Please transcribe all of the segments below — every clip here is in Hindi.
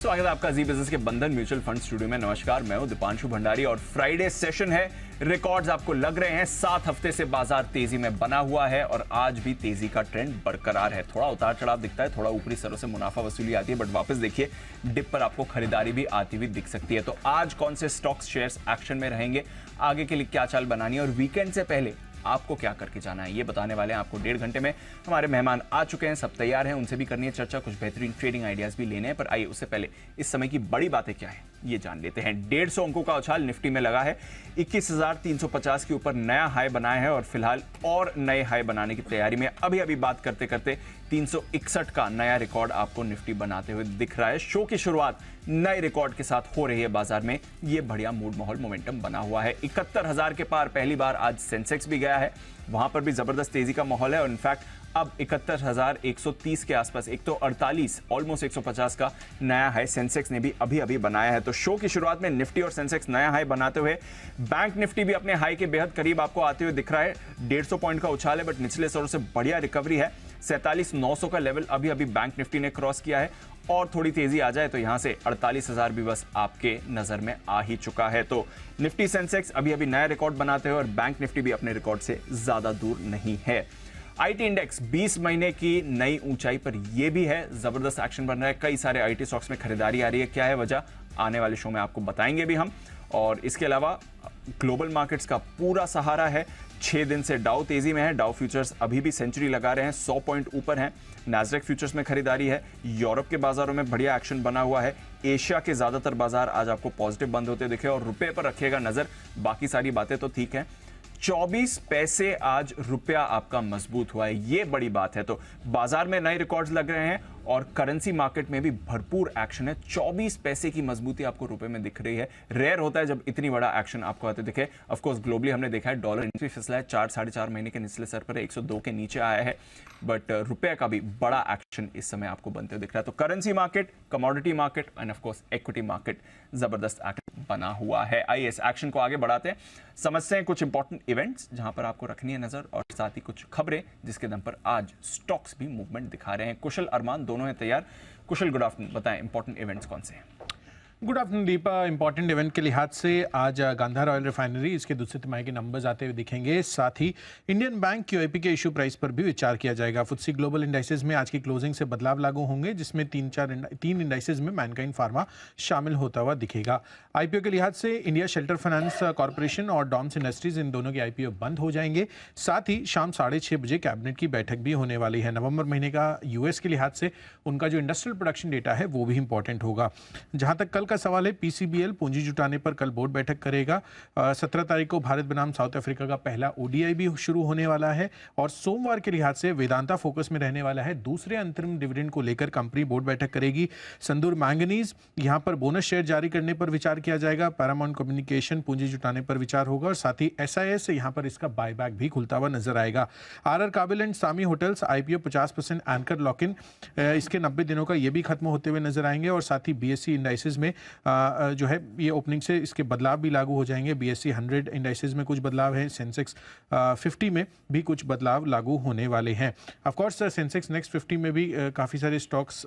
स्वागत है आपका जी बिजनेस के बंधन म्यूचुअल फंड स्टूडियो में। नमस्कार, मैं हूं दीपांशु भंडारी और फ्राइडे सेशन है। रिकॉर्ड्स आपको लग रहे हैं, 7 हफ्ते से बाजार तेजी में बना हुआ है और आज भी तेजी का ट्रेंड बरकरार है। थोड़ा उतार चढ़ाव दिखता है, थोड़ा ऊपरी स्तरों से मुनाफा वसूली आती है, बट वापस देखिए डिप पर आपको खरीदारी भी आती हुई दिख सकती है। तो आज कौन से स्टॉक्स शेयर्स एक्शन में रहेंगे, आगे के लिए क्या चाल बनानी है और वीकेंड से पहले आपको क्या करके जाना है, ये बताने वाले हैं आपको 1.5 घंटे में। हमारे मेहमान आ चुके हैं, सब तैयार हैं, उनसे भी करनी है चर्चा, कुछ बेहतरीन ट्रेडिंग आइडियाज भी लेने हैं। पर आइए उससे पहले इस समय की बड़ी बातें क्या है ये जान लेते हैं। 150 अंकों का उछाल निफ्टी में लगा है, 21,350 के ऊपर नया हाई बनाया है और फिलहाल और नए हाई बनाने की तैयारी में। अभी बात करते करते 361 का नया रिकॉर्ड आपको निफ्टी बनाते हुए दिख रहा है। शो की शुरुआत नए रिकॉर्ड के साथ हो रही है बाजार में, ये बढ़िया मूड माहौल मोमेंटम बना हुआ है। 71,000 के पार पहली बार आज सेंसेक्स भी गया है, वहां पर भी जबरदस्त तेजी का माहौल है और इनफैक्ट अब 71,130 के आसपास 148 ऑलमोस्ट 150 का नया हाई सेंसेक्स ने भी अभी बनाया है। तो शो की शुरुआत में निफ्टी और सेंसेक्स नया हाई बनाते हुए, बैंक निफ्टी भी अपने हाई के बेहद करीब आपको आते हुए दिख रहा है। 150 पॉइंट का उछाल है, बट निचले स्तरों से बढ़िया रिकवरी है। 47,900 का लेवल अभी बैंक निफ्टी ने क्रॉस किया है और थोड़ी तेजी आ जाए तो यहां से 48,000 भी बस आपके नजर में आ ही चुका है। तो निफ्टी सेंसेक्स अभी नया रिकॉर्ड बनाते हुए और बैंक निफ्टी भी अपने रिकॉर्ड से ज्यादा दूर नहीं है। आईटी इंडेक्स 20 महीने की नई ऊंचाई पर यह भी है, जबरदस्त एक्शन बन रहा है। कई सारे आईटी स्टॉक्स में खरीदारी आ रही है, क्या है वजह आने वाले शो में आपको बताएंगे भी हम। और इसके अलावा ग्लोबल मार्केट्स का पूरा सहारा है। 6 दिन से डाउ तेजी में है, डाउ फ्यूचर्स अभी भी सेंचुरी लगा रहे हैं, 100 पॉइंट ऊपर हैं। नैस्डैक फ्यूचर्स में खरीदारी है। यूरोप के बाजारों में बढ़िया एक्शन बना हुआ है। एशिया के ज्यादातर बाजार आज आपको पॉजिटिव बंद होते दिखे और रुपए पर रखिएगा नजर, बाकी सारी बातें तो ठीक है। 24 पैसे आज रुपया आपका मजबूत हुआ है, ये बड़ी बात है। तो बाजार में नए रिकॉर्ड्स लग रहे हैं और करेंसी मार्केट में भी भरपूर एक्शन है। 24 पैसे की मजबूती आपको रुपए में दिख रही है। रेयर होता है जब इतनी बड़ा एक्शन आपको आते दिखे। ऑफ कोर्स ग्लोबली हमने देखा है डॉलर भी फिसला है, 4-4.5 महीने के निचले स्तर पर 102 के नीचे आया है, बट रुपये का भी बड़ा एक्शन इस समय आपको बनते हुए दिख रहा है। तो currency market, commodity market end of course equity market जबरदस्त एक्शन बना हुआ है। आइए इस एक्शन को आगे बढ़ाते हैं, समझते हैं कुछ इंपॉर्टेंट इवेंट्स जहां पर आपको रखनी है नजर और साथ ही कुछ खबरें जिसके दम पर आज स्टॉक्स भी मूवमेंट दिखा रहे हैं। कुशल अरमान दोनों हैं तैयार। कुशल, गुड आफ्टरनून, बताएं इंपॉर्टेंट इवेंट्स कौन से हैं? Good afternoon Deepa. Important event के लिहाज से आज गांधार ऑयल रिफाइनरी इसके दूसरे तिमाही के नंबर्स आते हुए दिखेंगे। साथ ही इंडियन बैंक क्यूआईपी के इशू प्राइस पर भी विचार किया जाएगा। फुत्सी ग्लोबल इंडाइसेस में आज की क्लोजिंग से बदलाव लागू होंगे, जिसमें 3 इंडाइसेस में मैनकाइंड फार्मा शामिल होता हुआ दिखेगा। आईपीओ के लिहाज से इंडिया शेल्टर फाइनेंस कॉर्पोरेशन और डॉम्स इंडस्ट्रीज, इन दोनों के आईपीओ बंद हो जाएंगे। साथ ही शाम 6:30 बजे कैबिनेट की बैठक भी होने वाली है। नवंबर महीने का यूएस के लिहाज से उनका जो इंडस्ट्रियल प्रोडक्शन डेटा है वो भी इंपॉर्टेंट होगा। जहां तक कल का सवाल है, पीसीबीएल पूंजी जुटाने पर कल बोर्ड बैठक करेगा। 17 तारीख को भारत बनाम साउथ अफ्रीका का पहला ओडीआई भी शुरू होने वाला है और सोमवार के लिहाज से वेदांता फोकस में रहने वाला है। दूसरे अंतरिम डिविडेंड को लेकर कंपनी बोर्ड बैठक करेगी। संदूर मैंगनीज, यहां पर बोनस शेयर जारी करने पर विचार किया जाएगा। पैरामाउंट कम्युनिकेशन पूंजी जुटाने पर विचार होगा और साथ ही एसआईएस से यहां पर इसका बायबैक भी खुलता हुआ नजर आएगा। आरआर काबिल and Sami hotels IPO 50% anchor lock in, इसके 90 दिनों का ये भी खत्म होते हुए नजर आएंगे। और साथ ही बीएससी इंडाइसेस में जो है ये ओपनिंग से इसके बदलाव भी लागू हो जाएंगे। बीएससी 100 इंडाइसेस में कुछ बदलाव है, सेंसेक्स 50 में भी कुछ बदलाव लागू होने वाले हैं। ऑफ कोर्स सेंसेक्स नेक्स्ट 50 में भी काफ़ी सारे स्टॉक्स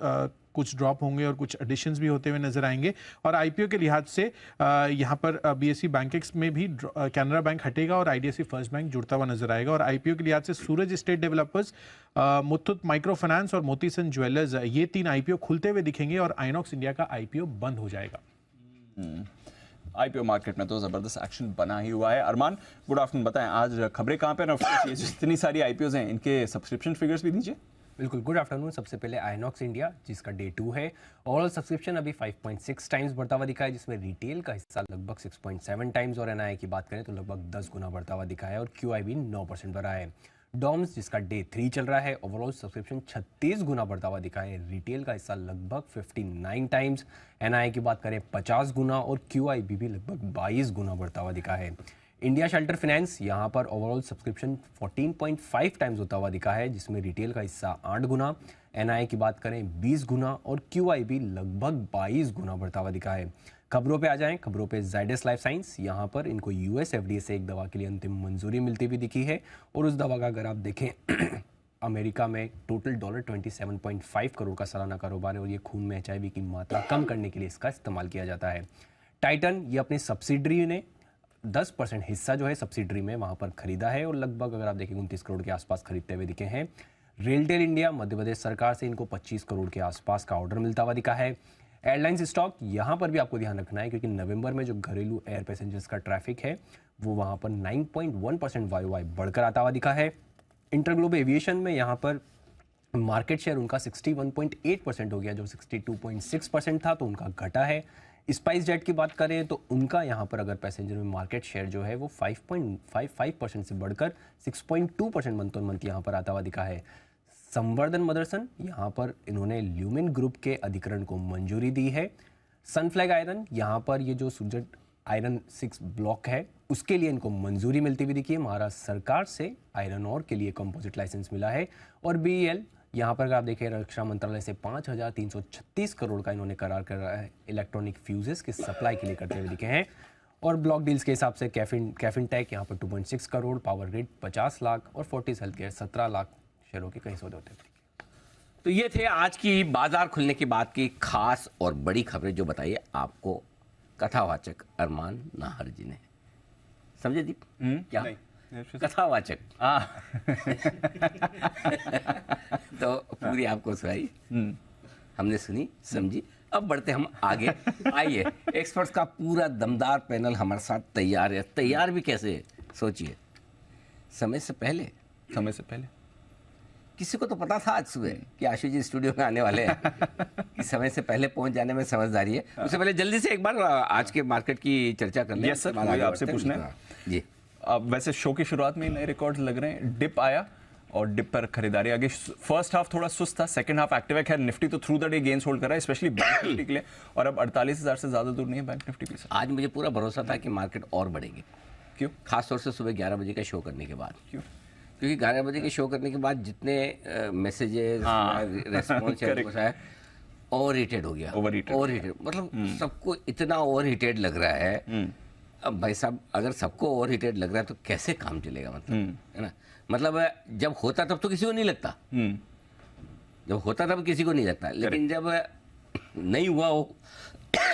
कुछ ड्रॉप होंगे और कुछ एडिशंस भी होते हुए नजर आएंगे। और आईपीओ के लिहाज से यहाँ पर बीएससी बैंकेक्स में भी कैनरा बैंक हटेगा और आईडीएफसी फर्स्ट बैंक जुड़ता हुआ नजर आएगा। और आईपीओ के लिहाज से Suraj estate developers, Muthoot micro finance और मोतीसन ज्वेलर्स, ये 3 आईपीओ खुलते हुए दिखेंगे और आइनॉक्स इंडिया का आईपीओ बंद हो जाएगा। आईपीओ मार्केट में तो जबरदस्त एक्शन बना ही हुआ है। अरमान, गुड आफ्टरनून, बताएं आज खबरें कहां पे हैं? ये जितनी सारी आईपीओज हैं इनके सब्सक्रिप्शन फिगर्स भी दीजिए। बिल्कुल, गुड आफ्टरनून। सबसे पहले आइनॉक्स इंडिया जिसका डे 2 है, ओवरऑल सब्सक्रिप्शन अभी 5.6 टाइम्स बढ़ता हुआ दिखा है, जिसमें रिटेल का हिस्सा लगभग 6.7 टाइम्स और एनआई की बात करें तो लगभग 10 गुना बढ़ता हुआ दिखा है और क्यूआईबी 9% बढ़ा है। डॉम्स जिसका डे 3 चल रहा है, ओवरऑल सब्सक्रिप्शन 36 गुना बढ़ता हुआ दिखा है, रिटेल का हिस्सा लगभग 59 टाइम्स, एनआई की बात करें 50 गुना और क्यूआईबी भी लगभग 22 गुना बढ़ता हुआ दिखा है। इंडिया शेल्टर फाइनेंस यहाँ पर ओवरऑल सब्सक्रिप्शन 14.5 टाइम्स होता हुआ दिखा है, जिसमें रिटेल का हिस्सा 8 गुना, एनआई की बात करें 20 गुना और क्यूआईबी लगभग 22 गुना बढ़ता हुआ दिखा है। खबरों पे आ जाएं। खबरों पे ज़ाइडस लाइफ साइंस, यहाँ पर इनको यूएस एफडीए से एक दवा के लिए अंतिम मंजूरी मिलती हुई दिखी है और उस दवा का अगर आप देखें अमेरिका में टोटल $27.5 करोड़ का सालाना कारोबार है और ये खून में HIV की मात्रा कम करने के लिए इसका इस्तेमाल किया जाता है। टाइटन ये अपनी सब्सिडरी ने 10% हिस्सा जो है सब्सिडरी में वहाँ पर खरीदा है और लगभग अगर आप देखें 29 करोड़ के आसपास खरीदते हुए दिखे हैं। रेलटेल इंडिया मध्य प्रदेश सरकार से इनको 25 करोड़ के आसपास का ऑर्डर मिलता हुआ दिखा है। एयरलाइंस स्टॉक यहाँ पर भी आपको ध्यान रखना है क्योंकि नवंबर में जो घरेलू एयर पैसेंजर्स का ट्रैफिक है वो वहाँ पर 9.1% YOY बढ़कर आता हुआ दिखा है। इंटरग्लोब एविएशन में यहाँ पर मार्केट शेयर उनका 61.8% हो गया, जो 62.6% था तो उनका घटा है। स्पाइस जेट की बात करें तो उनका यहाँ पर अगर पैसेंजर में मार्केट शेयर जो है वो 5.55% से बढ़कर 6.2% मंथ ऑन मंथ यहाँ पर आता हुआ दिखा है। संवर्धन मदरसन यहाँ पर इन्होंने ल्यूमिन ग्रुप के अधिग्रहण को मंजूरी दी है। सनफ्लैग आयरन यहाँ पर ये जो सुजट आयरन 6 ब्लॉक है उसके लिए इनको मंजूरी मिलती हुई दिखी है। महाराष्ट्र सरकार से आयरन ओर के लिए कंपोजिट लाइसेंस मिला है। और BEL यहाँ पर अगर आप देखें रक्षा मंत्रालय से 5,336 करोड़ का इन्होंने करार कर रहा है इलेक्ट्रॉनिक फ्यूजेस के सप्लाई के लिए करते हुए दिखे हैं। और ब्लॉक डील्स के हिसाब से कैफिन टेक यहाँ पर 2.6 करोड़, पावर ग्रिड 50 लाख और फोर्टिस हेल्थ केयर 17 लाख शेयरों के कई सौदे होते हैं। तो ये थे आज की बाजार खुलने के बाद की खास और बड़ी खबरें जो बताइए आपको कथावाचक अरमान नाहर जी ने। समझे दीप? क्या कथावाचक तो पूरी आपको सुनाई, हमने सुनी समझी। अब बढ़ते हम आगे। आइए, एक्सपर्ट्स का पूरा दमदार पैनल हमारे साथ तैयार है। तैयार भी कैसे, सोचिए, समय से पहले किसी को तो पता था आज सुबह कि आशु जी स्टूडियो में आने वाले हैं कि समय से पहले पहुंच जाने में समझदारी है। उससे पहले जल्दी से एक बार आज के मार्केट की चर्चा कर लें। यस सर, मुझे आपसे पूछना है जी। वैसे शो की शुरुआत में नए रिकॉर्ड्स लग रहे हैं। डिप आया और डिप पर खरीदारी आगे। फर्स्ट हाफ थोड़ा सुस्त था, सेकंड हाफ एक्टिव है। खैर निफ्टी तो through the day gains hold कर रहा है, स्पेशली बैंक निफ्टी के लिए। और अब 48,000 से ज्यादा दूर नहीं है बैंक निफ्टी भी सर। आज मुझे पूरा भरोसा था कि मार्केट और बढ़ेगी। क्यों? खासतौर से सुबह 11 बजे का शो करने के बाद। क्यों? क्योंकि 11 बजे के शो करने के बाद जितने मैसेजेस रेस्पॉन्स है ओवर हीटेड हो गया। ओवर हीटेड मतलब सबको इतना ओवर हीटेड लग रहा है। अब भाई साहब, अगर सबको ओवर हीटेड लग रहा है तो कैसे काम चलेगा? मतलब है ना, मतलब जब होता तब तो किसी को नहीं लगता, जब होता तब किसी को नहीं लगता, लेकिन जब नहीं हुआ हो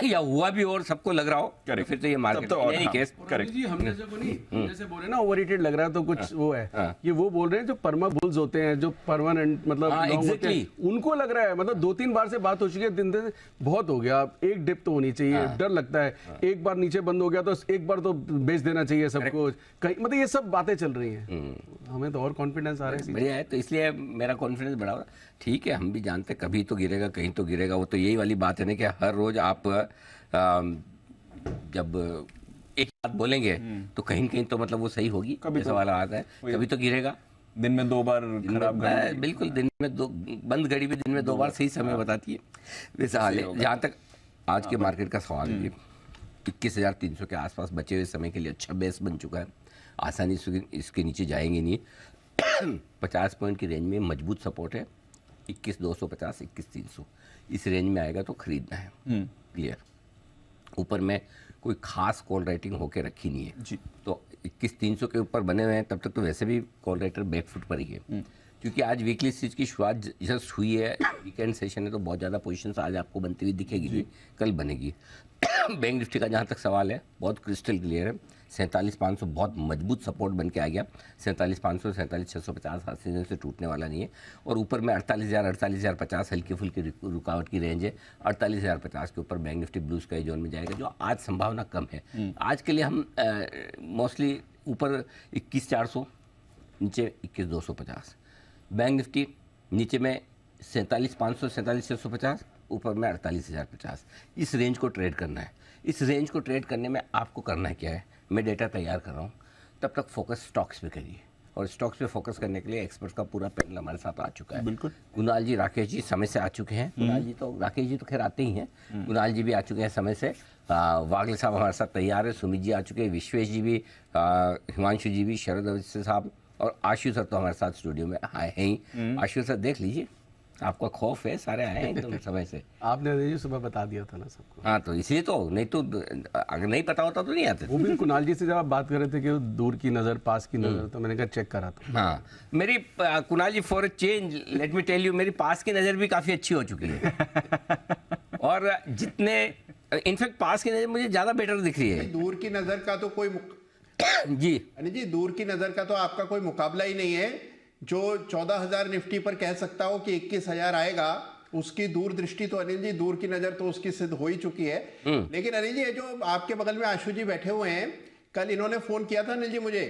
या हुआ भी और सबको लग रहा हो तो फिर तो ये मार्केट नहीं केस। करेक्ट जी, हमने जैसे बोले ना ओवररेटेड लग रहा है तो कुछ वो है। ये वो बोल रहे हैं जो परमा बुल्स होते हैं, जो परमानेंट मतलब लॉन्ग होते हैं, उनको लग रहा है। मतलब 2-3 बार से बात हो चुकी है, दिन दिन बहुत हो गया। एक डिप तो होनी चाहिए, डर लगता है। एक बार नीचे बंद हो गया तो एक बार तो बेच देना चाहिए सबको। मतलब ये सब बातें चल रही हैं, हमें तो और कॉन्फिडेंस आ रहा है। बढ़िया है, तो इसलिए मेरा कॉन्फिडेंस बढ़ा हुआ। ठीक है, हम भी जानते कभी तो गिरेगा, कहीं तो गिरेगा। वो तो यही वाली बात है ना कि हर रोज आप जब एक बात बोलेंगे तो कहीं कहीं तो मतलब वो सही होगी। कभी तो वाला आता है, कभी तो गिरेगा। दिन में 2 बार खराब घड़ी, बिल्कुल, दिन में 2 बंद घड़ी भी दिन में 2 बार सही समय बताती है। वैसा हाल है। जहाँ तक आज के मार्केट का सवाल है, 21,300 के आसपास बचे हुए समय के लिए अच्छा बेस बन चुका है। आसानी से इसके नीचे जाएंगे नहीं। 50 पॉइंट की रेंज में मजबूत सपोर्ट है। 21,250, 21,300 इस रेंज में आएगा तो खरीदना है। क्लियर। ऊपर में कोई खास कॉल राइटिंग होके रखी नहीं है जी। तो 21,300 के ऊपर बने हुए हैं, तब तक तो वैसे भी कॉल राइटर बैकफुट पर ही है। क्योंकि आज वीकली सीरीज की शुरुआत जस्ट हुई है, वीकेंड सेशन है, तो बहुत ज़्यादा पोजीशंस आज आपको बनती हुई दिखेगी, कल बनेगी। बैंक निफ्टी का जहाँ तक सवाल है बहुत क्रिस्टल क्लियर है। 47,500 बहुत मजबूत सपोर्ट बन के आ गया। 47,500, 47,650 हाथ से टूटने वाला नहीं है। और ऊपर में 48,000, 48,050 हल्की फुल्की रुकावट की रेंज है। 48,050 के ऊपर bank Nifty blue sky zone में जाएगा, जो आज संभावना कम है। आज के लिए हम मोस्टली ऊपर 21,400, नीचे 21,250। बैंक निफ्टी नीचे में 47,500, 47,650, ऊपर में 48,050। इस रेंज को ट्रेड करना है। इस रेंज को ट्रेड करने में आपको करना क्या है, मैं डेटा तैयार कर रहा हूँ, तब तक फोकस स्टॉक्स पे करिए। और स्टॉक्स पे फोकस करने के लिए एक्सपर्ट्स का पूरा पैनल हमारे साथ आ चुका है। बिल्कुल। कुणाल जी, राकेश जी समय से आ चुके हैं। राकेश जी तो खैर आते ही हैं, कुणाल जी भी आ चुके हैं समय से। वागले साहब हमारे साथ तैयार है, सुमित जी आ चुके हैं, विश्वेश जी भी, हिमांशु जी भी, शरद अवस्थी साहब और आशु सर तो हमारे साथ स्टूडियो में आए हैं ही। आशु सर देख लीजिए, आपका खौफ है, सारे आए हैं एकदम समय से। आपने अनिल जी सुबह बता दिया था ना सबको। हाँ, तो इसलिए तो, नहीं तो अगर नहीं पता होता तो नहीं आते। वो भी कुणाल जी से जब आप बात कर रहे थे कि दूर की नज़र पास की नज़र, तो मैंने कहा चेक करा था। हाँ, मेरी Kunal ji for a change let me tell you, मेरी पास की नज़र भी काफ़ी अच्छी हो चुकी है। और जितने इनफैक्ट पास की नज़र मुझे ज़्यादा बेटर दिख रही है। दूर की नजर का तो कोई जी अनिल जी, दूर की नजर का तो आपका कोई मुकाबला ही नहीं है। जो 14,000 निफ्टी पर कह सकता हो कि 21,000 आएगा, उसकी दूरदृष्टि तो अनिल जी, दूर की नजर तो उसकी सिद्ध हो ही चुकी है। लेकिन अनिल जी, ये जो आपके बगल में आशु जी बैठे हुए हैं, कल इन्होंने फोन किया था अनिल जी मुझे,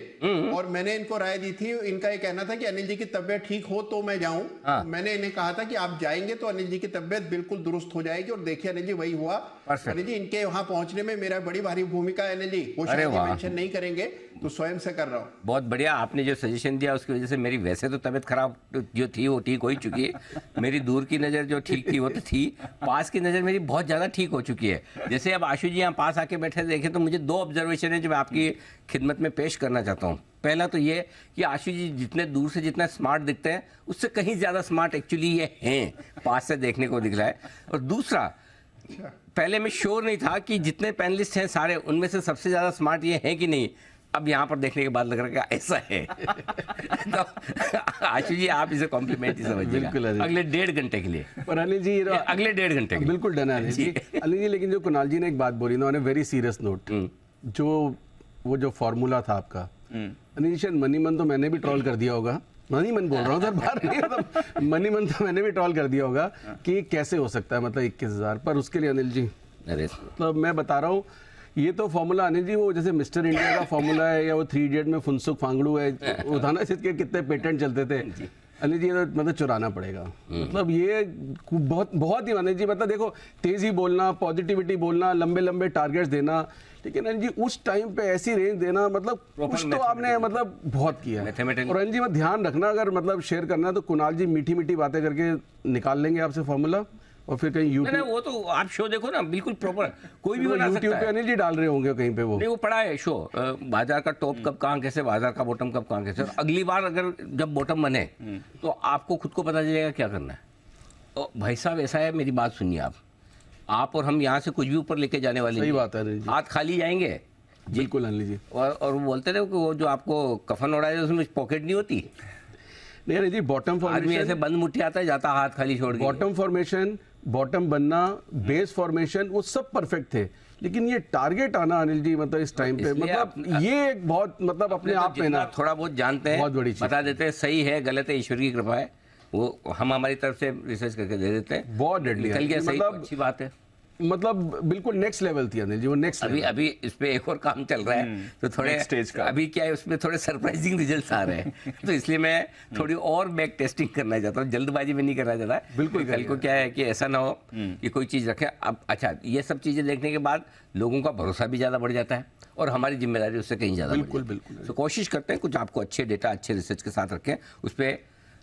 और मैंने इनको राय दी थी। इनका ये कहना था कि अनिल जी की तबीयत ठीक हो तो मैं जाऊं। हाँ। मैंने इन्हें कहा था कि आप जाएंगे तो अनिल जी की तबीयत बिल्कुल दुरुस्त हो जाएगी, और देखिए अनिल जी वही हुआ। Perfect. अनिल जी, इनके वहां पहुंचने में मेरा बड़ी भारी भूमिका है अनिल जी। वो अरे शायद वाह। मेंशन नहीं करेंगे, तो स्वयं से कर रहा हूँ। बहुत बढ़िया, आपने जो सजेशन दिया उसकी वजह से मेरी वैसे तो तबीयत खराब जो थी वो ठीक हो ही चुकी है। मेरी दूर की नज़र जो ठीक थी वो तो थी, पास की नज़र मेरी बहुत ज़्यादा ठीक हो चुकी है। जैसे अब आशु जी यहाँ पास आके बैठे देखे तो मुझे 2 ऑब्जर्वेशन है जो मैं आपकी खिदमत में पेश करना चाहता हूँ। पहला तो ये कि आशु जी जितने दूर से जितना स्मार्ट दिखते हैं, उससे कहीं ज़्यादा स्मार्ट एक्चुअली ये हैं, पास से देखने को दिख रहा है। और दूसरा, पहले मैं श्योर नहीं था कि जितने पैनलिस्ट हैं सारे, उनमें से सबसे ज़्यादा स्मार्ट ये हैं कि नहीं। अब यहाँ पर देखने के बाद लग रहा है कि ऐसा है। तो आशु जी आप इसे कॉम्प्लीमेंट ही समझिएगा। बिल्कुल अनिल। अगले 1.5 घंटे के लिए, पर अनिल जी अगले 1.5 घंटे के लिए बिल्कुल डन है अनिल जी। अनिल जी, लेकिन जो कुणाल जी ने एक बात बोली ना, on a very serious note, वो जो फॉर्मूला था आपका, अनिल जी, शायद मनी मन तो मैंने भी ट्रोल कर दिया होगा। मनी मन बोल रहा हूँ सर, बाहर नहीं, मतलब मनी मन तो मैंने भी ट्रोल कर दिया होगा कि कैसे हो सकता है, मतलब 21,000। पर उसके लिए अनिल जी, अरे मतलब मैं बता रहा हूँ, ये तो फॉर्मूला अनिल जी वो जैसे मिस्टर इंडिया का फॉर्मूला है, या वो 3 इडियट में फुनसुक फांगड़ू है, वो था ना, इसके कितने पेटेंट चलते थे। अनिल जी ये तो मतलब चुराना पड़ेगा। मतलब ये बहुत बहुत ही अनिल जी, मतलब देखो, तेजी बोलना, पॉजिटिविटी बोलना, लंबे लंबे टारगेट्स देना, लेकिन अनिल जी उस टाइम पे ऐसी रेंज देना, मतलब कुछ तो आपने मतलब बहुत किया है। और अनिल जी, मैं ध्यान रखना, अगर मतलब शेयर करना है तो कुणाल जी मीठी मीठी बातें करके निकाल लेंगे आपसे फॉर्मूला, और फिर कहीं नहीं, यूट्यूब, वो तो आप शो देखो ना, बिल्कुल प्रॉपर कोई भी बना सकता यूट्यूब पे है। अनिल जी डाल रहे होंगे कहीं पे वो। नहीं, वो पड़ा है शो, बाजार का टॉप कब कहाँ कैसे, बाजार का बॉटम कब कहाँ कैसे। अगली बार अगर जब बॉटम बने तो आपको खुद को पता चलेगा क्या करना है। और भाई साहब ऐसा है, मेरी बात सुनिए, आप और हम यहाँ से कुछ भी ऊपर लेके जाने वाले सही नहीं। बात है अनिल जी, हाथ खाली जाएंगे। बिल्कुल अनिल जी। और वो बोलते थे कि वो जो आपको कफन ओढ़ा है उसमें पॉकेट नहीं होती। नहीं अनिल जी, बॉटम आदमी फॉर्मेशन, ऐसे बंद मुट्ठी आता है, जाता हाथ खाली छोड़ के। बॉटम फॉर्मेशन, बॉटम बनना, बेस फॉर्मेशन, वो सब परफेक्ट थे, लेकिन ये टारगेट आना अनिल जी, मतलब इस टाइम पे, मतलब ये एक बहुत, मतलब अपने आप में ना थोड़ा बहुत जानते हैं, बहुत बड़ी चीज, बता देते हैं, सही है गलत है, ईश्वर की कृपा है, वो हम हमारी तरफ से रिसर्च करके दे देते हैं। बहुत डेडली निकल गया सही, मतलब अच्छी बात है। मतलब बिल्कुल नेक्स्ट लेवल थी अनिल जी, वो नेक्स्ट अभी इस पे एक और काम चल रहा है, तो थोड़े स्टेज का अभी क्या है, उसमें थोड़े सरप्राइजिंग रिजल्ट्स आ रहे हैं। तो इसलिए मैं थोड़ी और बैक टेस्टिंग करना चाहता हूँ, जल्दबाजी में नहीं करना चाहता। बिल्कुल कल को क्या है कि ऐसा ना हो कि कोई चीज़ रखे। अब अच्छा, ये सब चीज़ें देखने के बाद लोगों का भरोसा भी ज़्यादा बढ़ जाता है, और हमारी जिम्मेदारी उससे कहीं ज़्यादा बिल्कुल। तो कोशिश करते हैं कुछ आपको अच्छे डेटा, अच्छे रिसर्च के साथ रखें। उस पर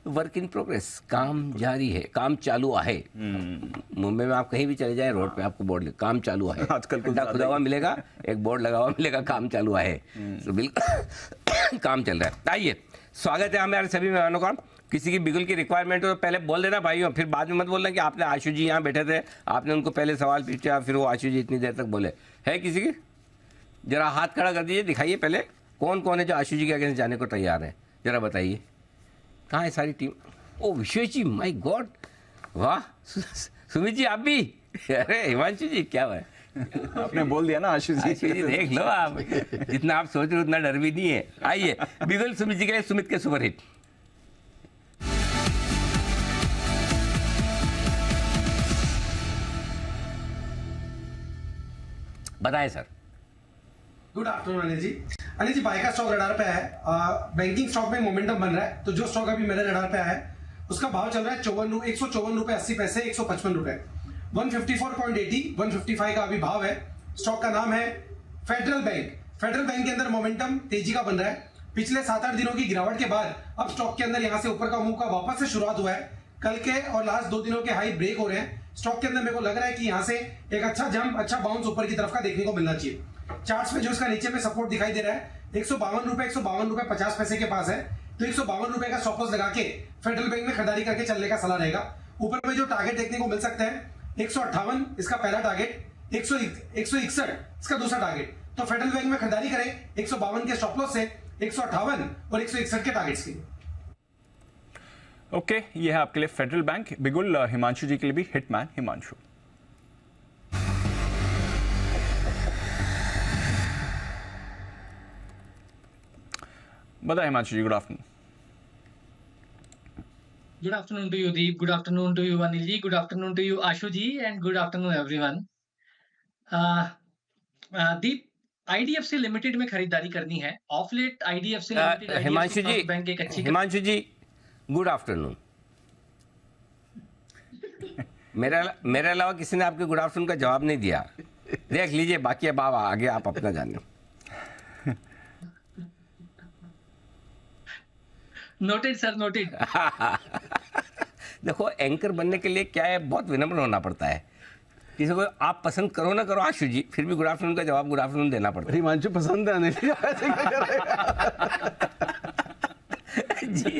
वर्क इन प्रोग्रेस, काम जारी है, काम चालू है। मुंबई में आप कहीं भी चले जाएं, रोड पे आपको बोर्ड काम चालू है, आजकल कुछ खुदा हुआ मिलेगा, एक बोर्ड लगा हुआ मिलेगा, काम चालू है। तो बिल्कुल काम चल रहा है। आइए, स्वागत है हमारे सभी मेहमानों का। किसी की बिगुल की रिक्वायरमेंट हो तो पहले बोल देना भाइयों, फिर बाद में मत बोलना कि आपने आशु जी यहाँ बैठे थे, आपने उनको पहले सवाल पूछा, फिर वो आशु जी इतनी देर तक बोले। है किसी की? जरा हाथ खड़ा कर दीजिए, दिखाइए पहले कौन कौन है जो आशु जी के अगेंस्ट जाने को तैयार है, जरा बताइए। कहाँ है सारी team? Oh Vishwesh ji, my god, वाह। सुमित जी आप भी? अरे हिमांशु जी, क्या है, आपने बोल दिया ना आशीष जी। आशीष जी देख लो आप, जितना आप सोच रहे हो उतना डर भी नहीं है। आइए, बिगुल सुमित जी के लिए सुमित के सुपरहिट। बताएं सर। गुड आफ्टरनून अनिल जी। अनिल जी, बाय का स्टॉक रडार पे है, बैंकिंग स्टॉक में मोमेंटम बन रहा है। तो जो स्टॉक अभी मेरे रडार पे आया है उसका भाव चल रहा है 154 रुपए 80 पैसे, 155 रुपए, 154.80, 155 का अभी भाव है। स्टॉक का नाम है फेडरल बैंक। फेडरल बैंक के अंदर मोमेंटम तेजी का बन रहा है। पिछले 7-8 दिनों की गिरावट के बाद अब स्टॉक के अंदर यहाँ से ऊपर का मूव का वापस से शुरुआत हुआ है। कल के और लास्ट 2 दिनों के हाई ब्रेक हो रहे हैं। स्टॉक के अंदर मेरे को लग रहा है कि यहाँ से एक अच्छा जंप, अच्छा बाउंस ऊपर की तरफ का देखने को मिलना चाहिए। चार्ट्स में जो इसका नीचे में सपोर्ट दिखाई दे रहा है 152 रुपए 50 पैसे के पास है। तो 152 रुपए का स्टॉप लॉस लगा के फेडरल बैंक में खरीदारी करके चलने का सलाह रहेगा। ऊपर में जो टारगेट देखने को मिल सकते हैं 158 इसका पहला टारगेट, 161 इसका दूसरा टारगेट। तो फेडरल बैंक में खरीदारी करें 152 के स्टॉप लॉस से 158 और 161 के टारगेट्स के। ओके, ये है आपके लिए फेडरल बैंक। बिगुल, हिमांशु जी के लिए भी हिटमैन हिमांशु। बताए Himanshu ji, good afternoon. Good afternoon to you, Deep. Good afternoon to you, Anil ji. Good afternoon to you, Ashu ji, and good afternoon, everyone. Deep, IDFC limited में खरीदारी करनी है। Of late IDFC limited, Himanshu ji, bank एक अच्छी हिमांशु जी, गुड आफ्टरनून। मेरे अलावा किसी ने आपके गुड आफ्टरनून का जवाब नहीं दिया। देख लीजिए, बाकी अब आगे आप अपना जानो। Noted sir, noted. देखो, एंकर बनने के लिए क्या है, बहुत विनम्र होना पड़ता है। किसी को आप पसंद करो ना करो आशु जी, फिर भी गुड आफ्टरनून का जवाब गुड आफ्टरनून देना पड़ता है। हिमांशु पसंद है जी,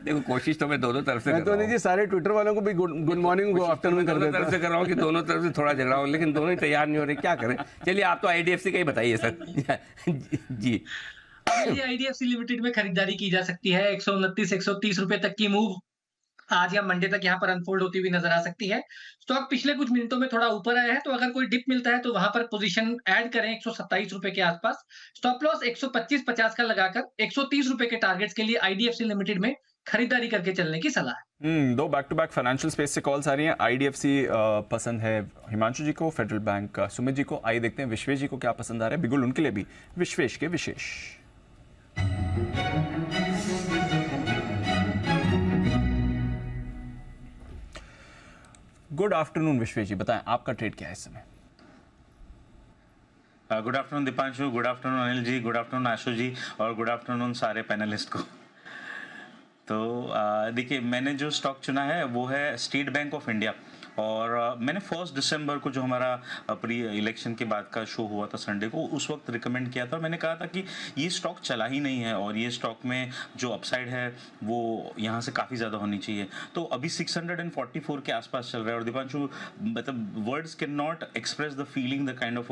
देखो कोशिश तो मैं दोनों तरफ से मैं तो नहीं जी, सारे ट्विटर वालों को भी गुड मॉर्निंग गुड आफ्टरनून कर देता तरफ से कर रहा हूँ कि दोनों तरफ से थोड़ा झगड़ा हो, लेकिन दोनों ही तैयार नहीं हो रहे, क्या करें। चलिए, आप तो IDFC का ही बताइए सर। जी, IDFC लिमिटेड में खरीदारी की जा सकती है। 129 130 रुपए तक की मूव आज या मंडे तक यहाँ पर अनफोल्ड होती हुई नजर आ सकती है। स्टॉक पिछले कुछ मिनटों में थोड़ा ऊपर आया है, तो अगर कोई डिप मिलता है तो वहां पर पोजीशन ऐड करें 127 रुपए के आसपास। स्टॉप लॉस 125.50 का लगाकर 130 रुपए के टारगेट्स के लिए IDFC लिमिटेड में खरीदारी करके चलने की सलाह है। दो back to back financial space से कॉल्स आ रही हैं। IDFC पसंद है हिमांशु जी को, फेडरल बैंक सुमित जी को। आइए देखते हैं विश्वेश जी को क्या पसंद आ रहा है। बिगुल, उनके लिए भी विश्वेश के विशेष। गुड आफ्टरनून विश्वेश जी, बताएं आपका ट्रेड क्या है इस समय? Good afternoon Deepanshu, good afternoon Anil ji, good afternoon Ashu ji, और गुड आफ्टरनून सारे पैनलिस्ट को। तो देखिए, मैंने जो स्टॉक चुना है वो है स्टेट बैंक ऑफ इंडिया। और मैंने 1 दिसंबर को जो हमारा प्री इलेक्शन के बाद का शो हुआ था संडे को, उस वक्त रिकमेंड किया था। मैंने कहा था कि ये स्टॉक चला ही नहीं है और ये स्टॉक में जो अपसाइड है वो यहाँ से काफ़ी ज़्यादा होनी चाहिए। तो अभी 644 के आसपास चल रहा है। और दीपांशु, मतलब words can not express the feeling, the kind of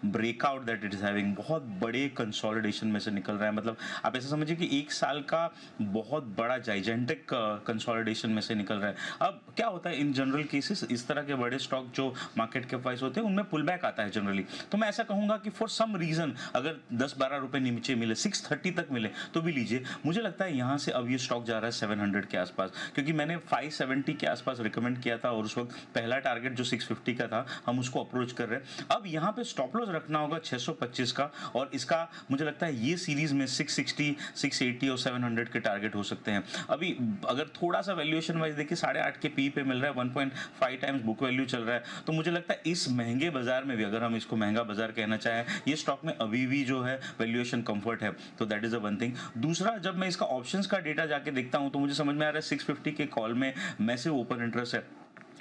breakout that it is having. बहुत बड़े कंसोलिडेशन में से निकल रहा है। मतलब आप ऐसा समझिए कि 1 साल का बहुत बड़ा जाइजेंटिक कंसोलिडेशन में से निकल रहा है। अब क्या होता है इन जनरल केसेस, इस तरह के बड़े स्टॉक जो मार्केट के प्राइस होते हैं उनमें पुल बैक आता है जनरली। तो मैं ऐसा कहूंगा कि फॉर सम रीजन अगर 10-12 रुपए नीचे मिले, 630 तक मिले तो भी लीजिए। मुझे लगता है यहां से अब ये स्टॉक जा रहा है 700 के आसपास, क्योंकि मैंने 570 के आसपास रिकमेंड किया था और उस वक्त पहला टारगेट जो 650 का था हम उसको अप्रोच कर रहे हैं। अब यहाँ पे स्टॉप लॉस रखना होगा 625 का, और इसका मुझे लगता है ये सीरीज में 660, 680 और 700 के टारगेट हो सकते हैं। अभी अगर थोड़ा सा वैल्यूएशन वाइज देखिए, 8.5 के पी पे मिल रहा है, 1.5 टाइम्स बुक वैल्यू चल रहा है। तो मुझे लगता है इस महंगे बाजार में भी, अगर हम इसको महंगा बाजार कहना चाहें, ये स्टॉक में अभी भी जो है वैल्यूएशन कंफर्ट है। तो that is a one thing. दूसरा, जब मैं इसका ऑप्शंस का डेटा जाके देखता हूं तो मुझे समझ में आ रहा है 650 के कॉल में मैसिव ओपन इंटरेस्ट है।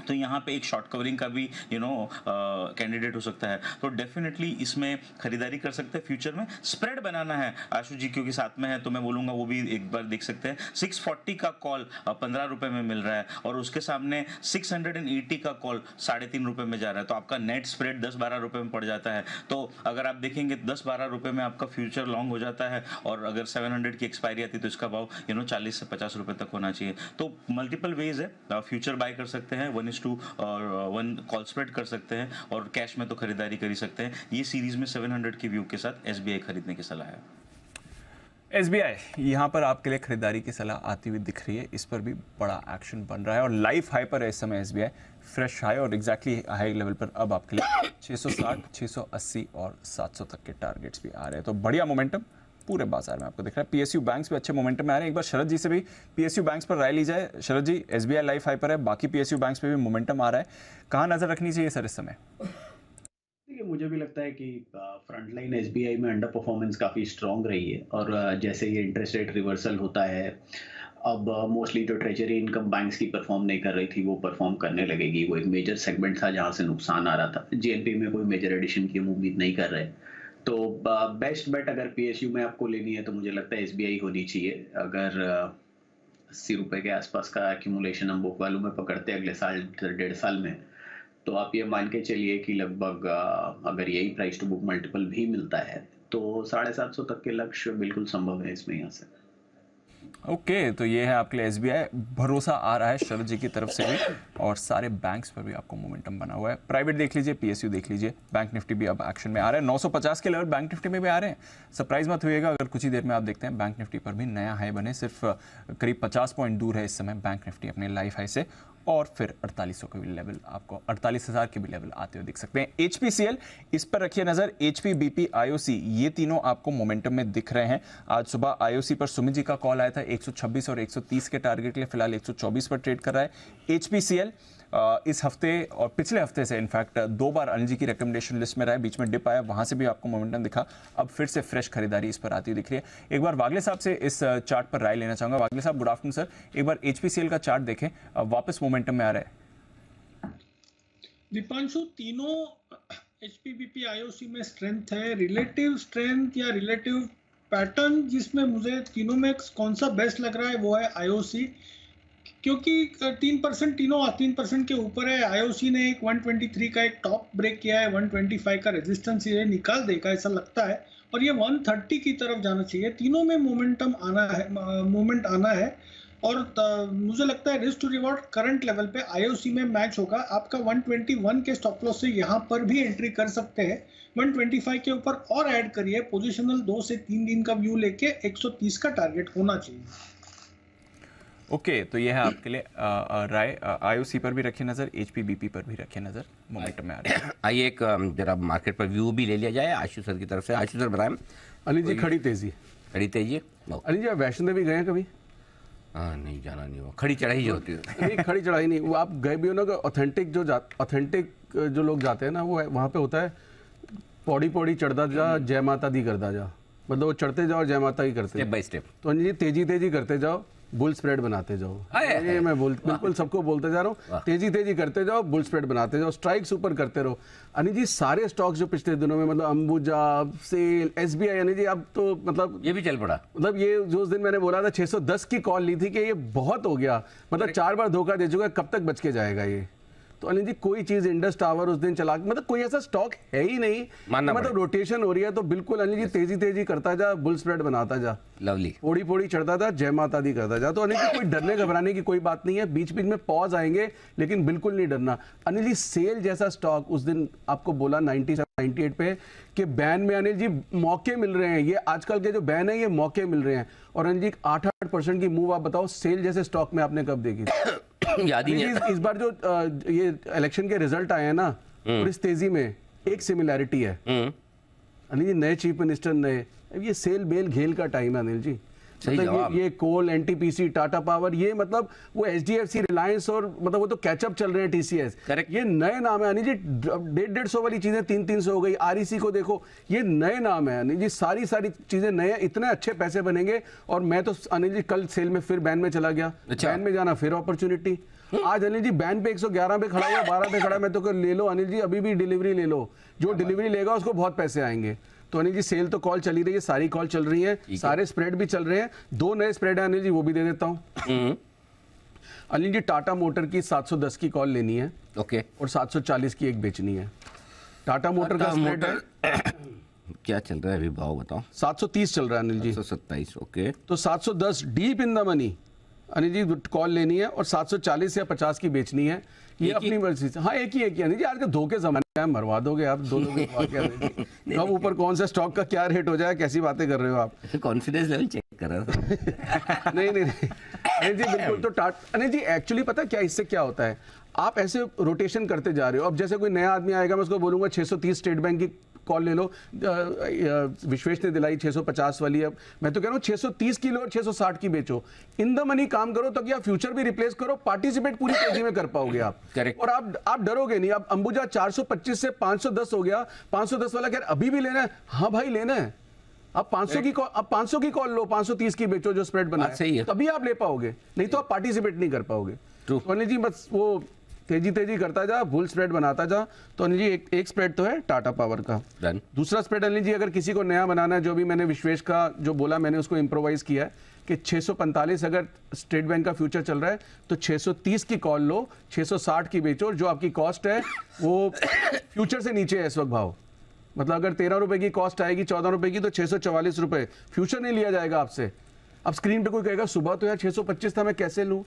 तो यहाँ पे एक शॉर्ट कवरिंग का भी कैंडिडेट हो सकता है। तो डेफिनेटली इसमें खरीदारी कर सकते हैं। फ्यूचर में स्प्रेड बनाना है आशु जी, क्योंकि साथ में है, तो मैं बोलूँगा वो भी एक बार देख सकते हैं। 640 का कॉल 15 रुपए में मिल रहा है और उसके सामने 680 का कॉल 3.5 रुपए में जा रहा है। तो आपका नेट स्प्रेड 10-12 रुपए में पड़ जाता है। तो अगर आप देखेंगे 10-12 रुपए में आपका फ्यूचर लॉन्ग हो जाता है, और अगर 700 की एक्सपायरी आती है तो इसका भाव 40 से 50 रुपए तक होना चाहिए। तो मल्टीपल वेज है, फ्यूचर बाय कर सकते हैं, 1:1 और 1 कॉल स्प्रेड कर सकते हैं, और कैश में तो खरीदारी कर ही सकते हैं। ये सीरीज में 700 की व्यू के साथ SBI खरीदने की सलाह है। SBI यहाँ पर आपके लिए खरीदारी की सलाह आती हुई दिख रही है। इस पर भी बड़ा एक्शन बन रहा है और लाइफ हाई पर है इस समय SBI, फ्रेश हाई और एग्जैक्टली हाई लेवल पर अब आपके लिए 660, 680 और 700 तक के टारगेट्स भी आ रहे हैं। तो बढ़िया मोमेंटम पूरे बाजार में आपको दिख रहा है। PSU बैंक्स भी अच्छे मोमेंटम में आ रहे हैं। एक बार शरद जी से भी PSU बैंक्स पर राय ली जाए। शरद जी, SBI लाइफ हाई पर है, बाकी PSU बैंक्स पे भी मोमेंटम आ रहा है, कहाँ नजर रखनी चाहिए सर इस समय? देखिए, मुझे भी लगता है कि फ्रंट लाइन SBI में अंडर परफॉर्मेंस काफ़ी स्ट्रॉन्ग रही है, और जैसे ये इंटरेस्ट रेट रिवर्सल होता है, अब मोस्टली जो ट्रेजरी इनकम बैंक्स की परफॉर्म नहीं कर रही थी वो परफॉर्म करने लगेगी। वो एक मेजर सेगमेंट था जहाँ से नुकसान आ रहा था। GNP में कोई मेजर एडिशन की हम उम्मीद नहीं कर रहे। तो बेस्ट बेट अगर PSU में आपको लेनी है तो मुझे लगता है SBI होनी चाहिए। अगर 80 रुपए के आसपास का एक्यूमुलेशन हम बुक वैल्यू में पकड़ते हैं अगले साल 1.5 साल में, तो आप ये मान के चलिए कि लगभग अगर यही प्राइस टू बुक मल्टीपल भी मिलता है तो 750 तक के लक्ष्य बिल्कुल संभव है इसमें यहाँ से। ओके, तो ये है आपके लिए एसबीआई। भरोसा आ रहा है शरद जी की तरफ से भी, और सारे बैंक्स पर भी आपको मोमेंटम बना हुआ है। प्राइवेट देख लीजिए, पीएसयू देख लीजिए, बैंक निफ्टी भी अब एक्शन में आ रहा है। 950 के लेवल बैंक निफ्टी में भी आ रहे हैं। सरप्राइज मत होइएगा अगर कुछ ही देर में आप देखते हैं बैंक निफ्टी पर भी नया हाई बने। सिर्फ करीब 50 पॉइंट दूर है इस समय बैंक निफ्टी अपने लाइफ हाई से, और फिर 4800 के भी लेवल, आपको 48,000 के भी लेवल आते हुए दिख सकते हैं। एचपीसीएल, इस पर रखिए नजर। एचपी, बीपी, आईओसी, ये तीनों आपको मोमेंटम में दिख रहे हैं। आज सुबह आईओसी पर सुमित जी का कॉल आया था 126 और 130 के टारगेट के लिए, फिलहाल 124 पर ट्रेड कर रहा है। एचपीसीएल इस हफ्ते और पिछले हफ्ते से इनफैक्ट 2 बार अनिल जी की रिकमेंडेशन लिस्ट में रहा है, बीच में डिप आया, वहां से भी आपको मोमेंटम दिखा। अब फिर से फ्रेश खरीदारी इस पर आती हुई दिख रही है। एक बार वागले साहब से इस चार्ट पर राय लेना चाहूंगा। वागले साहब, गुड आफ्टरनून सर। एक बार एचपीसीएल का चार्ट देखें, वापस मोमेंटम में आ रहा है। दीपांशु, तीनों एचपी, बीपी, आईओसी में स्ट्रेंथ है। रिलेटिव स्ट्रेंथ या रिलेटिव पैटर्न जिसमें मुझे तीनों में कौन सा बेस्ट लग रहा है वो है आईओसी, क्योंकि 3% तीनों 3% के ऊपर है। आईओसी ने एक 123 का एक टॉप ब्रेक किया है, 125 का रेजिस्टेंस ये निकाल देगा ऐसा लगता है, और ये 130 की तरफ जाना चाहिए। तीनों में मोमेंटम आना है, मोमेंट आना है, और मुझे लगता है risk to reward current level पे आईओसी में मैच होगा। आपका 121 के स्टॉप लॉस से यहाँ पर भी एंट्री कर सकते हैं। 125 के ऊपर और ऐड करिए, पोजिशनल 2 से 3 दिन का व्यू लेके 130 का टारगेट होना चाहिए। ओके, तो ये है आपके लिए राय। आईओसी पर भी रखिए नजर, एचपी, बीपी पर भी रखिए नजर, मोमेंटम में आ रहा है। आइए एक जरा मार्केट पर व्यू भी ले लिया जाए आशु सर की तरफ से। आशु सर बताएं। अनिल जी, खड़ी तेजी। अनिल जी, आप वैष्णो देवी गए हैं कभी? हाँ, नहीं जाना नहीं हुआ। खड़ी चढ़ाई जो होती है नहीं, खड़ी चढ़ाई नहीं, वो आप गए भी हो ना, ऑथेंटिक जो लोग जाते हैं ना, वो वहाँ पे होता है पौड़ी पौड़ी चढ़ता जा, जय माता दी करता जा, मतलब वो चढ़ते जाओ जय माता की करते, स्टेप बाय स्टेप। तो अनिल जी तेजी तेजी करते जाओ, बुल स्प्रेड बनाते जाओ। ये मैं बिल्कुल सबको बोलते जा रहा हूँ, तेजी तेजी करते जाओ, बुल स्प्रेड बनाते जाओ, स्ट्राइक्स ऊपर करते रहो। अनिल जी, सारे स्टॉक्स जो पिछले दिनों में, मतलब अंबुजा, सेल, एसबीआई, अनिल जी अब तो मतलब ये भी चल पड़ा। मतलब ये जो उस दिन मैंने बोला था 610 की कॉल ली थी कि ये बहुत हो गया, मतलब 4 बार धोखा दे चुका है, कब तक बच के जाएगा ये। तो अनिल जी, कोई चीज इंडस टावर उस दिन चला, मतलब कोई ऐसा स्टॉक है ही नहीं, मतलब रोटेशन हो रही है, तो बिल्कुल अनिल जी तेजी तेजी करता जा, बुल स्प्रेड बनाता जा, लवली, पोड़ी पोड़ी चढ़ता था, जय माता दी करता जा। तो अनिल जी, कोई डरने घबराने की कोई बात नहीं है, बीच बीच में पॉज आएंगे, लेकिन बिल्कुल नहीं डरना। अनिल जी, सेल जैसा स्टॉक उस दिन आपको बोला 97-98 पे कि बैन में अनिल जी मौके मिल रहे हैं, ये आजकल के जो बैन है ये मौके मिल रहे हैं, और अनिल जी 8-8% की मूव आप बताओ सेल जैसे स्टॉक में आपने कब देखी? याद ही नहीं। इस बार जो ये इलेक्शन के रिजल्ट आए हैं ना, और इस तेजी में एक सिमिलैरिटी है अनिल जी, नए चीफ मिनिस्टर, नए, ये सेल बेल घेल का टाइम है अनिल जी। मतलब ये कोल, एनटीपीसी, टाटा पावर, ये मतलब वो एचडीएफसी, रिलायंस, और मतलब वो तो कैचअप चल रहे हैं, टीसीएस, ये नए नाम है अनिल जी। 150 वाली चीजें 300 हो गई, आरईसी को देखो, ये नए नाम है अनिल जी, सारी चीजें नए, इतने अच्छे पैसे बनेंगे। और मैं तो अनिल जी कल सेल में फिर बैन में चला गया, बैन में जाना फिर अपॉर्चुनिटी। आज अनिल जी बैन पे 111 पे खड़ा हुआ, 12 पे खड़ा, मैं तो ले लो अनिल जी, अभी भी डिलीवरी ले लो, जो डिलीवरी लेगा उसको बहुत पैसे आएंगे। तो अनिल जी सेल तो कॉल चली रही है, सारी कॉल चल रही है, सारे स्प्रेड भी चल रहे हैं, 2 नए स्प्रेड है अनिल जी, वो भी दे देता हूँ। अनिल जी, टाटा मोटर की 710 की कॉल लेनी है, ओके, और 740 की एक बेचनी है। टाटा मोटर का स्प्रेड है क्या चल रहा है अभी, भाव बताओ? 730 चल रहा है अनिल जी। 727, ओके। तो 710 deep in the money Anil ji call लेनी है, और 740 या 50 की बेचनी है, ये अपनी मर्जी से। हाँ, एक ही अनिल जी, आज के धोखे जमाने में मरवा दोगे आप, दो लोग कब ऊपर कौन सा स्टॉक का क्या रेट हो जाए, कैसी बातें कर रहे हो आप? कॉन्फिडेंस लेवल चेक कर रहा था। नहीं अनिल जी, बिल्कुल। तो अनिल जी एक्चुअली पता क्या, इससे क्या होता है, आप ऐसे रोटेशन करते जा रहे हो। अब जैसे कोई नया आदमी आएगा, मैं उसको बोलूंगा 630 स्टेट बैंक की कॉल ले लो, विश्वेश ने दिलाई 650 वाली, अब मैं तो कह रहा हूँ 630 की लो और 660 की बेचो, इन द मनी काम करो, तो क्या फ्यूचर भी रिप्लेस करो, पार्टिसिपेट पूरी तेजी में कर पाओगे आप। और आप डरोगे नहीं। अब अंबुजा 425 से 510 हो गया, 510 वाला कह अभी भी लेना है, हाँ भाई लेना है, आप 500 की कॉल लो, 530 की बेचो, जो स्प्रेड बना है, तभी आप ले पाओगे, नहीं तो आप पार्टिसिपेट नहीं कर पाओगे। तो जी बस वो तेजी तेजी करता जा, फुल स्प्रेड बनाता जा। तो अनिल जी एक स्प्रेड तो है टाटा पावर का। दूसरा स्प्रेड अनिल जी अगर किसी को नया बनाना है, जो भी मैंने विश्वेश का जो बोला मैंने उसको इम्प्रोवाइज किया है कि 645 अगर स्टेट बैंक का फ्यूचर चल रहा है तो 630 की कॉल लो, 660 की बेचो, और जो आपकी कॉस्ट है वो फ्यूचर से नीचे है इस वक्त भाव। मतलब अगर 13 रुपए की कॉस्ट आएगी 14 रुपए की तो 644 रुपए फ्यूचर नहीं लिया जाएगा आपसे। अब स्क्रीन पे कोई कहेगा सुबह तो यार 625 था, मैं कैसे लूं?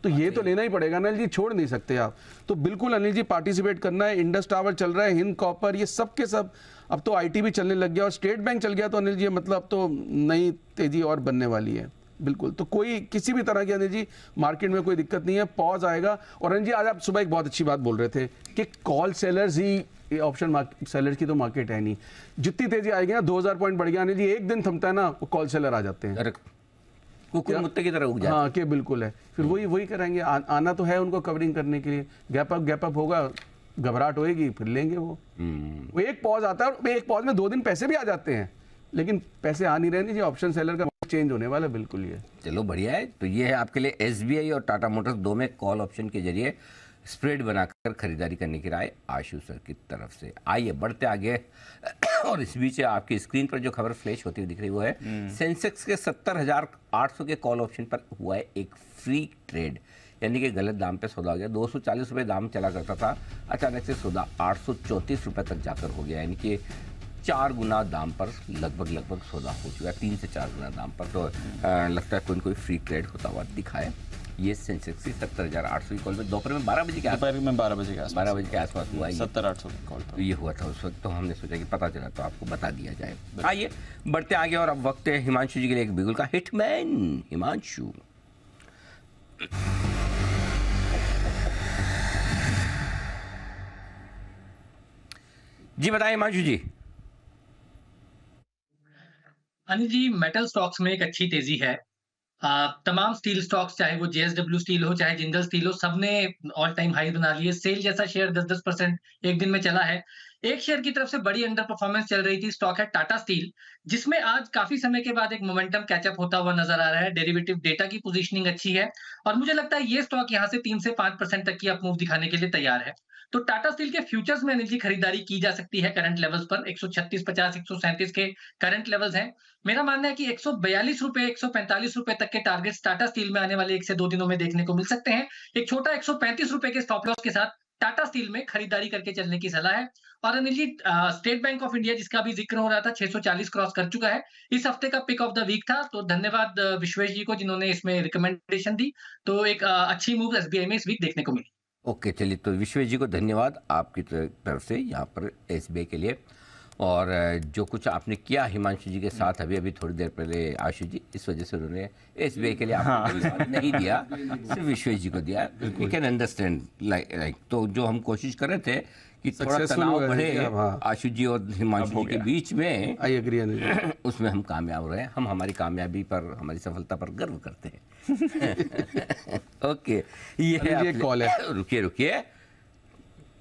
तो ये तो लेना ही पड़ेगा अनिल जी, छोड़ नहीं सकते आप। तो बिल्कुल अनिल जी पार्टिसिपेट करना है। इंडस टावर चल रहा है, हिंद कॉपर, ये सब के सब। अब तो आईटी भी चलने लग गया और स्टेट बैंक चल गया तो अनिल जी मतलब तो नई तेजी और बनने वाली है। बिल्कुल, तो कोई किसी भी तरह की अनिल जी मार्केट में कोई दिक्कत नहीं है, पॉज आएगा। और अनिल जी आज आप सुबह एक बहुत अच्छी बात बोल रहे थे कि कॉल सेलर्स ही ऑप्शन सेलर्स की तो मार्केट है नहीं। जितनी तेजी आएगी ना 2000 पॉइंट बढ़ गया अनिल जी, एक दिन थमता है ना वो कॉल सेलर आ जाते हैं, कुकुर मुत्ते की तरह उग जाते हैं। हाँ कि बिल्कुल है, फिर वही करेंगे। आना तो है उनको कवरिंग करने के लिए, गैप अप होगा, घबराहट होएगी, फिर लेंगे वो एक पॉज आता है और एक पॉज में 2 दिन पैसे भी आ जाते हैं, लेकिन पैसे आ नहीं रहे जी। ऑप्शन सेलर का चेंज होने वाला बिल्कुल ये। चलो बढ़िया है। तो ये है आपके लिए एसबीआई और टाटा मोटर्स दो में कॉल ऑप्शन के जरिए स्प्रेड बनाकर खरीदारी करने की राय आशु सर की तरफ से। आइए बढ़ते आगे। और इस बीच आपकी स्क्रीन पर जो खबर फ्लैश होती हुई दिख रही वो है सेंसेक्स के 70,800 के कॉल ऑप्शन पर हुआ है एक फ्री ट्रेड, यानी कि गलत दाम पे सौदा हो गया। 240 रुपये दाम चला करता था, अचानक से सौदा 834 रुपये तक जाकर हो गया, यानी कि 4 गुना दाम पर लगभग सौदा हो चुका है, 3 से 4 गुना दाम पर। तो लगता है कोई फ्री ट्रेड होता हुआ दिखा है। ये सेंसेक्स 70,800 की कॉल में दोपहर में 12 बजे के आसपास हुआ है। 70,800 की कॉल तो ये हुआ था उस वक्त, तो हमने सोचा कि पता चला तो आपको बता दिया जाए। आइए बढ़ते आगे और अब वक्त है हिमांशु जी के लिए एक बिगुल का हिटमैन। हिमांशु जी बताइए। हिमांशु जी। अनिल जी, मेटल स्टॉक्स में एक अच्छी तेजी है। तमाम स्टील स्टॉक्स, चाहे वो जेएसडब्ल्यू स्टील हो चाहे जिंदल स्टील हो, सबने ऑल टाइम हाई बना लिए। सेल जैसा शेयर 10-10% एक दिन में चला है। एक शेयर की तरफ से बड़ी अंडर परफॉर्मेंस चल रही थी, स्टॉक है टाटा स्टील, जिसमें आज काफी समय के बाद एक मोमेंटम कैचअप होता हुआ नजर आ रहा है। डेरिवेटिव डेटा की पोजीशनिंग अच्छी है और मुझे लगता है ये स्टॉक यहां से 3 से 5% तक की अपमूव दिखाने के लिए तैयार है। तो टाटा स्टील के फ्यूचर्स में अनिल जी खरीदारी की जा सकती है करंट लेवल्स पर। 136.50 137 के करंट लेवल्स हैं। मेरा मानना है कि 142 रुपए 145 रुपए तक के टारगेट्स टाटा स्टील में आने वाले 1 से 2 दिनों में देखने को मिल सकते हैं। एक छोटा 135 रुपए के स्टॉप लॉस के साथ टाटा स्टील में खरीदारी करके चलने की सलाह है। और Anil ji, state bank of India जिसका भी जिक्र हो रहा था 640 क्रॉस कर चुका है, इस हफ्ते का पिक ऑफ द वीक था। तो धन्यवाद विश्वेश जी को जिन्होंने इसमें रिकमेंडेशन दी। तो एक अच्छी मूव एसबीआई में इस वीक देखने को मिली। ओके चलिए, तो विश्वेश जी को धन्यवाद आपकी तरफ से यहाँ पर एसबीआई के लिए। और जो कुछ आपने किया हिमांशु जी के साथ अभी थोड़ी देर पहले आशु जी, इस वजह से उन्होंने एसबीआई के लिए आपको धन्यवाद नहीं दिया, सिर्फ विश्वेश जी को दिया। वी कैन अंडरस्टैंड लाइक तो जो हम कोशिश कर रहे थे कि थोड़ा तनाव बढ़े आशु जी और हिमांशु जी के बीच में, आई एग्री, उसमें हम कामयाब रहे। हम हमारी कामयाबी पर, हमारी सफलता पर गर्व करते हैं। ओके, ये है कॉल है। रुकिए,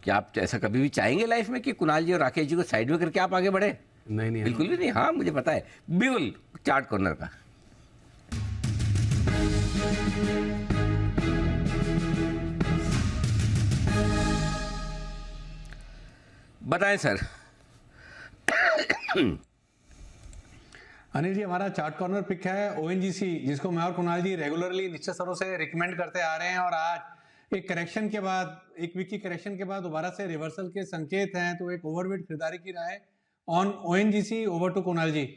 क्या आप ऐसा कभी भी चाहेंगे लाइफ में कि कुणाल जी और राकेश जी को साइड में करके आप आगे बढ़े? नहीं, बिल्कुल भी नहीं। हाँ मुझे पता है, बिल्कुल चार्ट कॉर्नर का। बताएं सर। अनिल जी, हमारा चार्ट कॉर्नर पिक है ओएनजीसी, जिसको मैं और कुणाल जी रेगुलरली निश्चित स्वरों से रिकमेंड करते आ रहे हैं। और आज एक करेक्शन के बाद, एक वीक की करेक्शन के बाद दोबारा से रिवर्सल के संकेत हैं, तो एक ओवरवेट खरीदारी की राय on ONGC. Over to Kunal ji.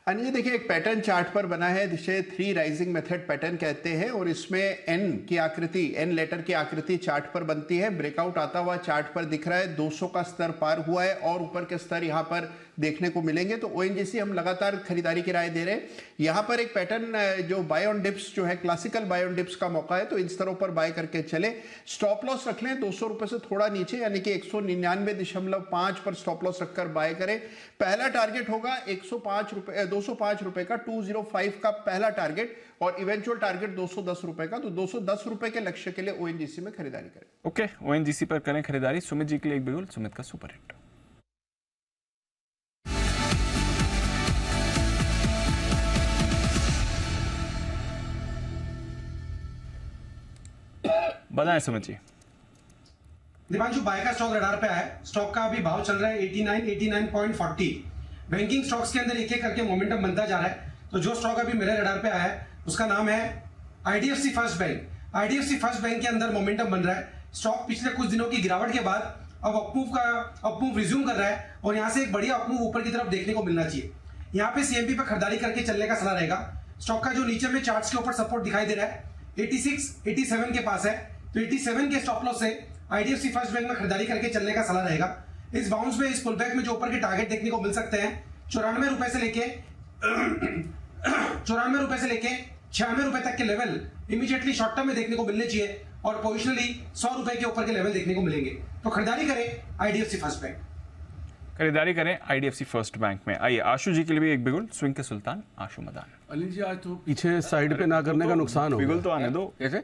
Anil ji देखिए, एक पैटर्न चार्ट पर बना है जिसे 3 राइजिंग मेथड पैटर्न कहते हैं और इसमें एन की आकृति, एन लेटर की आकृति चार्ट पर बनती है। ब्रेकआउट आता हुआ चार्ट पर दिख रहा है, 200 का स्तर पार हुआ है और ऊपर के स्तर यहां पर देखने को मिलेंगे। तो ओएनजीसी हम लगातार खरीदारी की राय दे रहे हैं। यहां पर एक पैटर्न जो बाय ऑन डिप्स जो है, क्लासिकल बाय ऑन डिप्स का मौका है, तो इन स्तरों पर बाय करके चले। स्टॉप लॉस रख लें 200 रुपए से थोड़ा नीचे, यानी कि 199.5 पर स्टॉप लॉस रखकर बाय करें। पहला टारगेट होगा 205 रुपए का, 205 का पहला टारगेट, और इवेंचुअल टारगेट 210 रुपए का। तो 210 रुपए के लक्ष्य के लिए ओएनजीसी में खरीदारी करें। ओके, ओएनजीसी पर करें खरीदारी। सुमित जी के लिए एक बिगुल, सुमित का सुपर हिट। बताएं सुमित जी। दीपांशु, बाय का स्टॉक रडार पे है। स्टॉक का अभी भाव चल रहा है 89.40। बैंकिंग स्टॉक्स के अंदर एक एक करके मोमेंटम बनता जा रहा है। तो जो स्टॉक अभी मेरे रडार पे आया है उसका नाम है IDFC first bank. IDFC first bank के अंदर मोमेंटम बन रहा है। स्टॉक पिछले कुछ दिनों की गिरावट के बाद अब अपमूव रिज्यूम कर रहा है और यहाँ से एक बढ़िया अपमूव ऊपर की तरफ देखने को मिलना चाहिए। यहाँ पे सीएमपी पे खरीदारी करके चलने का सलाह रहेगा। स्टॉक का जो नीचे में चार्ट्स के ऊपर सपोर्ट दिखाई दे रहा है 86, 87 के पास है, तो 87 के स्टॉप लॉस से आईडीएफसी फर्स्ट बैंक में खरीदारी करके चलने का सलाह रहेगा। इस बाउंस में, इस पुलबैक में जो ऊपर के टारगेट देखने को मिल सकते हैं 94 रुपए से लेके 96 रुपए तक के लेवल इमीडिएटली शॉर्ट टर्म में देखने को मिलने चाहिए और पोजिशनली 100 रुपए के ऊपर के लेवल देखने को मिलेंगे। तो खरीदारी करें आईडीएफसी फर्स्ट बैंक। खरीदारी करें आईडीएफसी फर्स्ट बैंक में। आइए आशु जी के लिए भी एक बिगुल, स्विंग के सुल्तान आशु मदान। अनिल जी, आज तो पीछे साइड पे ना करने का नुकसान हो गया। बिगुल तो आने दो। कैसे?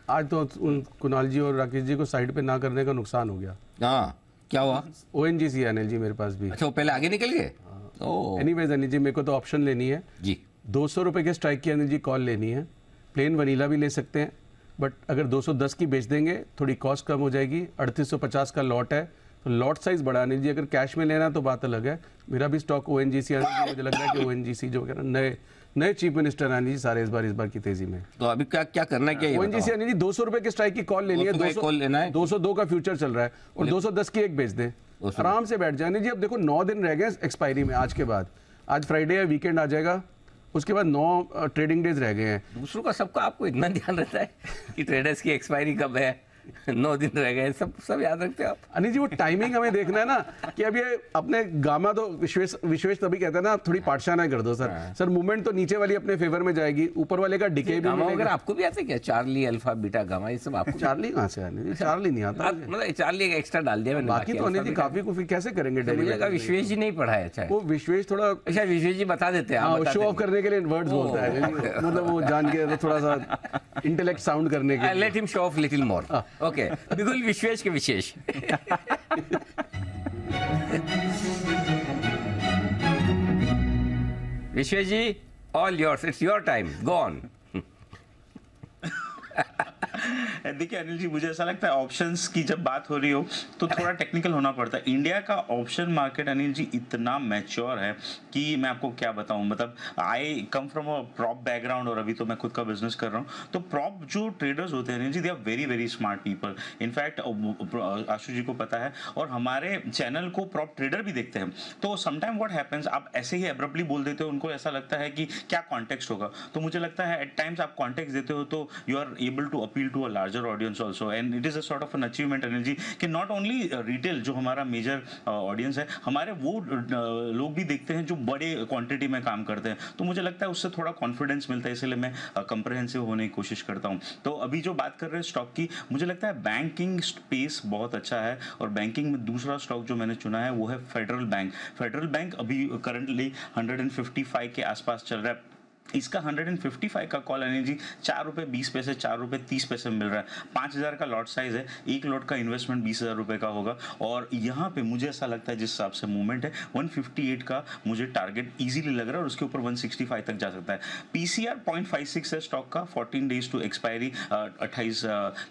आज तो कुणाल जी और राकेश जी को साइड पे ना करने का नुकसान हो गया। हाँ, क्या हुआ? ओएनजीसी है अनिल जी मेरे पास भी। अच्छा, वो पहले आगे निकल गए। एनीवेज अनिल जी, मेरे को तो ऑप्शन लेनी है जी। 200 रुपए के स्ट्राइक की अनिल जी कॉल लेनी है। प्लेन वनीला भी ले सकते हैं, बट अगर 210 की बेच देंगे थोड़ी कॉस्ट कम हो जाएगी। 3850 का लॉट है, तो लॉट साइज बड़ा अनिल जी। अगर कैश में लेना तो बात अलग है। मेरा भी स्टॉक ओएनजीसी अनिल जी, मुझे लग रहा है कि ओएनजीसी जो है ना, नए चीफ मिनिस्टर अनिल जी सारे इस बार की तेजी में। तो अभी क्या करना क्या? ओएनजीसी अनिल जी 200 रुपए के स्ट्राइक की कॉल लेनी है। 202 का फ्यूचर चल रहा है और 210 की एक बेच दें, आराम से बैठ जाए अनिल जी। अब देखो 9 दिन रह गए एक्सपायरी में। आज के बाद, आज फ्राइडे है, वीकेंड आ जाएगा, उसके बाद 9 ट्रेडिंग डेज रह गए हैं। दूसरों का सबका आपको इतना ध्यान रहता है कि ट्रेडर्स की एक्सपायरी कब है, 9 दिन रह गए, सब याद रखते हैं आप? अनिल जी, वो टाइमिंग हमें देखना है ना कि अब ये अपने गामा तो विश्वेश तभी कहते हैं ना, थोड़ी पाठशाला कर दो सर मूवमेंट तो नीचे वाली अपने फेवर में जाएगी, ऊपर वाले का डिके भी अगर आपको भी आते क्या? चार्ली, अल्फा, बीटा, गामा, ये सब आपको? चार्ली कहाँ से अनिल जी? चार्ली नहीं आता, मतलब चार्ली एक एक्स्ट्रा डाल दिया मैंने। बाकी तो अनिल जी काफी कुछ कैसे करेंगे? विश्वेश जी नहीं पढ़ा है। अच्छा, वो विश्वेश थोड़ा, अच्छा विश्वेश जी बता देते हैं, शो ऑफ करने के लिए वर्ड्स बोलता है, मतलब वो जान के थोड़ा सा इंटेलेक्ट साउंड करने के लिए। Let him show off little more. Okay, बिल्कुल विश्वेश के विशेष। Vishwesh ji, all yours, it's your time, go on. देखिए अनिल जी, मुझे ऐसा लगता है ऑप्शंस की जब बात हो रही हो तो थोड़ा टेक्निकल होना पड़ता है। इंडिया का ऑप्शन मार्केट अनिल जी इतना मैच्योर है कि मैं आपको क्या बताऊं। मतलब I come from a prop background और अभी तो मैं खुद का बिजनेस कर रहा हूं। तो प्रॉप जो ट्रेडर्स होते हैं Anil ji, they are very very smart people. In fact Ashu ji को पता है और हमारे चैनल को प्रॉप ट्रेडर भी देखते हैं। तो समटाइम व्हाट हैपेंस, आप ऐसे ही एब्रप्टली बोल देते हो, उनको ऐसा लगता है कि क्या कॉन्टेक्स्ट होगा। तो मुझे लगता है एट टाइम्स आप कॉन्टेक्स्ट देते हो तो you are able to appeal to a larger audience also, and it is a sort of an achievement Anil ji कि नॉट ओनली रिटेल जो हमारा मेजर ऑडियंस है, हमारे वो लोग भी देखते हैं जो बड़े क्वांटिटी में काम करते हैं। तो मुझे लगता है उससे थोड़ा कॉन्फिडेंस मिलता है, इसलिए मैं कंप्रहेंसिव होने की कोशिश करता हूं। तो अभी जो बात कर रहे हैं स्टॉक की, मुझे लगता है बैंकिंग स्पेस बहुत अच्छा है और बैंकिंग में दूसरा स्टॉक जो मैंने चुना है वो है फेडरल बैंक। फेडरल बैंक अभी करंटली 155 के आसपास चल रहा है। इसका 155 का कॉल अनिल जी 4 रुपए 20 पैसे, 4 रुपए 30 पैसे मिल रहा है। 5000 का लॉट साइज है, एक लॉट का इन्वेस्टमेंट 20,000 रुपए का होगा और यहाँ पे मुझे ऐसा लगता है जिस हिसाब से मूवमेंट है 158 का मुझे टारगेट इजीली लग रहा है और उसके ऊपर 165 तक जा सकता है। पीसीआर 0.56 है स्टॉक का, 14 डेज टू एक्सपायरी, 28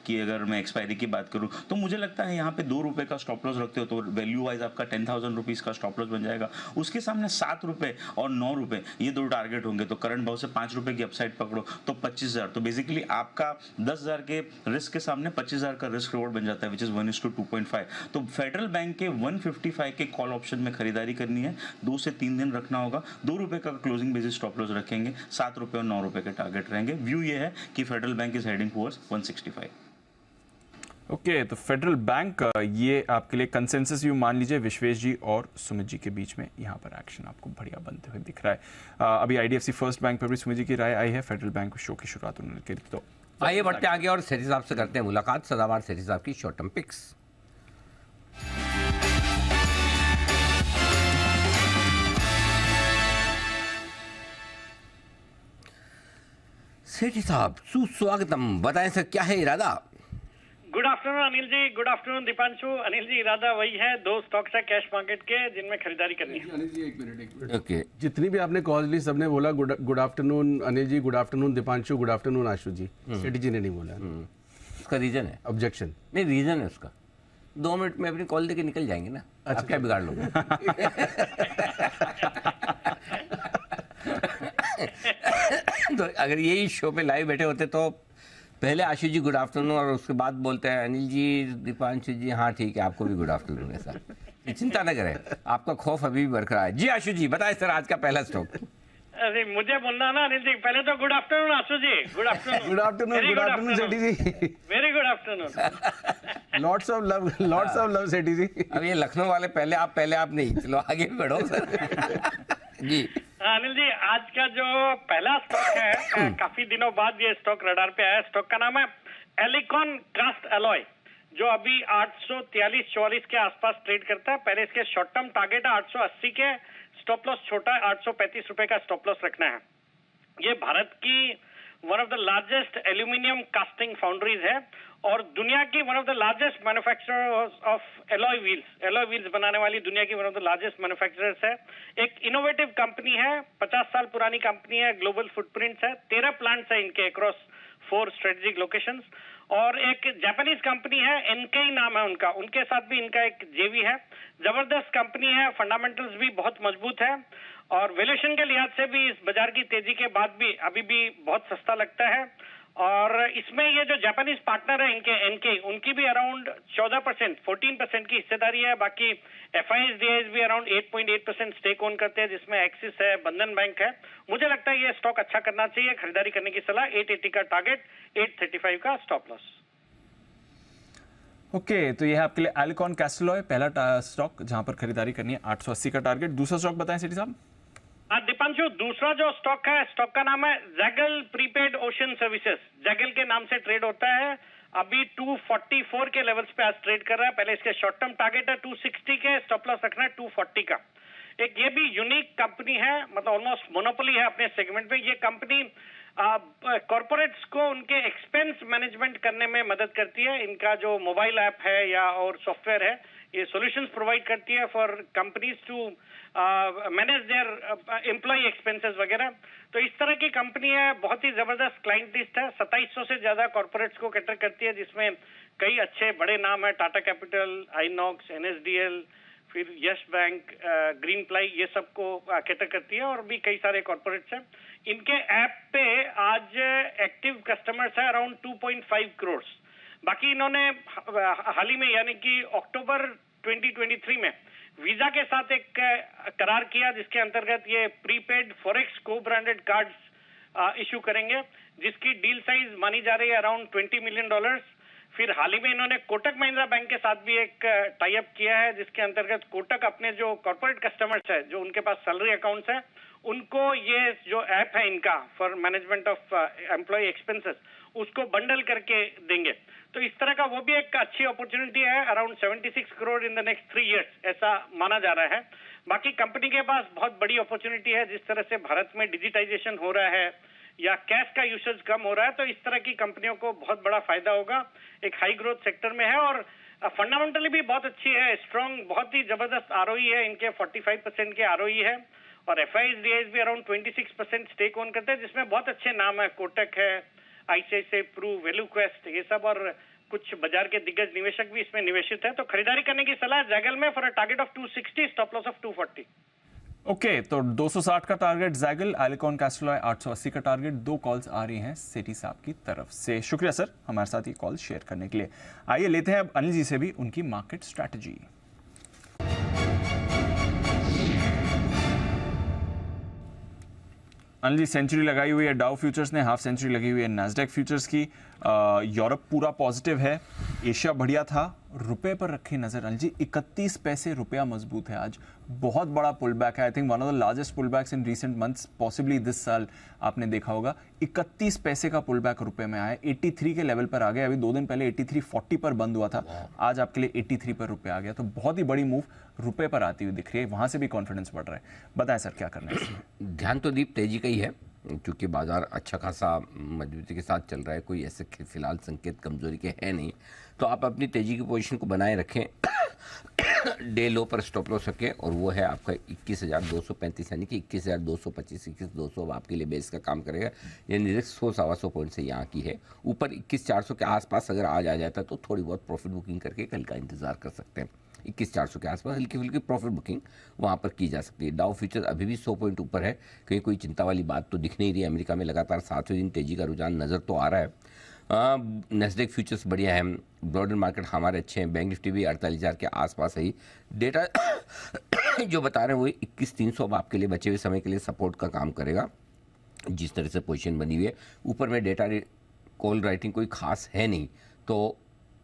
की अगर मैं एक्सपायरी की बात करूँ तो मुझे लगता है यहाँ पे 2 रुपए का स्टॉप लॉस रखते हो तो वैल्यू वाइज आपका 10,000 रुपीज़ का स्टॉप लॉस बन जाएगा। उसके सामने 7 रुपए और 9 रुपए ये 2 टारगेट होंगे। तो करंट भाव से 5 रुपए की अपसाइड पकड़ो तो 25,000। तो बेसिकली आपका 10,000 के रिस्क के सामने 25,000 का रिस्क रिवॉर्ड बन जाता है, विच इज 1:2.5। तो फेडरल बैंक के 155 के कॉल ऑप्शन में खरीदारी करनी है, 2 से 3 दिन रखना होगा। 2 रुपए का क्लोजिंग बेसिस स्टॉप लॉस रखेंगे, 7 रुपए और 9 रुपए के टारगेट रहेंगे। व्यू ये है कि federal bank is heading towards 165। Okay, तो फेडरल बैंक ये आपके लिए कंसेंसस व्यू मान लीजिए। विश्वेश जी और सुमित जी के बीच में यहाँ पर एक्शन आपको बढ़िया बनते हुए दिख रहा है। अभी आईडीएफसी फर्स्ट बैंक पर भी सुमित जी की राय आई है, फेडरल बैंक शो की शुरुआत उन्होंने की। तो आइए बढ़ते आगे और सेठी साहब से करते हैं मुलाकात। सदाबहार सेठी साहब की शॉर्ट टर्म पिक्स। सेठी साहब सुस्वागतम, बताएं सर क्या है इरादा? Good afternoon Anil ji, good afternoon Deepanshu. Anil ji, इरादा वही है, 2 स्टॉक्स है कैश मार्केट के जिनमें खरीदारी करनी है। अनिल जी एक मिनट ओके, जितनी भी आपने कॉल ली सबने बोला good afternoon Anil ji, good afternoon Deepanshu, good afternoon Ashu ji. Sethi ji ने नहीं बोला। उसका रीजन है, ऑब्जेक्शन नहीं रीजन है उसका, 2 मिनट में अपनी कॉल देके निकल जाएंगे ना। आप क्या बिगाड़ लोगे? तो अगर यही शो पे लाइव बैठे होते तो पहले आशु जी गुड आफ्टरनून और उसके बाद बोलते हैं अनिल जी, दीपांशु जी, हाँ ठीक है आपको भी गुड आफ्टरनून। ऐसा चिंता न करें, आपका खौफ अभी भी बरकरार है। जी आशु जी बताएं सर, आज का पहला स्टॉक। अरे मुझे बोलना ना अनिल जी, पहले तो good afternoon Ashu ji. Good afternoon. Good afternoon Sethi ji. Very good afternoon. Lots of love Sethi ji. अब ये लखनऊ वाले पहले आप नहीं, चलो आगे बढ़ो सर। जी अनिल जी, आज का जो पहला स्टॉक है काफी दिनों बाद ये स्टॉक रडार पे आया। स्टॉक का नाम है एलिकॉन कास्ट एलॉय, जो अभी 843-44 के आसपास ट्रेड करता है। पहले इसके शॉर्ट टर्म टारगेट है 880 के, स्टॉप लॉस छोटा है, 835 रुपए का स्टॉप लॉस रखना है। ये भारत की one of the largest aluminium casting foundries है और दुनिया की one of the largest manufacturers of alloy wheels बनाने वाली दुनिया की one of the largest manufacturers है। एक इनोवेटिव कंपनी है, 50 साल पुरानी कंपनी है, ग्लोबल फुटप्रिंट्स है, 13 प्लांट्स है इनके अक्रॉस 4 स्ट्रेटेजिक लोकेशंस। और एक जापानीज कंपनी है, एनके नाम है उनका, उनके साथ भी इनका एक जेवी है। जबरदस्त कंपनी है, फंडामेंटल्स भी बहुत मजबूत है और वैल्यूएशन के लिहाज से भी इस बाजार की तेजी के बाद भी अभी भी बहुत सस्ता लगता है। और इसमें ये जो जापानीज पार्टनर है इनके एनके, उनकी भी अराउंड 14% की हिस्सेदारी है। बाकी एफआईएस डीआईएस भी अराउंड 8.8% स्टेक ओन करते हैं, जिसमें एक्सिस है, बंधन बैंक है। मुझे लगता है ये स्टॉक अच्छा करना चाहिए, खरीदारी करने की सलाह। 880 का टारगेट, 835 का स्टॉप लॉस। ओके, तो ये है आपके लिए एलिकॉन कास्ट एलॉय, पहला स्टॉक जहां पर खरीदारी करनी है, 880 का टारगेट। दूसरा स्टॉक बताएं सेठी साहब। दीपांशु, दूसरा जो स्टॉक है, स्टॉक का नाम है Zaggle prepaid ocean services. Zaggle के नाम से ट्रेड होता है। अभी 244 के लेवल्स पे आज ट्रेड कर रहा है। पहले इसके शॉर्ट टर्म टारगेट है 260 के, स्टॉप लॉस रखना है 240 का। एक ये भी यूनिक कंपनी है, मतलब ऑलमोस्ट मोनोपोली है अपने सेगमेंट में। ये कंपनी कॉर्पोरेट्स को उनके एक्सपेंस मैनेजमेंट करने में मदद करती है। इनका जो मोबाइल ऐप है या और सॉफ्टवेयर है, ये सॉल्यूशंस प्रोवाइड करती है for companies to manage their employee expenses वगैरह। तो इस तरह की कंपनी है, बहुत ही जबरदस्त क्लाइंट लिस्ट है, 2700 से ज्यादा कॉर्पोरेट्स को कैटर करती है, जिसमें कई अच्छे बड़े नाम है, टाटा कैपिटल, आइनॉक्स, एनएसडीएल, फिर यश बैंक, ग्रीन प्लाई, ये सबको कैटर करती है और भी कई सारे कॉर्पोरेट्स हैं। इनके ऐप पे आज एक्टिव कस्टमर्स है अराउंड 2.5 करोड़। बाकी इन्होंने हाल ही में यानी कि अक्टूबर 2023 में वीजा के साथ एक करार किया, जिसके अंतर्गत ये प्रीपेड फॉरेक्स को ब्रांडेड कार्ड्स इशू करेंगे, जिसकी डील साइज मानी जा रही है अराउंड $20 मिलियन। फिर हाल ही में इन्होंने कोटक महिंद्रा बैंक के साथ भी एक टाई अप किया है, जिसके अंतर्गत कोटक अपने जो कॉर्पोरेट कस्टमर्स है, जो उनके पास सैलरी अकाउंट्स है, उनको ये जो ऐप है इनका for management of employee expenses, उसको बंडल करके देंगे। तो इस तरह का वो भी एक अच्छी अपॉर्चुनिटी है, around 76 crore in the next 3 years, ऐसा माना जा रहा है। बाकी कंपनी के पास बहुत बड़ी अपॉर्चुनिटी है, जिस तरह से भारत में डिजिटाइजेशन हो रहा है या कैश का यूसेज कम हो रहा है, तो इस तरह की कंपनियों को बहुत बड़ा फायदा होगा। एक हाई ग्रोथ सेक्टर में है और फंडामेंटली भी बहुत अच्छी है, स्ट्रॉन्ग, बहुत ही जबरदस्त आरओई है इनके, 45% के आरओई है और एफआईएस डीआईएस भी अराउंड 26% स्टेक ओन करते हैं, जिसमें बहुत अच्छे नाम है, कोटक है, आईसीआईसीआई प्रू, वैल्यूक्वेस्ट, ये सब, और कुछ बाजार के दिग्गज निवेशक भी इसमें निवेशित है। तो खरीदारी करने की सलाह जैगल में for a target of 260, stop loss of 240। Okay, तो 260 का टारगेट जैगल, एलिकॉन कास्ट एलॉय 880 का टारगेट। 2 कॉल्स आ रही हैं सेठी साहब की तरफ से। शुक्रिया सर हमारे साथ ये कॉल शेयर करने के लिए। आइए लेते हैं अब अनिल जी से भी उनकी market strategy. Anil ji, century लगाई हुई है डाउ फ्यूचर्स ने, हाफ सेंचुरी लगी हुई है नैस्डैक फ्यूचर्स की। यूरोप पूरा पॉजिटिव है, एशिया बढ़िया था। रुपए पर रखी नजर अनिल जी, 31 पैसे रुपया मजबूत है आज, बहुत बड़ा पुल बैक है। I think one of the largest pull backs in recent months, possibly this साल आपने देखा होगा। 31 पैसे का पुल बैक रुपए में आया, 83 के लेवल पर आ गया। अभी 2 दिन पहले 83.40 पर बंद हुआ था, आज आपके लिए 83 पर रुपए आ गया। तो बहुत ही बड़ी मूव रुपए पर आती हुई दिख रही है, वहां से भी कॉन्फिडेंस बढ़ रहा है। बताएं सर क्या करना है इसमें। ध्यान तो दीप तेजी का ही है, क्योंकि बाजार अच्छा खासा मजबूती के साथ चल रहा है, कोई ऐसे फिलहाल संकेत कमजोरी के है नहीं। तो आप अपनी तेजी की पोजीशन को बनाए रखें डे लो पर स्टॉप लॉस रखें और वो है आपका 21,235 यानी कि 21,225 21,200 आपके लिए बेस का काम करेगा। यानी रिस्क 100-125 पॉइंट से यहाँ की है। ऊपर 21,400 के आसपास अगर आज आ जाता है तो थोड़ी बहुत प्रॉफिट बुकिंग करके कल का इंतजार कर सकते हैं। 21,400 के आसपास हल्की फुल्की प्रॉफिट बुकिंग वहाँ पर की जा सकती है। डाउ फ्यूचर अभी भी 100 पॉइंट ऊपर है, कहीं कोई चिंता वाली बात तो दिख नहीं रही। अमेरिका में लगातार 7वें दिन तेजी का रुझान नज़र तो आ रहा है। नेस्डेक फ्यूचर्स बढ़िया है, ब्रॉडर मार्केट हमारे अच्छे हैं। बैंक निफ्टी भी 48,000 के आसपास है। डेटा जो बता रहे हैं वो 21,300 अब आपके लिए बचे हुए समय के लिए सपोर्ट का काम करेगा, जिस तरह से पोजीशन बनी हुई है। ऊपर में डेटा कॉल राइटिंग कोई खास है नहीं, तो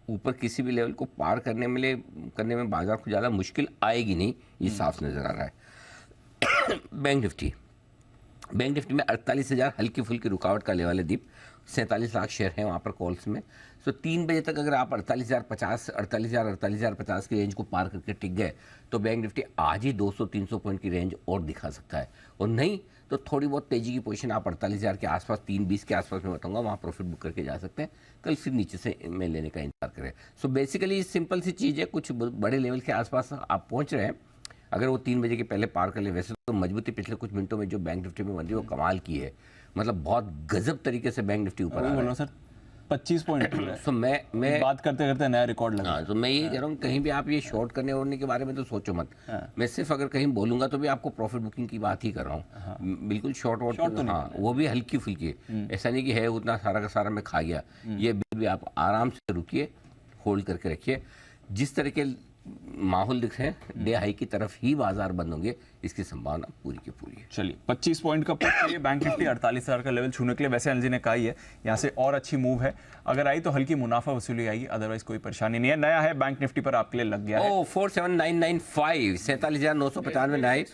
ऊपर किसी भी लेवल को पार करने में बाजार को ज़्यादा मुश्किल आएगी नहीं, ये साफ नज़र आ रहा है। बैंक निफ्टी में 48,000 हल्की फुल्की रुकावट का लेवल है। दीप 47 लाख शेयर हैं वहाँ पर कॉल्स में। सो 3 बजे तक अगर आप 48,050 की रेंज को पार करके टिक गए तो बैंक निफ्टी आज ही 200-300 पॉइंट की रेंज और दिखा सकता है, और नहीं तो थोड़ी बहुत तेजी की पोजीशन आप 48,000 के आसपास 320 के आसपास में बताऊंगा, वहाँ प्रॉफिट बुक करके जा सकते हैं। कल फिर नीचे से में लेने का इंतजार करें। सो बेसिकली सिंपल सी चीज़ है, कुछ बड़े लेवल के आसपास आप पहुँच रहे हैं, अगर वो 3 बजे के पहले पार कर ले। वैसे तो मजबूती पिछले कुछ मिनटों में जो बैंक निफ्टी में बन रही है वो कमाल की है, मतलब बहुत गजब तरीके से बैंक निफ्टी ऊपर आ रहा है। सर 25 पॉइंट तो मैं बात करते करते नया रिकॉर्ड लगा। हाँ, तो मैं ये कह रहा हूँ कहीं भी आप ये शॉर्ट करने ओढ़ने के बारे में तो सोचो मत। मैं सिर्फ अगर कहीं बोलूंगा तो भी आपको प्रॉफिट बुकिंग की बात ही कर रहा हूँ। बिल्कुल शॉर्ट वॉट तो हाँ, वो भी हल्की फुल्की। ऐसा नहीं कि है उतना सारा का सारा मैं खा गया, ये भी आप आराम से रुकिए, होल्ड करके रखिए। जिस तरह के माहौल दिख रहे हैं डे हाई की तरफ ही बाजार बंद होंगे, इसकी संभावना पूरी की पूरी है। चलिए 25 पॉइंट का पुश चाहिए बैंक निफ्टी 48,000 का लेवल छूने के लिए। वैसे अनिल जी ने कहा ही है यहाँ से और अच्छी मूव है, अगर आई तो हल्की मुनाफा वसूली आएगी, अदरवाइज कोई परेशानी नहीं है। नया है बैंक निफ्टी पर आपके लिए लग गया है 47995 47,995 नाइन।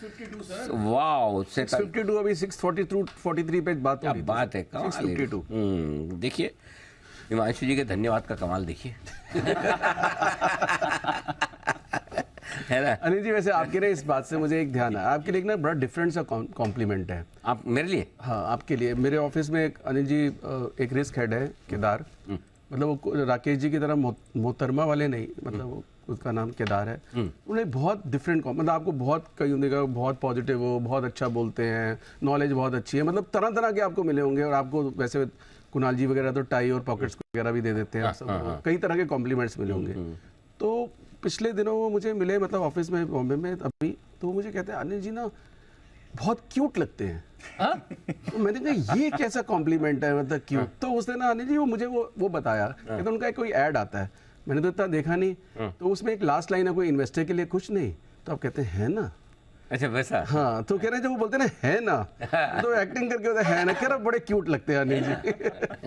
वाओ 652 अभी 642 पे बात हो रही है। बात है 652। देखिए हिमांशु जी के धन्यवाद का कमाल देखिए है ना अनिल जी। वैसे आपके लिए इस बात से मुझे एक ध्यान है, आपके लिए एक ना बड़ा डिफरेंट सा कॉम्प्लीमेंट है। आप मेरे लिए? हाँ आपके लिए। मेरे ऑफिस में एक अनिल जी एक रिस्क हेड है केदार, मतलब वो राकेश जी की तरह मोहतरमा वाले नहीं, मतलब वो उसका नाम केदार है। उन्हें बहुत डिफरेंट मतलब आपको बहुत कहीं देखा बहुत पॉजिटिव हो, बहुत अच्छा बोलते हैं, नॉलेज बहुत अच्छी है, मतलब तरह तरह के आपको मिले होंगे। और आपको वैसे कुणाल जी वगैरह तो टाई और पॉकेट्स वगैरह भी दे देते हैं, कई तरह के कॉम्प्लीमेंट्स मिले होंगे। तो पिछले दिनों वो मुझे मिले, मतलब ऑफिस में बॉम्बे में अभी, तो मुझे कहते हैं अनिल जी ना बहुत क्यूट लगते हैं। तो मैंने कहा ये कैसा कॉम्प्लीमेंट है, मतलब क्यूट। तो उसने ना अनिल जी वो मुझे वो बताया कि तो उनका कोई ऐड आता है, मैंने तो इतना देखा नहीं, तो उसमें एक लास्ट लाइन है कोई इन्वेस्टर के लिए कुछ नहीं, तो आप कहते हैं ना। अच्छा वैसा? हाँ, तो कह रहे जब वो बोलते ना है ना, तो एक्टिंग करके होता है ना, कह रहा बड़े क्यूट लगते हैं अनिल जी।